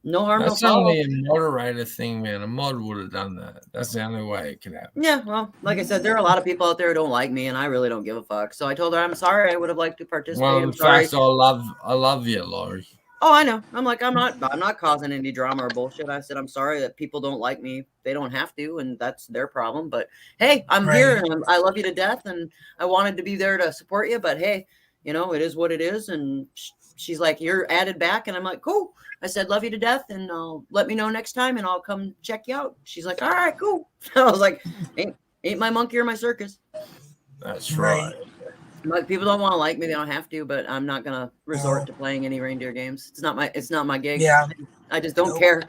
no harm, That's no foul." only a moderator thing, man. A mod would have done that. That's the only way it could happen. Yeah, well, like I said, there are a lot of people out there who don't like me, and I really don't give a fuck. So I told her, "I'm sorry, I would have liked to participate." Well, I'm in sorry. fact, I love you, Laurie. Oh, I know. I'm like, I'm not causing any drama or bullshit. I said, I'm sorry that people don't like me. They don't have to, and that's their problem. But hey, I'm here, and I love you to death, and I wanted to be there to support you. But hey, it is what it is. And she's like, you're added back, and I'm like, cool. I said, love you to death, and let me know next time, and I'll come check you out. She's like, all right, cool. I was like, ain't my monkey or my circus. That's right. Like, people don't want to like me, they don't have to, but I'm not gonna resort to playing any reindeer games. It's not my gig. Yeah. I just don't care.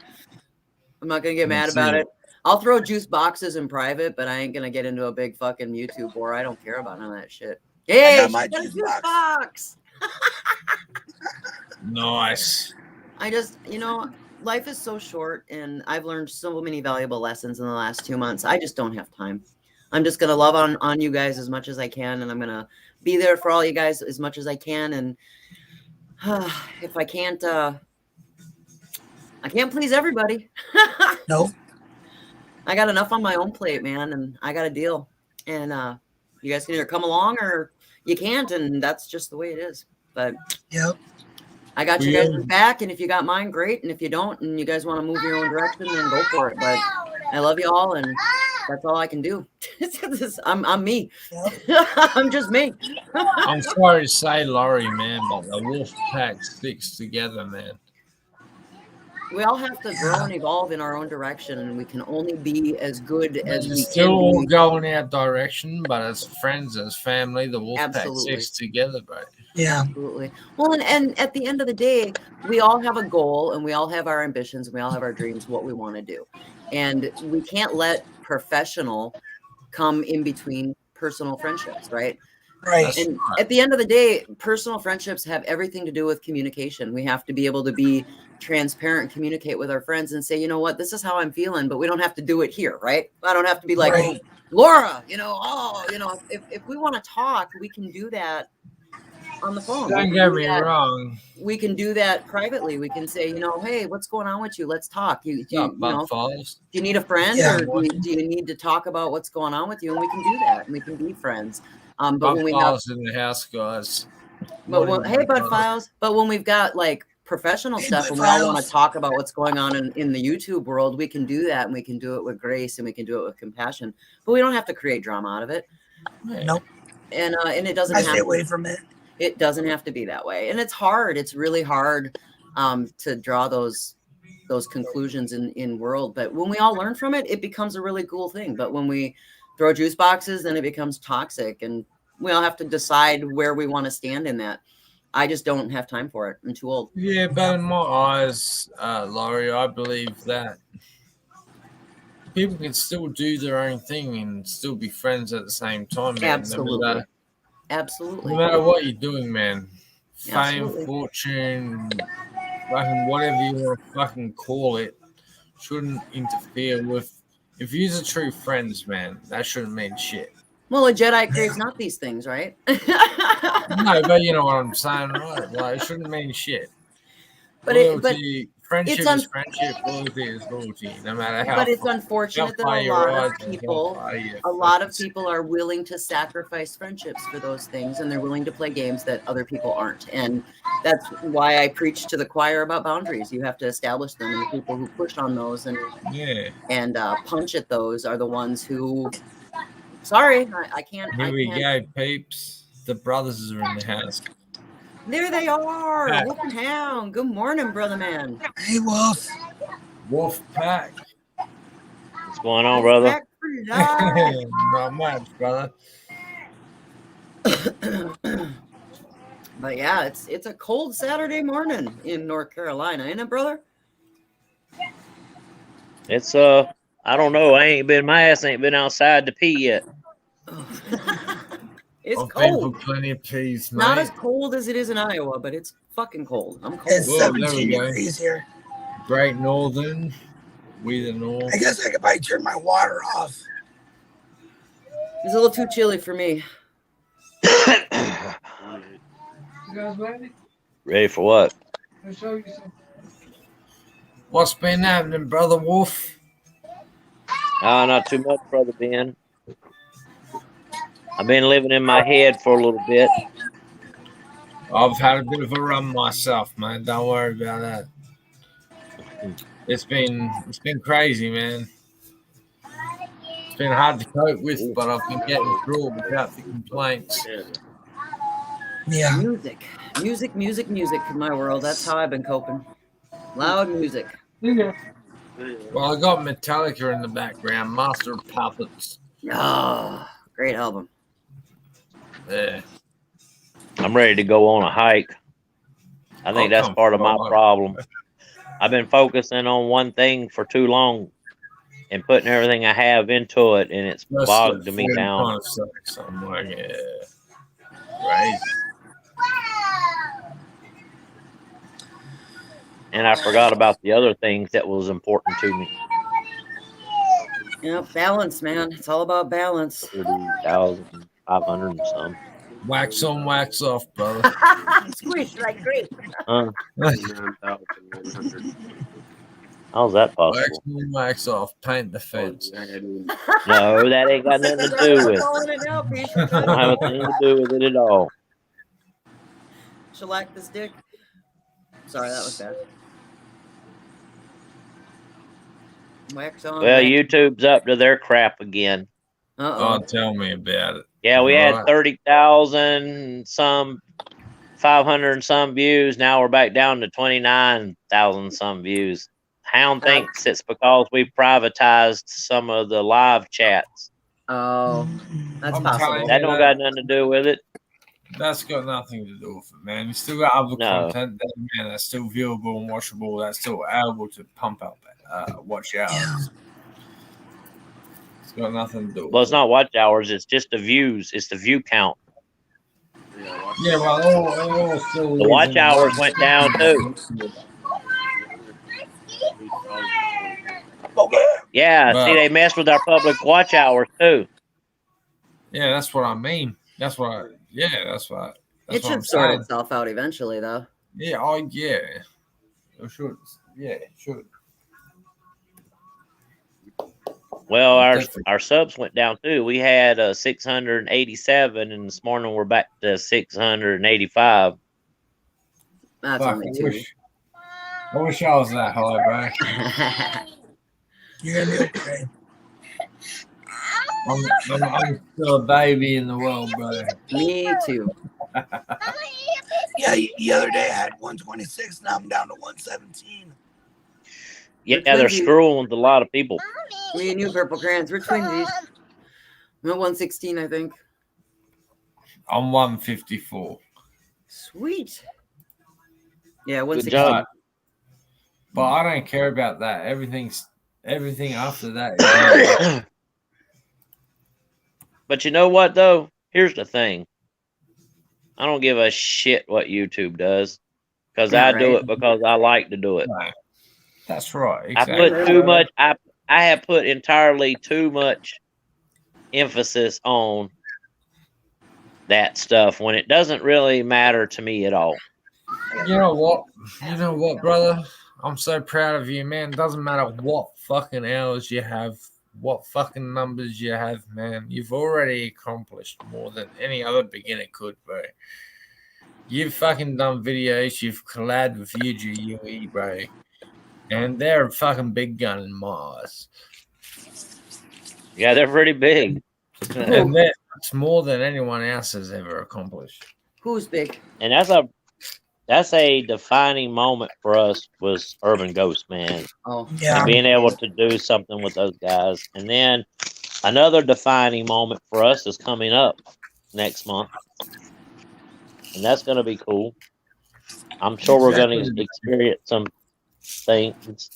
I'm not gonna get mad about it. I'll throw juice boxes in private, but I ain't gonna get into a big fucking YouTube war. I don't care about none of that shit. Hey, my she got a juice juice box. Nice. I just, life is so short, and I've learned so many valuable lessons in the last 2 months. I just don't have time. I'm just gonna love on you guys as much as I can, and I'm gonna be there for all you guys as much as I can. And if I can't please everybody. Nope. I got enough on my own plate, man, and I got a deal. And you guys can either come along or you can't, and that's just the way it is. But yep. I got you guys back, and if you got mine, great. And if you don't, and you guys want to move your own direction, then go for it. But I love you all, and that's all I can do. I'm me. Yep. I'm just me. I'm sorry to say, Laurie, man, but the wolf pack sticks together, man. We all have to grow and evolve in our own direction, and we can only be as good as we still can all be. going our direction, but as friends, as family, the wolf pack sticks together, bro. Yeah, absolutely. Well, and at the end of the day, we all have a goal, and we all have our ambitions, and we all have our dreams, what we want to do, and we can't let professional come in between personal friendships, right? Right. And at the end of the day, personal friendships have everything to do with communication. We have to be able to be transparent and communicate with our friends and say, you know what, this is how I'm feeling, but we don't have to do it here, right? I don't have to be like, oh, Laura, if we want to talk, we can do that on the phone. Don't get me wrong. We can do that privately. We can say, hey, what's going on with you? Let's talk. Do you need a friend, or do you need to talk about what's going on with you? And we can do that, and we can be friends. But when we have in the house, guys. Hey, Bud Files. But when we've got like professional stuff, and we all want to talk about what's going on in the YouTube world, we can do that, and we can do it with grace, and we can do it with compassion. But we don't have to create drama out of it. Nope. And it doesn't. I stay away from it. It doesn't have to be that way, and it's hard. It's really hard to draw those those conclusions in world. But when we all learn from it, it becomes a really cool thing. But when we throw juice boxes, then it becomes toxic, and we all have to decide where we want to stand in that. I just don't have time for it. I'm too old. Yeah, but in my eyes, Laurie, I believe that people can still do their own thing and still be friends at the same time, man. Absolutely. No matter what you're doing, man. Fame, Absolutely. fortune, fucking whatever you want to fucking call it, shouldn't interfere with. If you're true friends, man, that shouldn't mean shit. Well, a Jedi craves not these things, right? No, but you know what I'm saying, right? Like, it shouldn't mean shit. But loyalty, friendship it's is friendship, loyalty is loyalty, no matter how. But it's unfortunate that a lot of people are willing to sacrifice friendships for those things, and they're willing to play games that other people aren't. And that's why I preach to the choir about boundaries. You have to establish them, and the people who push on those and punch at those are the ones who. Sorry, I can't. Here we go, peeps. The brothers are in the house. There they are. Wolf and Hound. Good morning, brother man. Hey, Wolf. Wolf pack. What's going on, brother? Not much, brother. But yeah, it's a cold Saturday morning in North Carolina, ain't it, brother? It's I don't know. My ass ain't been outside to pee yet. It's I've cold. been for plenty of peas, mate. Not as cold as it is in Iowa, but it's fucking cold. I'm cold. It's 17 degrees here. Great Northern. We the North. I guess I could probably turn my water off. It's a little too chilly for me. You guys ready? Ready for what? I'll show you something. What's been happening, brother Wolf? Not too much, brother Ben. I've been living in my head for a little bit. I've had a bit of a run myself, man. Don't worry about that. It's been crazy, man. It's been hard to cope with, but I've been getting through it without the complaints. Yeah. Music in my world. That's how I've been coping. Loud music. Well, I got Metallica in the background, Master of Puppets. Oh, great album. Yeah. I'm ready to go on a hike. I think that's part of my problem. I've been focusing on one thing for too long and putting everything I have into it, and it's bogged me down. Somewhere, yeah. Right. And I forgot about the other things that was important to me. Yeah, balance, man. It's all about balance. 30,500 and some. Wax on, wax off, brother. Squish like great. How's that possible? Wax on, wax off. Paint the fence. No, that ain't got nothing to do with it. I don't have anything to do with it at all. Shellac this dick. Sorry, that was bad. Wax on. Well, YouTube's up to their crap again. Oh, tell me about it. Yeah, we had 30,000 some, 500 and some views. Now we're back down to 29,000 some views. Hound thinks it's because we privatized some of the live chats. Oh, that's possible. That don't got nothing to do with it. That's got nothing to do with it, man. You still got other content there, man, that's still viewable and watchable. That's still able to pump up watch hours. Yeah. It's got nothing to do with Well, it's not watch hours. It's just the views. It's the view count. Yeah, well, the watch hours went down too. Yeah, see, they messed with our public watch hours too. Yeah, that's what I mean. That's what. It should sort itself out eventually, though. Yeah. It should. Yeah, it should. Well, our subs went down too. We had 687, and this morning we're back to 685. That's only two. I wish I was that high, bro. You're gonna be okay. I'm still a baby in the world, brother. Me too. Yeah, the other day I had 126, now I'm down to 117. Yeah, they're twinsies. screwing with a lot of people. Me and you, Purple Crayons, we're twinsies. I'm at 116, I think. I'm 154. Sweet. Yeah, Good 116. job. But I don't care about that. Everything after that. But you know what, though? Here's the thing. I don't give a shit what YouTube does. Because Yeah, I do right. it because I like to do it. Right. That's right. I Exactly. put too much. I have put entirely too much emphasis on that stuff when it doesn't really matter to me at all. You know what? You know what, brother? I'm so proud of you, man. Doesn't matter what fucking hours you have, what fucking numbers you have, man. You've already accomplished more than any other beginner could, bro. You've fucking done videos. You've collabed with UE, bro. And they're a fucking big gun in my eyes. Yeah, they're pretty big. And that's more than anyone else has ever accomplished. Who's big? And that's a defining moment for us was Urban Ghost, man. Oh, Yeah. And being able to do something with those guys. And then another defining moment for us is coming up next month. And that's going to be cool. I'm sure we're going to experience some things.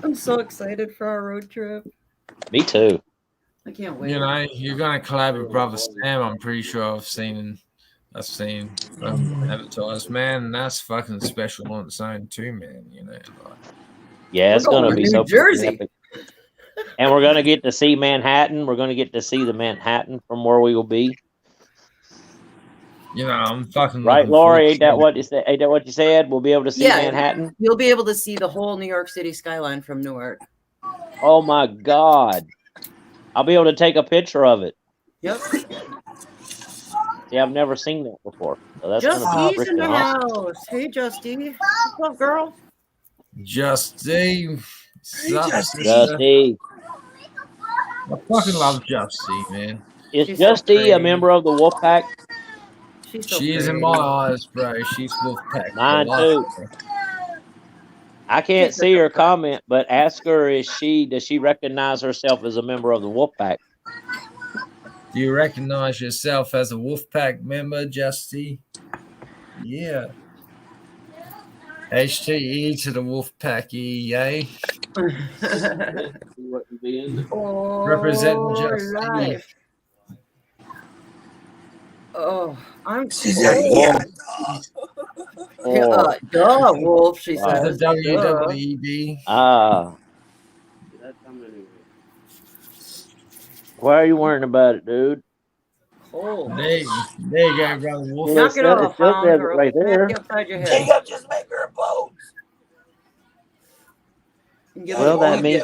I'm so excited for our road trip. Me too. I can't wait. You know, you're gonna collab with Brother Sam. I'm pretty sure I've seen advertised. Man, that's fucking special on its own too, man. You know, like, Yeah, it's going to be New so Jersey. epic. And we're going to get to see Manhattan. We're going to get to see the Manhattan from where we will be. you know, I'm fucking Right, looking Lori? forward Ain't that to what you said? Ain't that what you said? We'll be able to see Manhattan. You'll be able to see the whole New York City skyline from Newark. Oh my God! I'll be able to take a picture of it. Yep. See, I've never seen that before. So that's going to be Justy's in the freaking awesome. house. Hey, Justy. What's up, girl? Justy. Justy. Justy. I fucking love Justy, man. Is She's so Justy a pretty. member of the Wolfpack? She's so She is in pretty. my eyes, bro. She's Wolfpack. Mine for too. life, bro. I can't see her comment, but ask her, does she recognize herself as a member of the Wolfpack? Do you recognize yourself as a Wolfpack member, Justy? Yeah. HTE to the Wolfpack EA. Representing Justy. Life. Oh, I'm She cold. said, yeah. Duh, Wolf, she Wow. says. The WWED. Why are you worrying about it, dude? Cold. There you go, brother Wolf. Knock it off, still Hound, says it or right smack there. you upside your head. Jacob, just make her a pose. And give Well, it- that means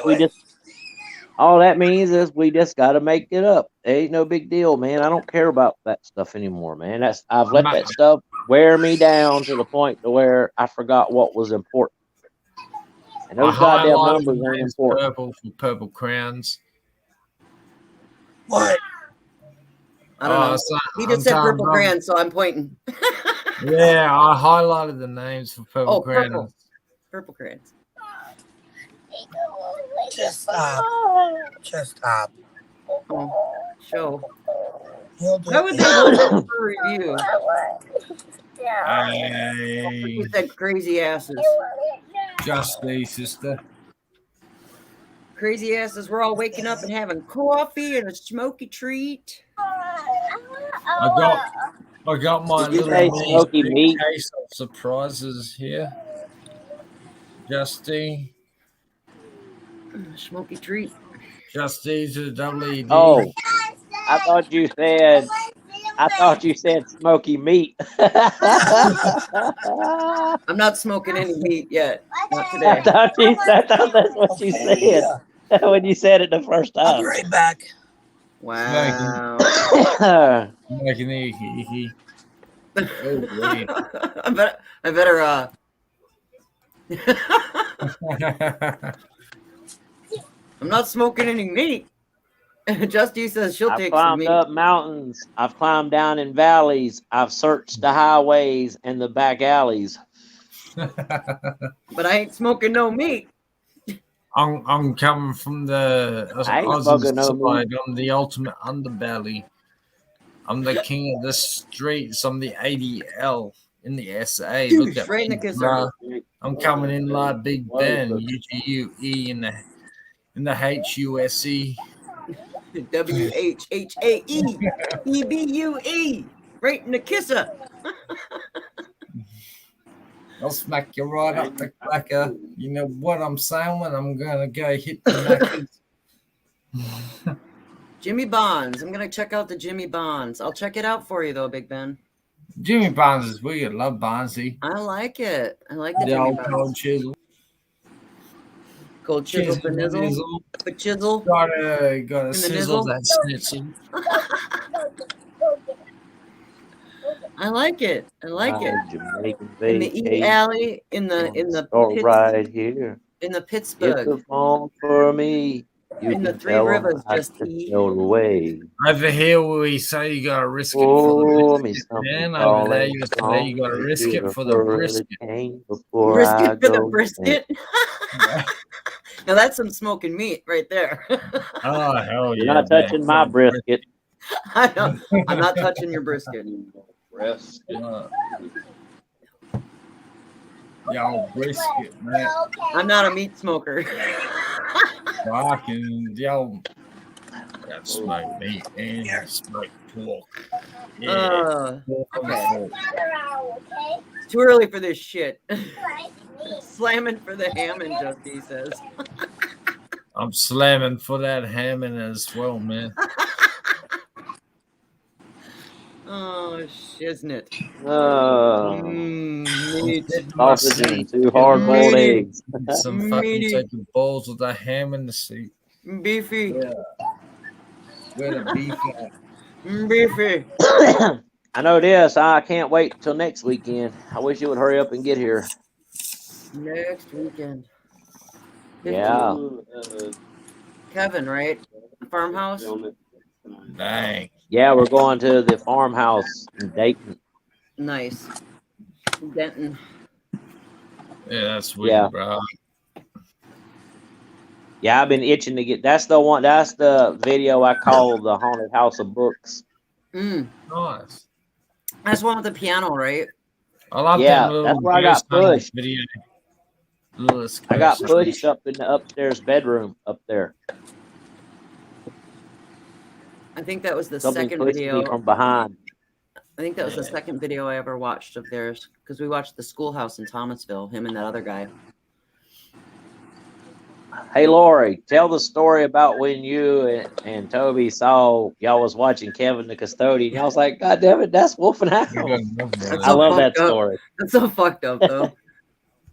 all that means is we just got to make it up. It ain't no big deal, man. I don't care about that stuff anymore, man. I've let that stuff wear me down to the point to where I forgot what was important. And those goddamn numbers ain't important. Purple for Purple Crowns. What? I don't know. He just said purple crayons, so I'm pointing. Yeah, I highlighted the names for Purple Crowns. Purple. Purple crayons. Just stop. Just stop. Oh, show. He'll do How would it. they want for review? Hey, He said crazy asses. Justy, sister. Crazy asses. We're all waking up and having coffee and a smoky treat. I got my Did you little say mini smoky meat? case of surprises here. Justy. Smoky treat. Justy to the WD. Oh, I thought you said smoky meat. I'm not smoking any meat yet. Not I today. thought that's what you said when you said it the first I'll be time. right back. Wow. Making icky. Oh, wait. I better I'm not smoking any meat. Justy says she'll I've take some climbed meat. up mountains. I've climbed down in valleys. I've searched the highways and the back alleys. But I ain't smoking no meat. I'm coming from the I ain't Aussie fucking no meat. side. I'm the ultimate underbelly. I'm the king of the streets. I'm the ADL in the SA. Look at Right in me, the kisser. bruh. I'm coming in like Big Ben. UGUE in the HUSE. WHHAE EBUE. Right in the kisser. I'll smack you right up the cracker. You know what I'm saying when I'm gonna go hit the knackers. Jimmy Bonds. I'm gonna check out the Jimmy Bonds. I'll check it out for you though, Big Ben. Jimmy Barnes is weird. Love Barnesy. I like it. I like the The Jimmy old Bonds. cold chisel. Cold chisel for nizzle. For chisel. Gotta In the sizzle nizzle? that schnitzel. I like it. I like it. Jamaican In the E vacation. alley, in the Start right here. in the Get Pittsburgh, the phone for me. You in the can Three tell 'em Rivers, I just just E. know the way. Over here, we say you gotta risk it for Oh, the me biscuit, something man. Over there, calling. you say you gotta risk it for the brisket. Before I Brisket for the go. brisket. Now that's some smoking meat right there. Oh hell You're yeah! not man. touching my brisket. I know. I'm not touching your brisket. Yo, brisket, man. I'm not a meat smoker. Fucking yo, got smoked meat and smoked pork. Yeah. Pork on the Okay. fork. It's too early for this shit. Slamming for the Hammond, just he says. I'm slamming for that Hammond as well, man. Oh, shiznit. Meat. Meat. Sausage and 2 hard-boiled Meaty. eggs. Some fucking Meaty. taking balls with the ham in the seat. Beefy. Yeah. Where the beef at? Beefy. I know this. I can't wait till next weekend. I wish you would hurry up and get here. Next weekend. Yeah. Kevin, right? The farmhouse? Dang. Yeah, we're going to the farmhouse in Dayton. Nice. Denton. Yeah, that's weird, Yeah. bro. Yeah, I've been itching to get. That's the one. That's the video I call the Haunted House of Books. Nice. That's one with the piano, right? I love Yeah, them little that's where I got ghost hunting pushed. video. Little I got ghost hunting. pushed up in the upstairs bedroom up there. I think that was the Somebody second pushed video. me from behind. I think that was the second video I ever watched of theirs because we watched the schoolhouse in Thomasville, him and that other guy. Hey, Lori, tell the story about when you and Toby saw y'all was watching Kevin the Custodian. Y'all was like, God damn it, that's Wolfen House. That's I so love that fucked up. story. That's so fucked up, though.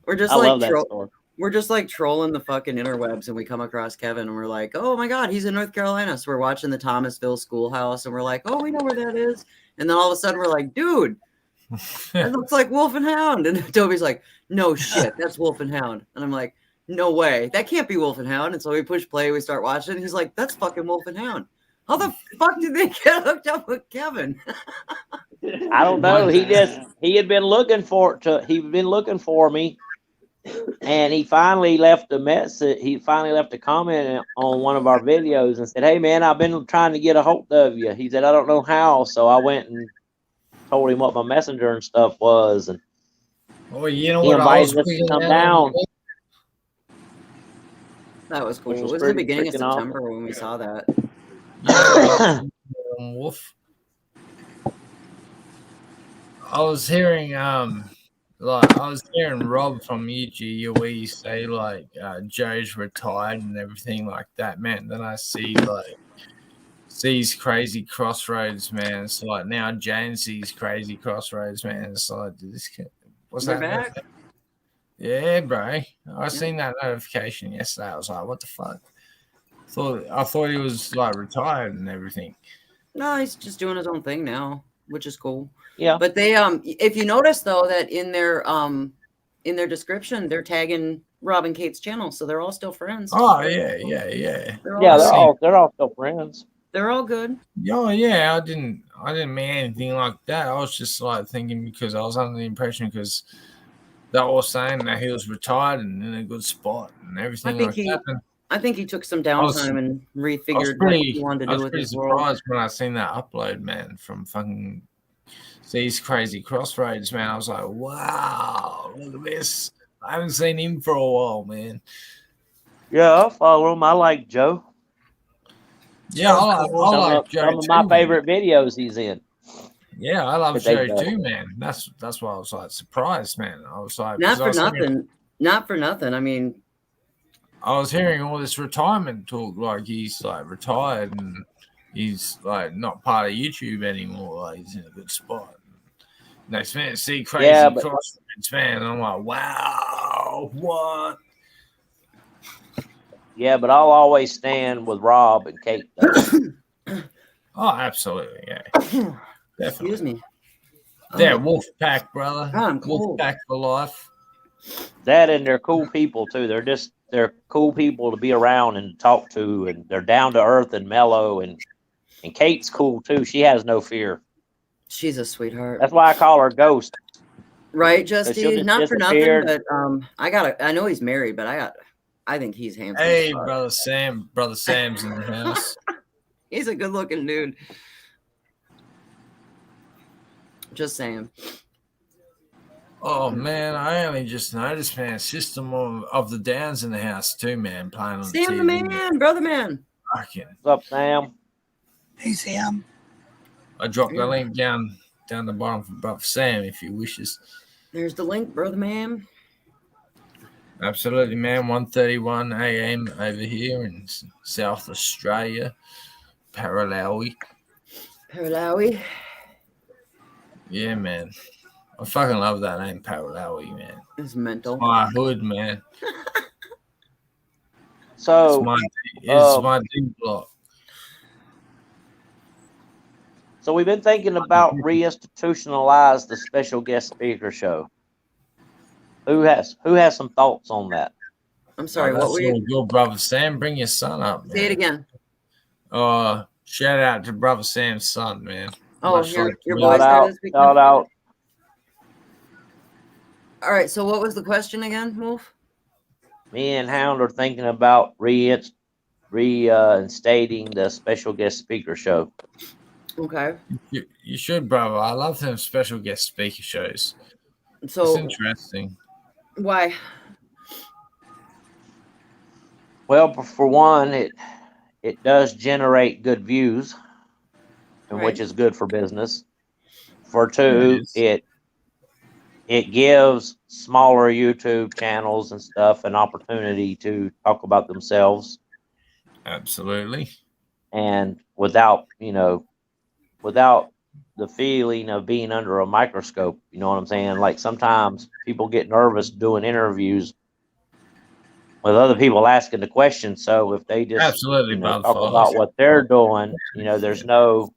We're just I like love that story. we're just like trolling the fucking interwebs, and we come across Kevin, and we're like, oh my god, he's in North Carolina. So we're watching the Thomasville schoolhouse, and we're like, oh, we know where that is. And then all of a sudden, we're like, dude, that looks like Wolf and Hound. And Toby's like, no shit, that's Wolf and Hound. And I'm like, no way, that can't be Wolf and Hound. And so we push play, we start watching, and he's like, that's fucking Wolf and Hound. How the fuck did they get hooked up with Kevin? I don't know. He had been looking for me, and he finally left a message. He finally left a comment on one of our videos and said, "Hey man, I've been trying to get a hold of you." He said, "I don't know how," so I went and told him what my messenger and stuff was, and well, you know he what I was invited us to figuring come out? down. That was cool. Which It was was the pretty beginning of freaking awesome. September when we saw that. Wolf. I was hearing Rob from UGUE say like Joe's retired and everything like that, man. Then I sees Crazy Crossroads, man. It's like now Jane sees Crazy Crossroads, man. It's like what's They're that? back? Yeah, bro. I seen that notification yesterday. I was like, what the fuck? I thought he was like retired and everything. No, he's just doing his own thing now, which is cool. Yeah. But they if you notice though that in their description they're tagging Rob and Kate's channel, so they're all still friends. Oh yeah. They're all still friends. They're all good. Oh yeah, I didn't mean anything like that. I was just like thinking because I was under the impression because They were saying that he was retired and in a good spot and everything like that. And I think he took some was- downtime and I was refigured what pretty, he wanted to I do was with pretty his world. surprised when I seen that upload, man, from fucking these crazy crossroads, man. I was like, wow, look at this. I haven't seen him for a while, man. Yeah, I follow him. I like Joe. Yeah, I Some like of, Joe some of too, my man. favorite videos he's in. Yeah, I love that they've Joe done. too, man. That's why I was like surprised, man. I was like, Not 'cause for nothing. Not for nothing. I mean, I was hearing all this retirement talk, like he's like retired and he's like not part of YouTube anymore. Like he's in a good spot. Next minute, see crazy Yeah, but- crossroads, man. And I'm like, wow, what? Yeah, but I'll always stand with Rob and Kate. Though. Oh, absolutely, yeah. Definitely. excuse me. They're Wolf Pack, brother. God, I'm cold. Wolf Pack for life. That and they're cool people too. They're cool people to be around and talk to, and they're down to earth and mellow. And Kate's cool too. She has no fear. She's a sweetheart. That's why I call her Ghost. Right, she'll Justy? just Not for nothing, disappear. but I know he's married, but I think he's handsome. as Hey, fuck. brother Sam's in the house. He's a good looking dude. Just saying. Oh man, I only just noticed, man. System of the Downs in the house too, man. Playing on Sam the the TV. man, brother man. Fucking. What's up, Sam? Hey, Sam. I dropped the link down the bottom for Brother Sam if he wishes. There's the link, brother man. Absolutely, man. 1:31 a.m. over here in South Australia, Paralawi. Paralawi. Yeah, man. I fucking love that name, Paralawi, man. It's mental. My hood, man. So It's my D block. So we've been thinking about reinstitutionalize the special guest speaker show. Who has some thoughts on that? I'm sorry, that's what were you? your brother Sam? Bring your son up, man. Say it again. Shout out to brother Sam's son, man. Oh, Much your love to boy him. started this weekend? Shout out. All right, so what was the question again, Wolf? Me and Hound are thinking about reinstating the special guest speaker show. Okay. You should, brother. I love them special guest speaker shows. So it's interesting. Why? Well, for one, it does generate good views, and which is good for business. For two, it gives smaller YouTube channels and stuff an opportunity to talk about themselves. Absolutely. And without the feeling of being under a microscope, you know what I'm saying? Like sometimes people get nervous doing interviews with other people asking the questions. So if they just talk about what they're doing, there's no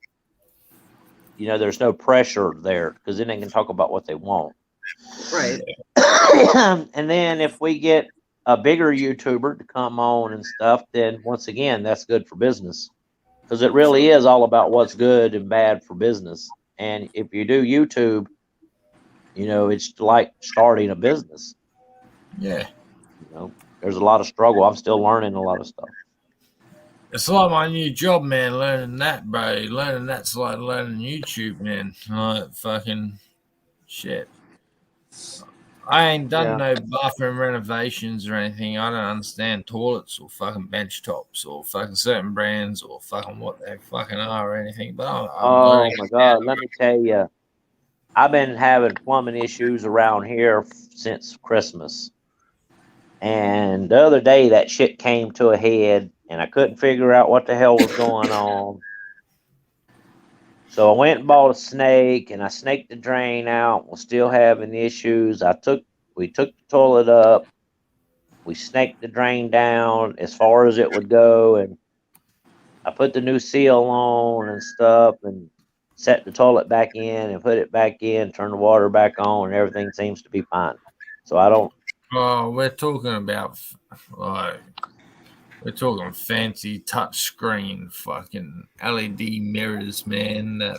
pressure there because then they can talk about what they want. Right. And then if we get a bigger YouTuber to come on and stuff, then once again, that's good for business. Because it really is all about what's good and bad for business. And if you do YouTube, it's like starting a business. Yeah. There's a lot of struggle. I'm still learning a lot of stuff. It's like my new job, man. Learning that, bro. Learning that's like learning YouTube, man. Like fucking shit. I ain't done no bathroom renovations or anything. I don't understand toilets or fucking bench tops or fucking certain brands or fucking what they fucking are or anything. But I'm learning. My God, let me tell you, I've been having plumbing issues around here since Christmas. And the other day that shit came to a head and I couldn't figure out what the hell was going on. So I went and bought a snake and I snaked the drain out. We're still having issues. We took the toilet up. We snaked the drain down as far as it would go. And I put the new seal on and stuff and set the toilet back in and put it back in, turn the water back on, and everything seems to be fine. So I don't. Oh, we're talking about we're talking fancy touch screen fucking LED mirrors, man, that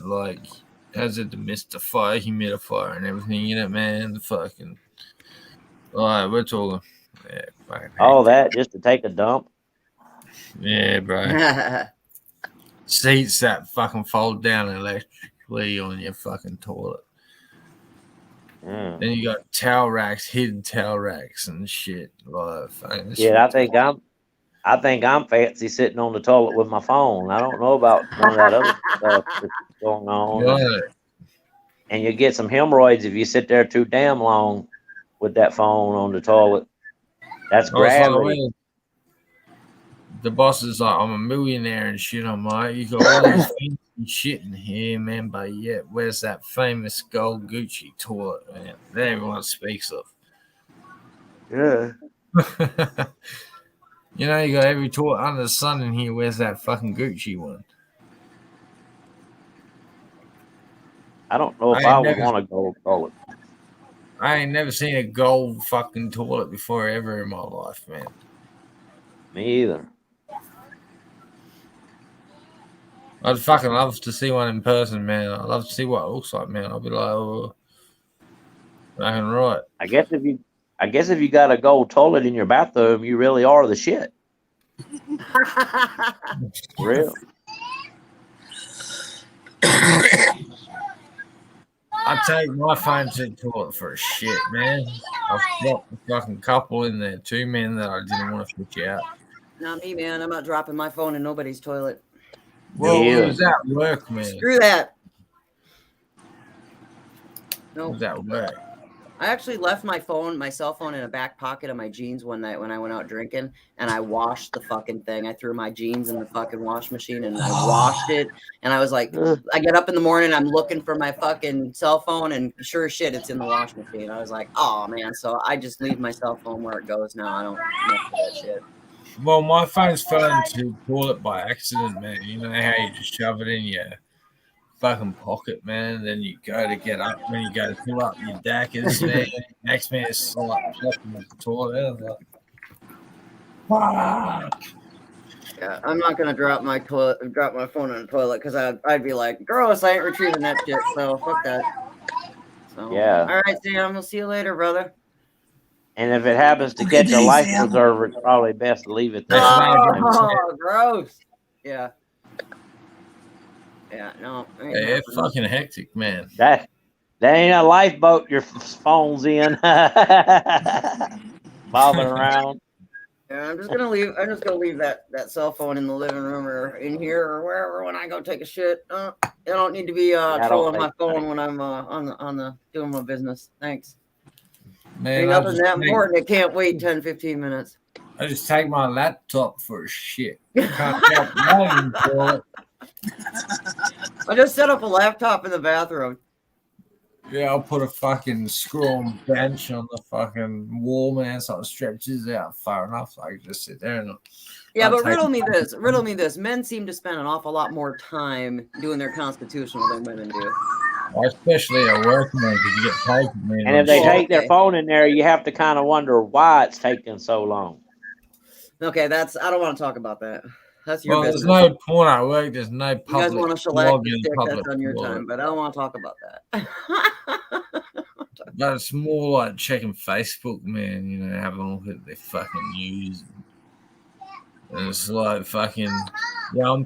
has a dehumidifier and everything in it, man. The fucking All right, we're talking. Yeah, fucking All hectic. that just to take a dump. Yeah, bro. Seats that fucking fold down electrically on your fucking toilet. Mm. Then you got towel racks, hidden towel racks and shit. Like, fucking, this Yeah, shit- I think I'm fancy sitting on the toilet with my phone. I don't know about none of that other stuff that's going on. Yeah. And you get some hemorrhoids if you sit there too damn long with that phone on the toilet. That's I was like, gravity. well, the boss is like, I'm a millionaire and shit. I'm like, you got all this fancy shit in here, man, but yet, where's that famous gold Gucci toilet, man, that everyone speaks of? Yeah. You know, you got every toilet under the sun in here. Where's that fucking Gucci one? I don't know if I would want a gold toilet. I ain't never seen a gold fucking toilet before ever in my life, man. Me either. I'd fucking love to see one in person, man. I'd love to see what it looks like, man. I'll be like, oh, fucking right. I guess if you got a gold toilet in your bathroom, you really are the shit. For real. I take my phone to the toilet for a shit, man. I've got a fucking couple in there too, man, that I didn't want to put you out. Not me, man. I'm not dropping my phone in nobody's toilet. Well, Yeah. it was at work, man. Screw that. It No. was at work. I actually left my cell phone in a back pocket of my jeans one night when I went out drinking, and I washed the fucking thing. I threw my jeans in the fucking wash machine and I washed it. And I was like, I get up in the morning, I'm looking for my fucking cell phone, and sure as shit, it's in the wash machine. I was like, oh man. So I just leave my cell phone where it goes now. I don't mess with that shit. Well, my phone's fell into the toilet by accident, man. You know how you just shove it in your fucking pocket, man, and then you go to get up when you go to fill up your dackers, man. Next man is like plopping in the toilet. I was like, fuck. Yeah, I'm not gonna drop my phone in the toilet because I'd be like, gross, I ain't retrieving that shit. So fuck that. So Yeah. all right, Sam, we'll see you later, brother. And if it happens to catch a life preserver, it's probably best to leave it there. Oh, gross. Yeah. Yeah, no. Yeah, it's fucking hectic, man. That ain't a lifeboat your phone's in. Bothering around. Yeah, I'm just gonna leave that cell phone in the living room or in here or wherever when I go take a shit. I don't need to be trolling my phone when I'm on the doing my business. Thanks. Man, Ain't nothing that important. It can't wait 10, 15 minutes. I just take my laptop for a shit. I can't help knowing for it. I just set up a laptop in the bathroom. Yeah, I'll put a fucking scroll bench on the fucking wall, man, so it stretches out far enough so I can just sit there and yeah, but riddle me this. Men seem to spend an awful lot more time doing their constitutional than women do. Well, especially at work, man, because you get paid. Man, and if they take their phone in there, you have to kind of wonder why it's taking so long. Okay, I don't want to talk about that. That's your business. There's no porn at work. There's no public. You guys want to shellac the stick, that's on your time, but I don't want to talk about that. But it's more like checking Facebook, man, you know, having a look at their fucking news. And it's like fucking, yeah, I'm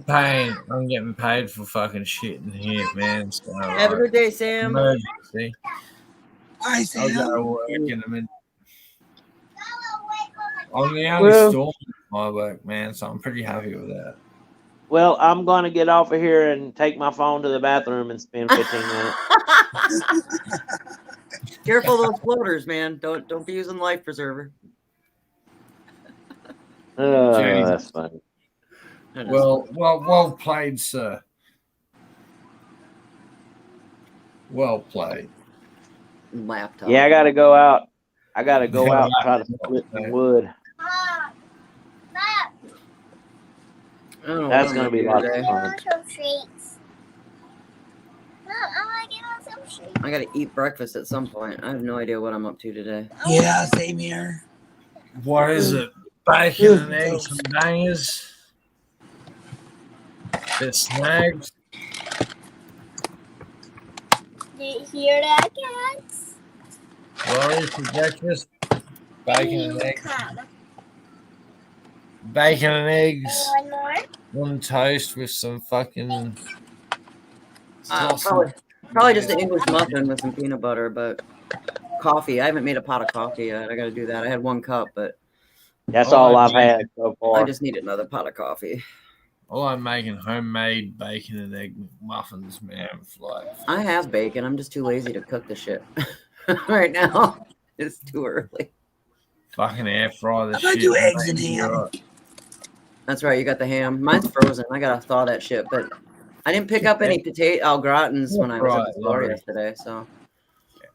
getting paid for fucking shit in here, man. So, have a good day, Sam. Emergency. Bye, Sam. I'll go to work in a minute. I'm the only storm in my work, man, so I'm pretty happy with that. Well, I'm going to get off of here and take my phone to the bathroom and spend 15 minutes. Careful those floaters, man. Don't be using life preserver. That's funny. Well played, sir. Well played. Laptop. Yeah, I got to go out. I got to go out and try to split some wood. That's going to be lots of fun. I got to eat breakfast at some point. I have no idea what I'm up to today. Yeah, same here. What is it? Bacon and eggs and bangers? Bit snags? Did you hear that, cats? Lorry for breakfast? Bacon and eggs. Bacon and eggs One more. on toast with some fucking Probably just an English muffin with some peanut butter, but coffee. I haven't made a pot of coffee yet. I got to do that. I had 1 cup, but That's all I've had so I far. just need another pot of coffee. All I'm making homemade bacon and egg muffins, man. Like, I have bacon. I'm just too lazy to cook the shit right now. It's too early. fucking air fry the I'm gonna shit. do eggs and and make it ham. right. That's right. You got the ham. Mine's frozen. I gotta thaw that shit. But I didn't pick up any potato au gratins when I was at the store Right, yesterday. So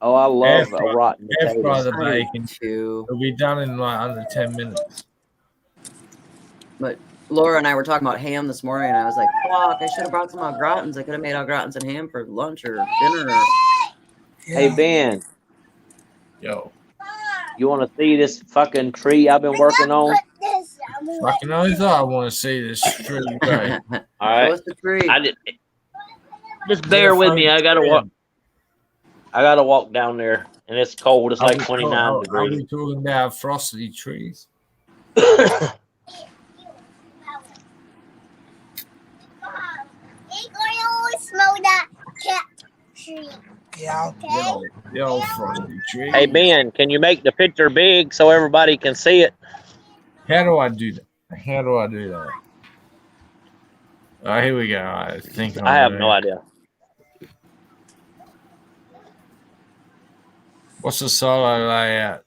Oh, I love Air fry- a rotten Air fry potatoes. the I do bacon. too. It'll be done in like under 10 minutes. But Laura and I were talking about ham this morning, and I was like, "Fuck! I should have brought some au gratins. I could have made au gratins and ham for lunch or dinner." Hey Ben, Yo, you want to see this fucking tree I've been working on? Put this somewhere. fucking over. I want to see this tree, bro. All right. What's the tree? I did. Just bear with me. I gotta walk. I gotta walk down there, and it's cold. It's like 29 Are degrees. we talking about frosty trees? You're gonna always smell that cat tree. Yeah. Okay? The old frosty tree. Hey Ben, can you make the picture big so everybody can see it? How do I do that? How do I do that? Oh, here we go. I think I have no idea. What's the solo layout?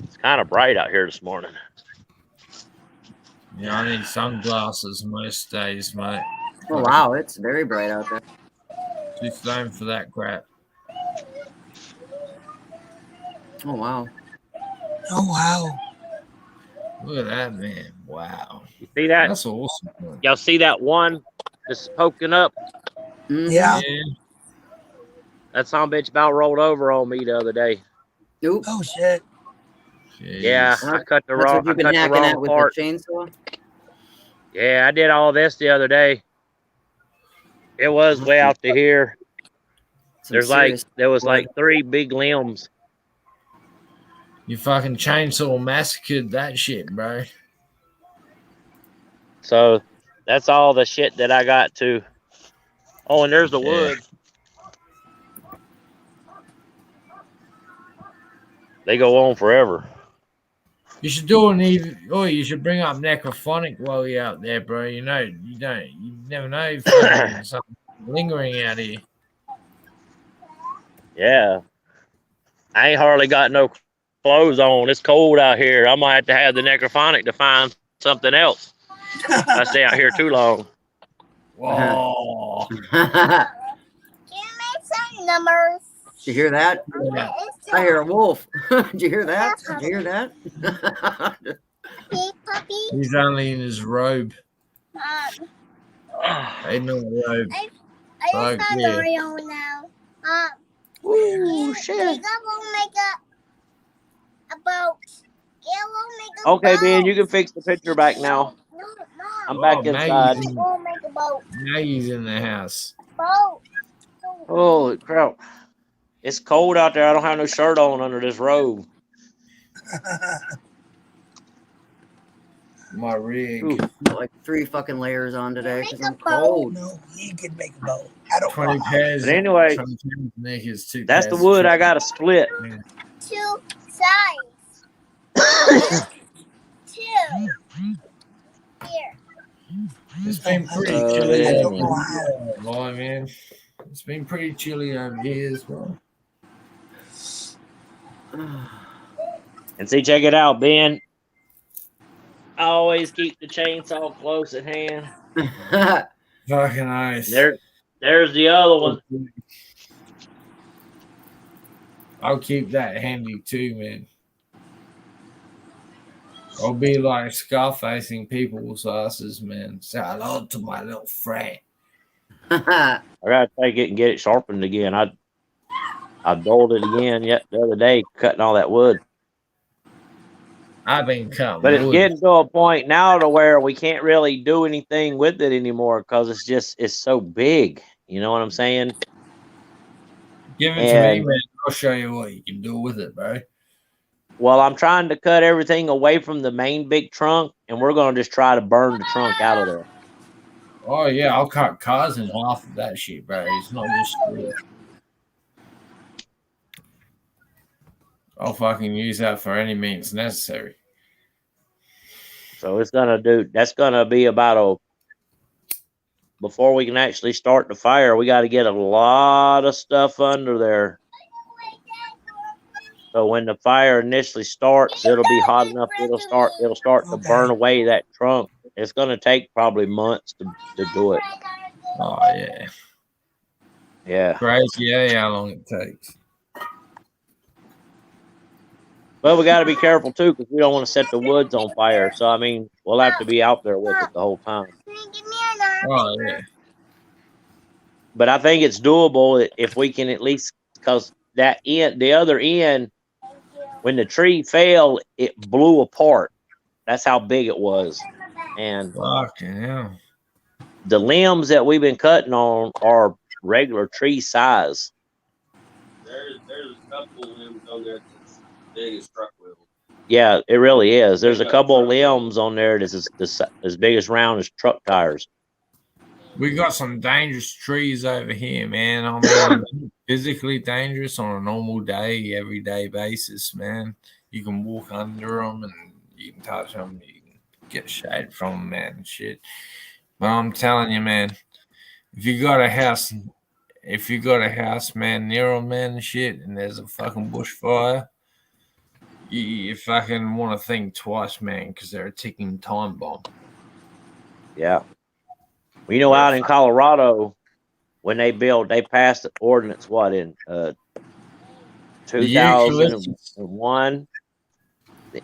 It's kind of bright out here this morning. Yeah, I need sunglasses most days, mate. Oh wow, it's very bright out there. Too stoned for that crap. Oh wow. Oh wow. Look at that, man. Wow. You see that? That's awesome. Man. Y'all see that one that's poking up? Mhm. Yeah. That son of a bitch about rolled over on me the other day. Nope. Oh shit. Jeez. Yeah, I cut the That's wrong. what I you've been cut the hacking at wrong with part. the chainsaw. Yeah, I did all this the other day. It was way out to here. Some There was serious like 3 big limbs. You fucking chainsaw massacred that shit, bro. So that's all the shit that I got to. Oh, and there's the Yeah. wood. They go on forever. You should do an even. Oh, you should bring up necrophonic while you're out there, bro. You know, you don't. You never know if there's something lingering out here. Yeah. I ain't hardly got no clothes on. It's cold out here. I might have to have the necrophonic to find something else. If I stay out here too long. Whoa. Can you make some numbers? Did you hear that? Yeah. I hear a wolf. Did you hear that? Did you hear that? Hey, puppy. He's only in his robe. Oh, Ain't no robe. I Fuck just got yeah. Oreo now. ooh, shit. Make a boat. Make a Okay, boat. Ben, you can fix the picture back now. No, I'm Mom. back now inside. he's in- Go make a boat. Now he's in the house. Boat. Holy crap. It's cold out there. I don't have no shirt on under this robe. My rig. Ooh. Got like 3 fucking layers on today because I'm Make a boat. cold. No, he could make a boat. I don't 20 know. pairs. But anyway, 20 pairs of knickers, 2 that's the pairs of wood I trousers. got to split. 2 sides. 2. Here. It's been pretty Oh, chilly yeah. over here, my man. It's been pretty chilly over here as well. And see, check it out, Ben. I always keep the chainsaw close at hand. Fucking nice. There's the other one. I'll keep that handy too, man. I'll be like scar-facing people's asses, man. Say hello to my little friend. I gotta take it and get it sharpened again. I dulled it again yet the other day, cutting all that wood. I've been cutting But it's wood. getting to a point now to where we can't really do anything with it anymore because it's so big. You know what I'm saying? Give it to me, And man. I'll show you what you can do with it, bro. well, I'm trying to cut everything away from the main big trunk, and we're gonna just try to burn the trunk out of there. Oh yeah, I'll cut cars in half of that shit, bro. It's not just wood. I'll fucking use that for any means necessary. So that's gonna be about before we can actually start the fire, we got to get a lot of stuff under there. So when the fire initially starts, it'll be hot enough. It'll start to burn away that trunk. It's gonna take probably months to do it. Oh yeah. Yeah. Crazy, how long it takes. But we got to be careful too, because we don't want to set the woods on fire. So I mean, we'll have to be out there with it the whole time. Oh yeah. But I think it's doable if we can at least, because the other end, when the tree fell, it blew apart. That's how big it was, and Fucking hell. the limbs that we've been cutting on are regular tree size. There's a couple of limbs on there that's big as truck wheels. Yeah, it really is. There's a couple of limbs on there that's as big as round as truck tires. We got some dangerous trees over here, man. I mean, physically dangerous on a normal day, everyday basis, man. You can walk under them and you can touch them. You can get shade from them, man, and shit. But I'm telling you, man, if you got a house, man, near them, man, and shit, and there's a fucking bushfire, you fucking want to think twice, man, because they're a ticking time bomb. Yeah. Well, you know, out in Colorado, when they passed the ordinance, in 2001,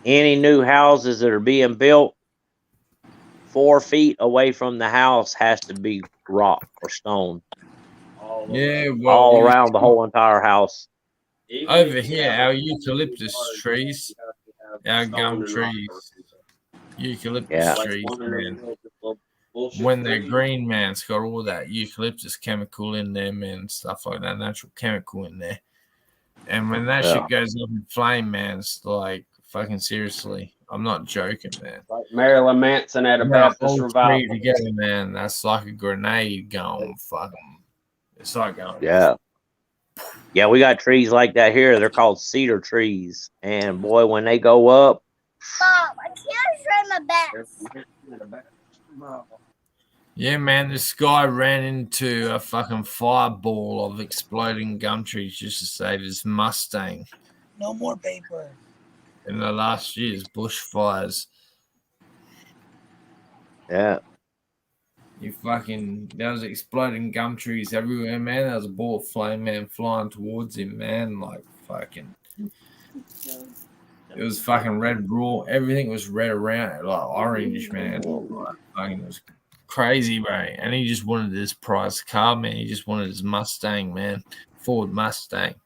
any new houses that are being built 4 feet away from the house has to be rock or stone. Yeah, all around the whole entire house. Over here, our eucalyptus trees, our gum trees, eucalyptus trees, man. When they're green, man, it's got all that eucalyptus chemical in there, man, stuff like that, natural chemical in there. And when that shit goes up in flame, man, it's like, fucking seriously, I'm not joking, man. Like Marilyn Manson at a Baptist revival. Together, man, that's like a grenade going, fucking. It's like going. Yeah. Yeah, we got trees like that here. They're called cedar trees. And boy, when they go up. Mom, I can't try my best. Yeah, man, this guy ran into a fucking fireball of exploding gum trees just to save his Mustang. No more paper. In the last year's bushfires. Yeah. There was exploding gum trees everywhere, man. There was a ball of flame, man, flying towards him, man. Like, fucking. It was fucking red raw. Everything was red around it, like orange, man. Like, fucking, it was crazy, bro. And he just wanted this prize car, man. He just wanted his Mustang, man. Ford Mustang.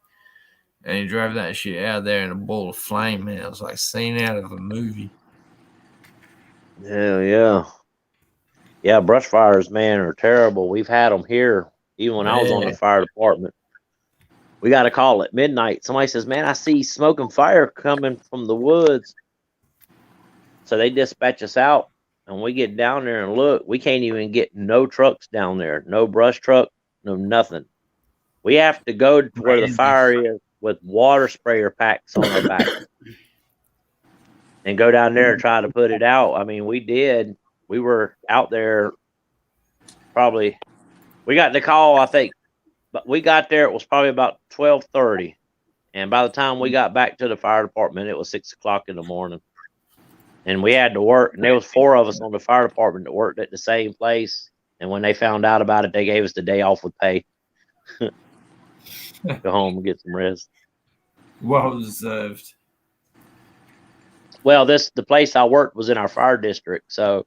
And he drove that shit out there in a ball of flame, man. It was like scene out of a movie. Hell yeah. Yeah, brush fires, man, are terrible. We've had them here, even when I was on the fire department. We got a call at midnight. Somebody says, man, I see smoke and fire coming from the woods. So they dispatch us out, and we get down there and look. We can't even get no trucks down there. No brush truck, no nothing. We have to go to where the fire is with water sprayer packs on our back and go down there and try to put it out. I mean, we did. We were out there probably. We got the call, I think, but we got there. It was probably about 12:30, and by the time we got back to the fire department, it was 6 o'clock in the morning, and we had to work. And there was 4 of us on the fire department that worked at the same place. And when they found out about it, they gave us the day off with pay. Go home and get some rest. Well deserved. Well, the place I worked was in our fire district, so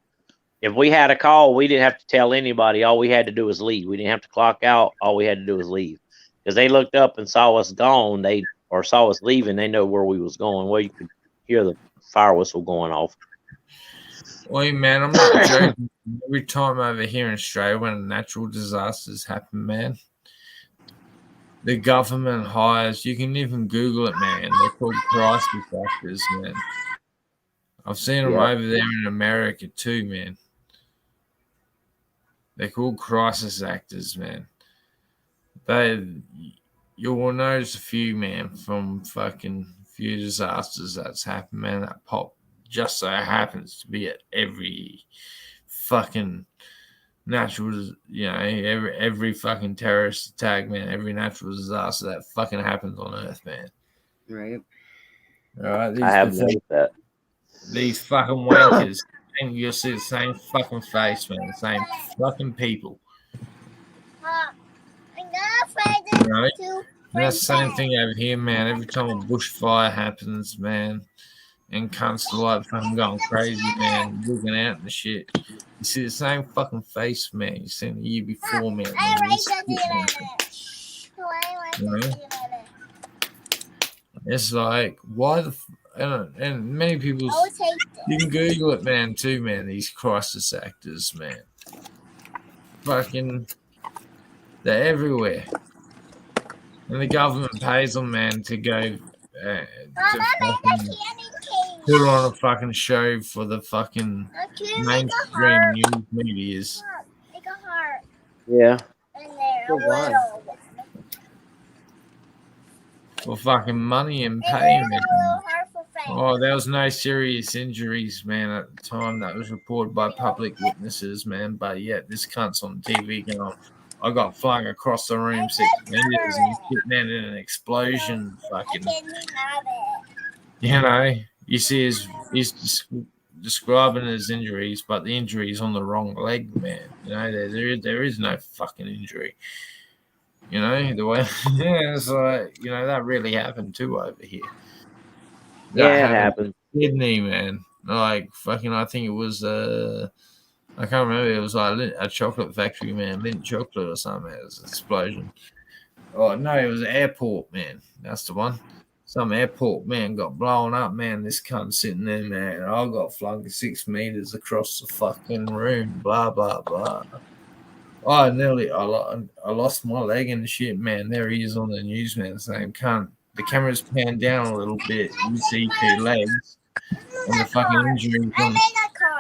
if we had a call, we didn't have to tell anybody. All we had to do was leave. We didn't have to clock out. All we had to do was leave. Because they looked up and saw us gone, or saw us leaving, they know where we was going. Well, you could hear the fire whistle going off. Oi, man, I'm not joking. Every time over here in Australia when natural disasters happen, man, the government hires, you can even Google it, man. They're called crisis actors, man. I've seen them Yeah. over there in America too, man. They're called crisis actors, man. You will notice a few, man, from fucking few disasters that's happened, man. That pop just so happens to be at every fucking natural, every fucking terrorist attack, man, every natural disaster that fucking happens on Earth, man. Right. All right, I have noticed that. these fucking wankers, and you'll see the same fucking face, man, the same fucking people. I'm gonna find Right? the two And that's the same friends. thing over here, man. Every time a bushfire happens, man, and cunts are like fucking going crazy, man, looking out and shit. You see the same fucking face, man. You seen the year before, man. I And like this the shit, man. You know? It's like, why the and many people, I will take you can Google it, man, too, man. These crisis actors, man, fucking, they're everywhere, and the government pays them, man, to go to fucking put on a fucking show for the fucking mainstream news medias. Make a heart Yeah. in there, a Oh, why? little. For fucking money and And pay, there's a man. little heart for friends. Oh, there was no serious injuries, man, at the time. That was reported by public witnesses, man. But yet, this cunt's on TV going, I got flung across the room 6 meters and shit, man, in an explosion. I Fucking, can't have it. you know, you see he's describing his injuries, but the injury's on the wrong leg, man. You know, there is no fucking injury. You know, the way, yeah, it's like, that really happened too over here. That Yeah, it happened happens. in Sydney, man. Like, fucking, I think it was, I can't remember. It was like a chocolate factory, man. Mint chocolate or something. It was an explosion. Oh, no, it was an airport, man. That's the one. Some airport, man, got blown up, man. This cunt sitting there, man. I got flung 6 meters across the fucking room. Blah, blah, blah. I lost my leg and shit, man. There he is on the news, man. The same cunt. The camera's panned down a little bit. You see 2 legs and the fucking injuries on,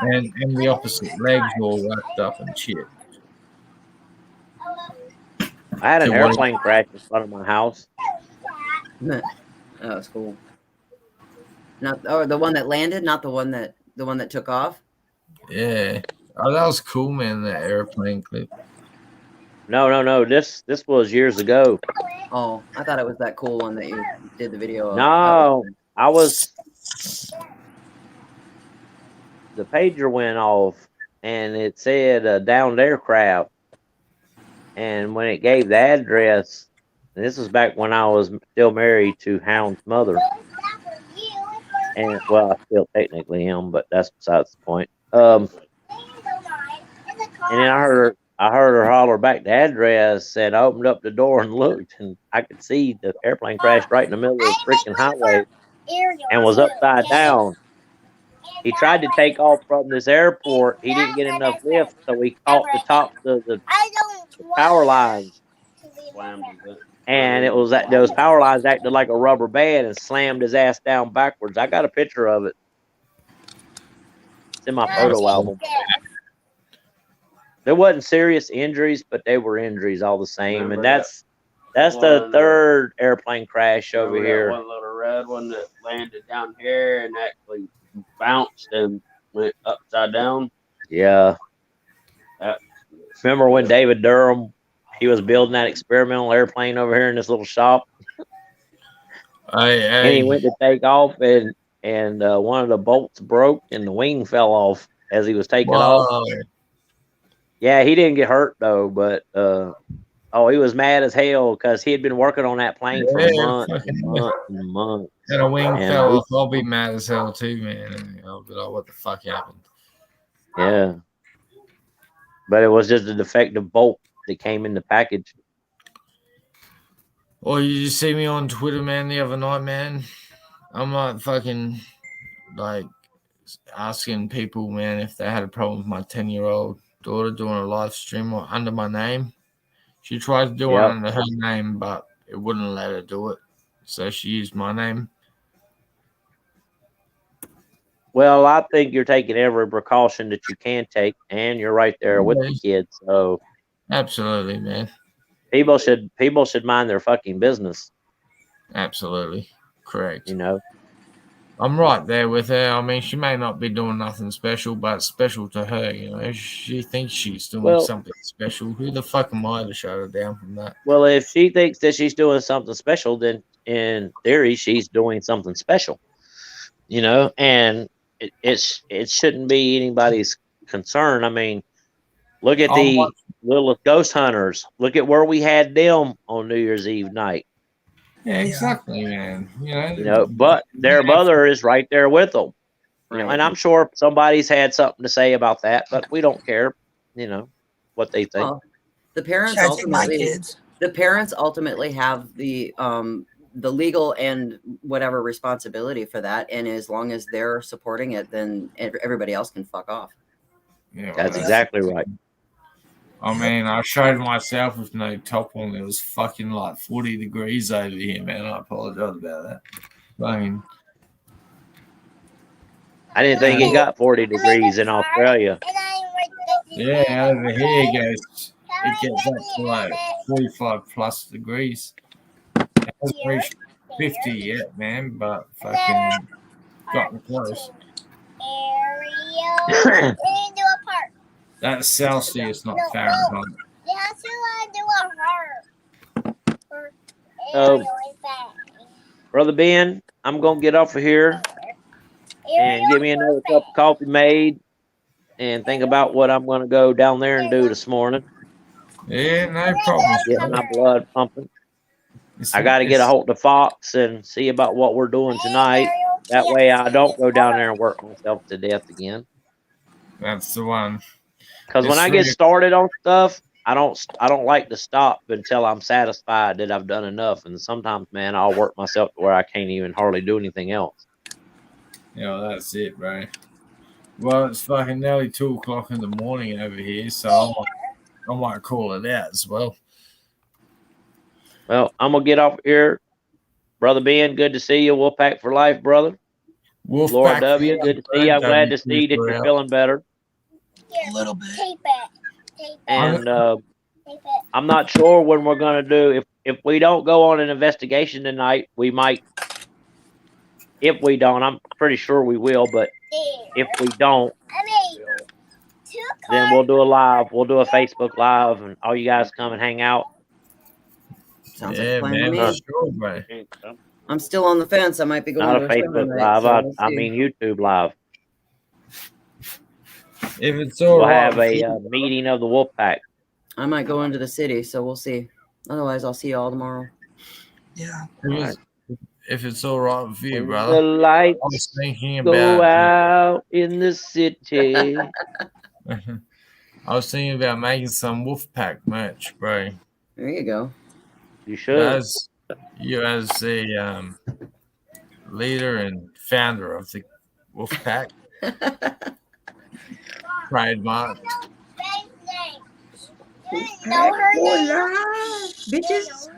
and the opposite legs all wrapped up and shit. I had an So what- airplane crash in front of my house. That was cool. The one that landed, not the one that took off. Yeah. Oh, that was cool, man. That airplane clip. No. This was years ago. Oh, I thought it was that cool one that you did the video of. No, I was. The pager went off, and it said downed aircraft. And when it gave the address, and this was back when I was still married to Hound's mother, and well, I still technically am, but that's besides the point. And then I heard her holler back the address, and I opened up the door and looked, and I could see the airplane crashed right in the middle of the freaking highway and was upside down. He tried to take off from this airport. He didn't get enough lift, so he caught the top of the power lines. And it was that those power lines acted like a rubber band and slammed his ass down backwards. I got a picture of it. It's in my photo album. There wasn't serious injuries, but they were injuries all the same. And that's the third airplane crash over here. One little red one that landed down here and actually bounced and went upside down. Yeah. Remember when David Durham, he was building that experimental airplane over here in this little shop? And he went to take off, and one of the bolts broke and the wing fell off as he was taking off. Yeah, he didn't get hurt though, but he was mad as hell because he had been working on that plane for months and months. And a wing fell off. I'll be mad as hell too, man. I'll be like, what the fuck happened? Yeah. But it was just a defective bolt that came in the package. Well, you just see me on Twitter, man, the other night, man. I'm like fucking, like, asking people, man, if they had a problem with my 10-year-old daughter doing a live stream under my name. She tried to do one Yep. under her name, but it wouldn't let her do it. So she used my name. Well, I think you're taking every precaution that you can take, and you're right there with the kids. So Absolutely, man. people should mind their fucking business. Absolutely. Correct. You know. I'm right there with her. I mean, she may not be doing nothing special, but it's special to her. You know, she thinks she's doing something special. Who the fuck am I to shut her down from that? Well, if she thinks that she's doing something special, then in theory she's doing something special. You know, and it shouldn't be anybody's concern. I mean, look at the little ghost hunters. Look at where we had them on New Year's Eve night. Yeah, exactly, man. You know, but their mother is right there with them. You know, and I'm sure somebody's had something to say about that, but we don't care. You know what they think. Well, the parents ultimately have the legal and whatever responsibility for that, and as long as they're supporting it, then everybody else can fuck off. Yeah, that's exactly right. I mean, I showed myself with no top on. It was fucking like 40 degrees over here, man. I apologize about that. I mean, I didn't think it got 40 degrees in Australia. Yeah, over here it gets up to like 45 plus degrees. It hasn't reached 50 yet, man, but fucking gotten close. That's Celsius, not Fahrenheit. Brother Ben, I'm gonna get off of here and get me another cup of coffee made and think about what I'm gonna go down there and do this morning. Yeah, no problem. Get my blood pumping. I got to get a hold of Fox and see about what we're doing tonight. That way I don't go down there and work myself to death again. That's the one. Because when I get started on stuff, I don't like to stop until I'm satisfied that I've done enough. And sometimes, man, I'll work myself to where I can't even hardly do anything else. Yeah, that's it, bro. Well, it's fucking nearly 2 o'clock in the morning over here, so I might call it out as well. Well, I'm gonna get off here, Brother Ben. Good to see you. Wolfpack for life, brother. Laura W. Good to see you. I'm glad to see that you're feeling better. A little bit. And I'm not sure when we're gonna do. If we don't go on an investigation tonight, we might. If we don't, I'm pretty sure we will. But if we don't, then we'll do a live. We'll do a Facebook live, and all you guys come and hang out. Sounds like a plan to me. Sure, bro. I'm still on the fence. I might be going Not to a Facebook live. I mean YouTube live. If it's all we'll right, have a meeting of the Wolfpack. I might go into the city, so we'll see. Otherwise, I'll see you all tomorrow. Yeah. If it's all right with you, brother. The lights I was thinking go about out in the city. I was thinking about making some Wolfpack merch, bro. There you go. You should. As the leader and founder of the Wolfpack. Trademark. Know her name? Bitches.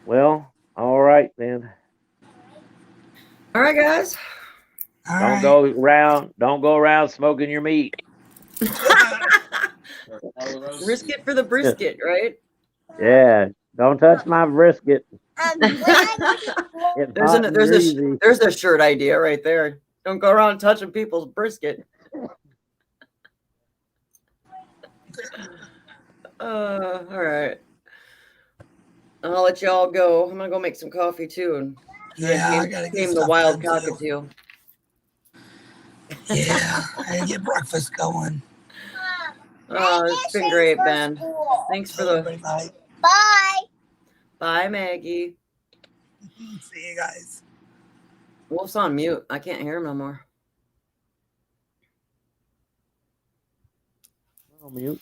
Well, all right then. All right, guys. Don't go around smoking your meat. Risk it for the brisket, right? Yeah. Don't touch my brisket. There's a shirt idea right there. Don't go around touching people's brisket. All right. I'll let y'all go. I'm gonna go make some coffee too, and I gotta get the wild cockatiel. Yeah, I gotta get breakfast going. It's been great, Ben. Thanks for the Bye. Bye, Maggie. See you guys. Wolf's on mute. I can't hear him no more. On mute.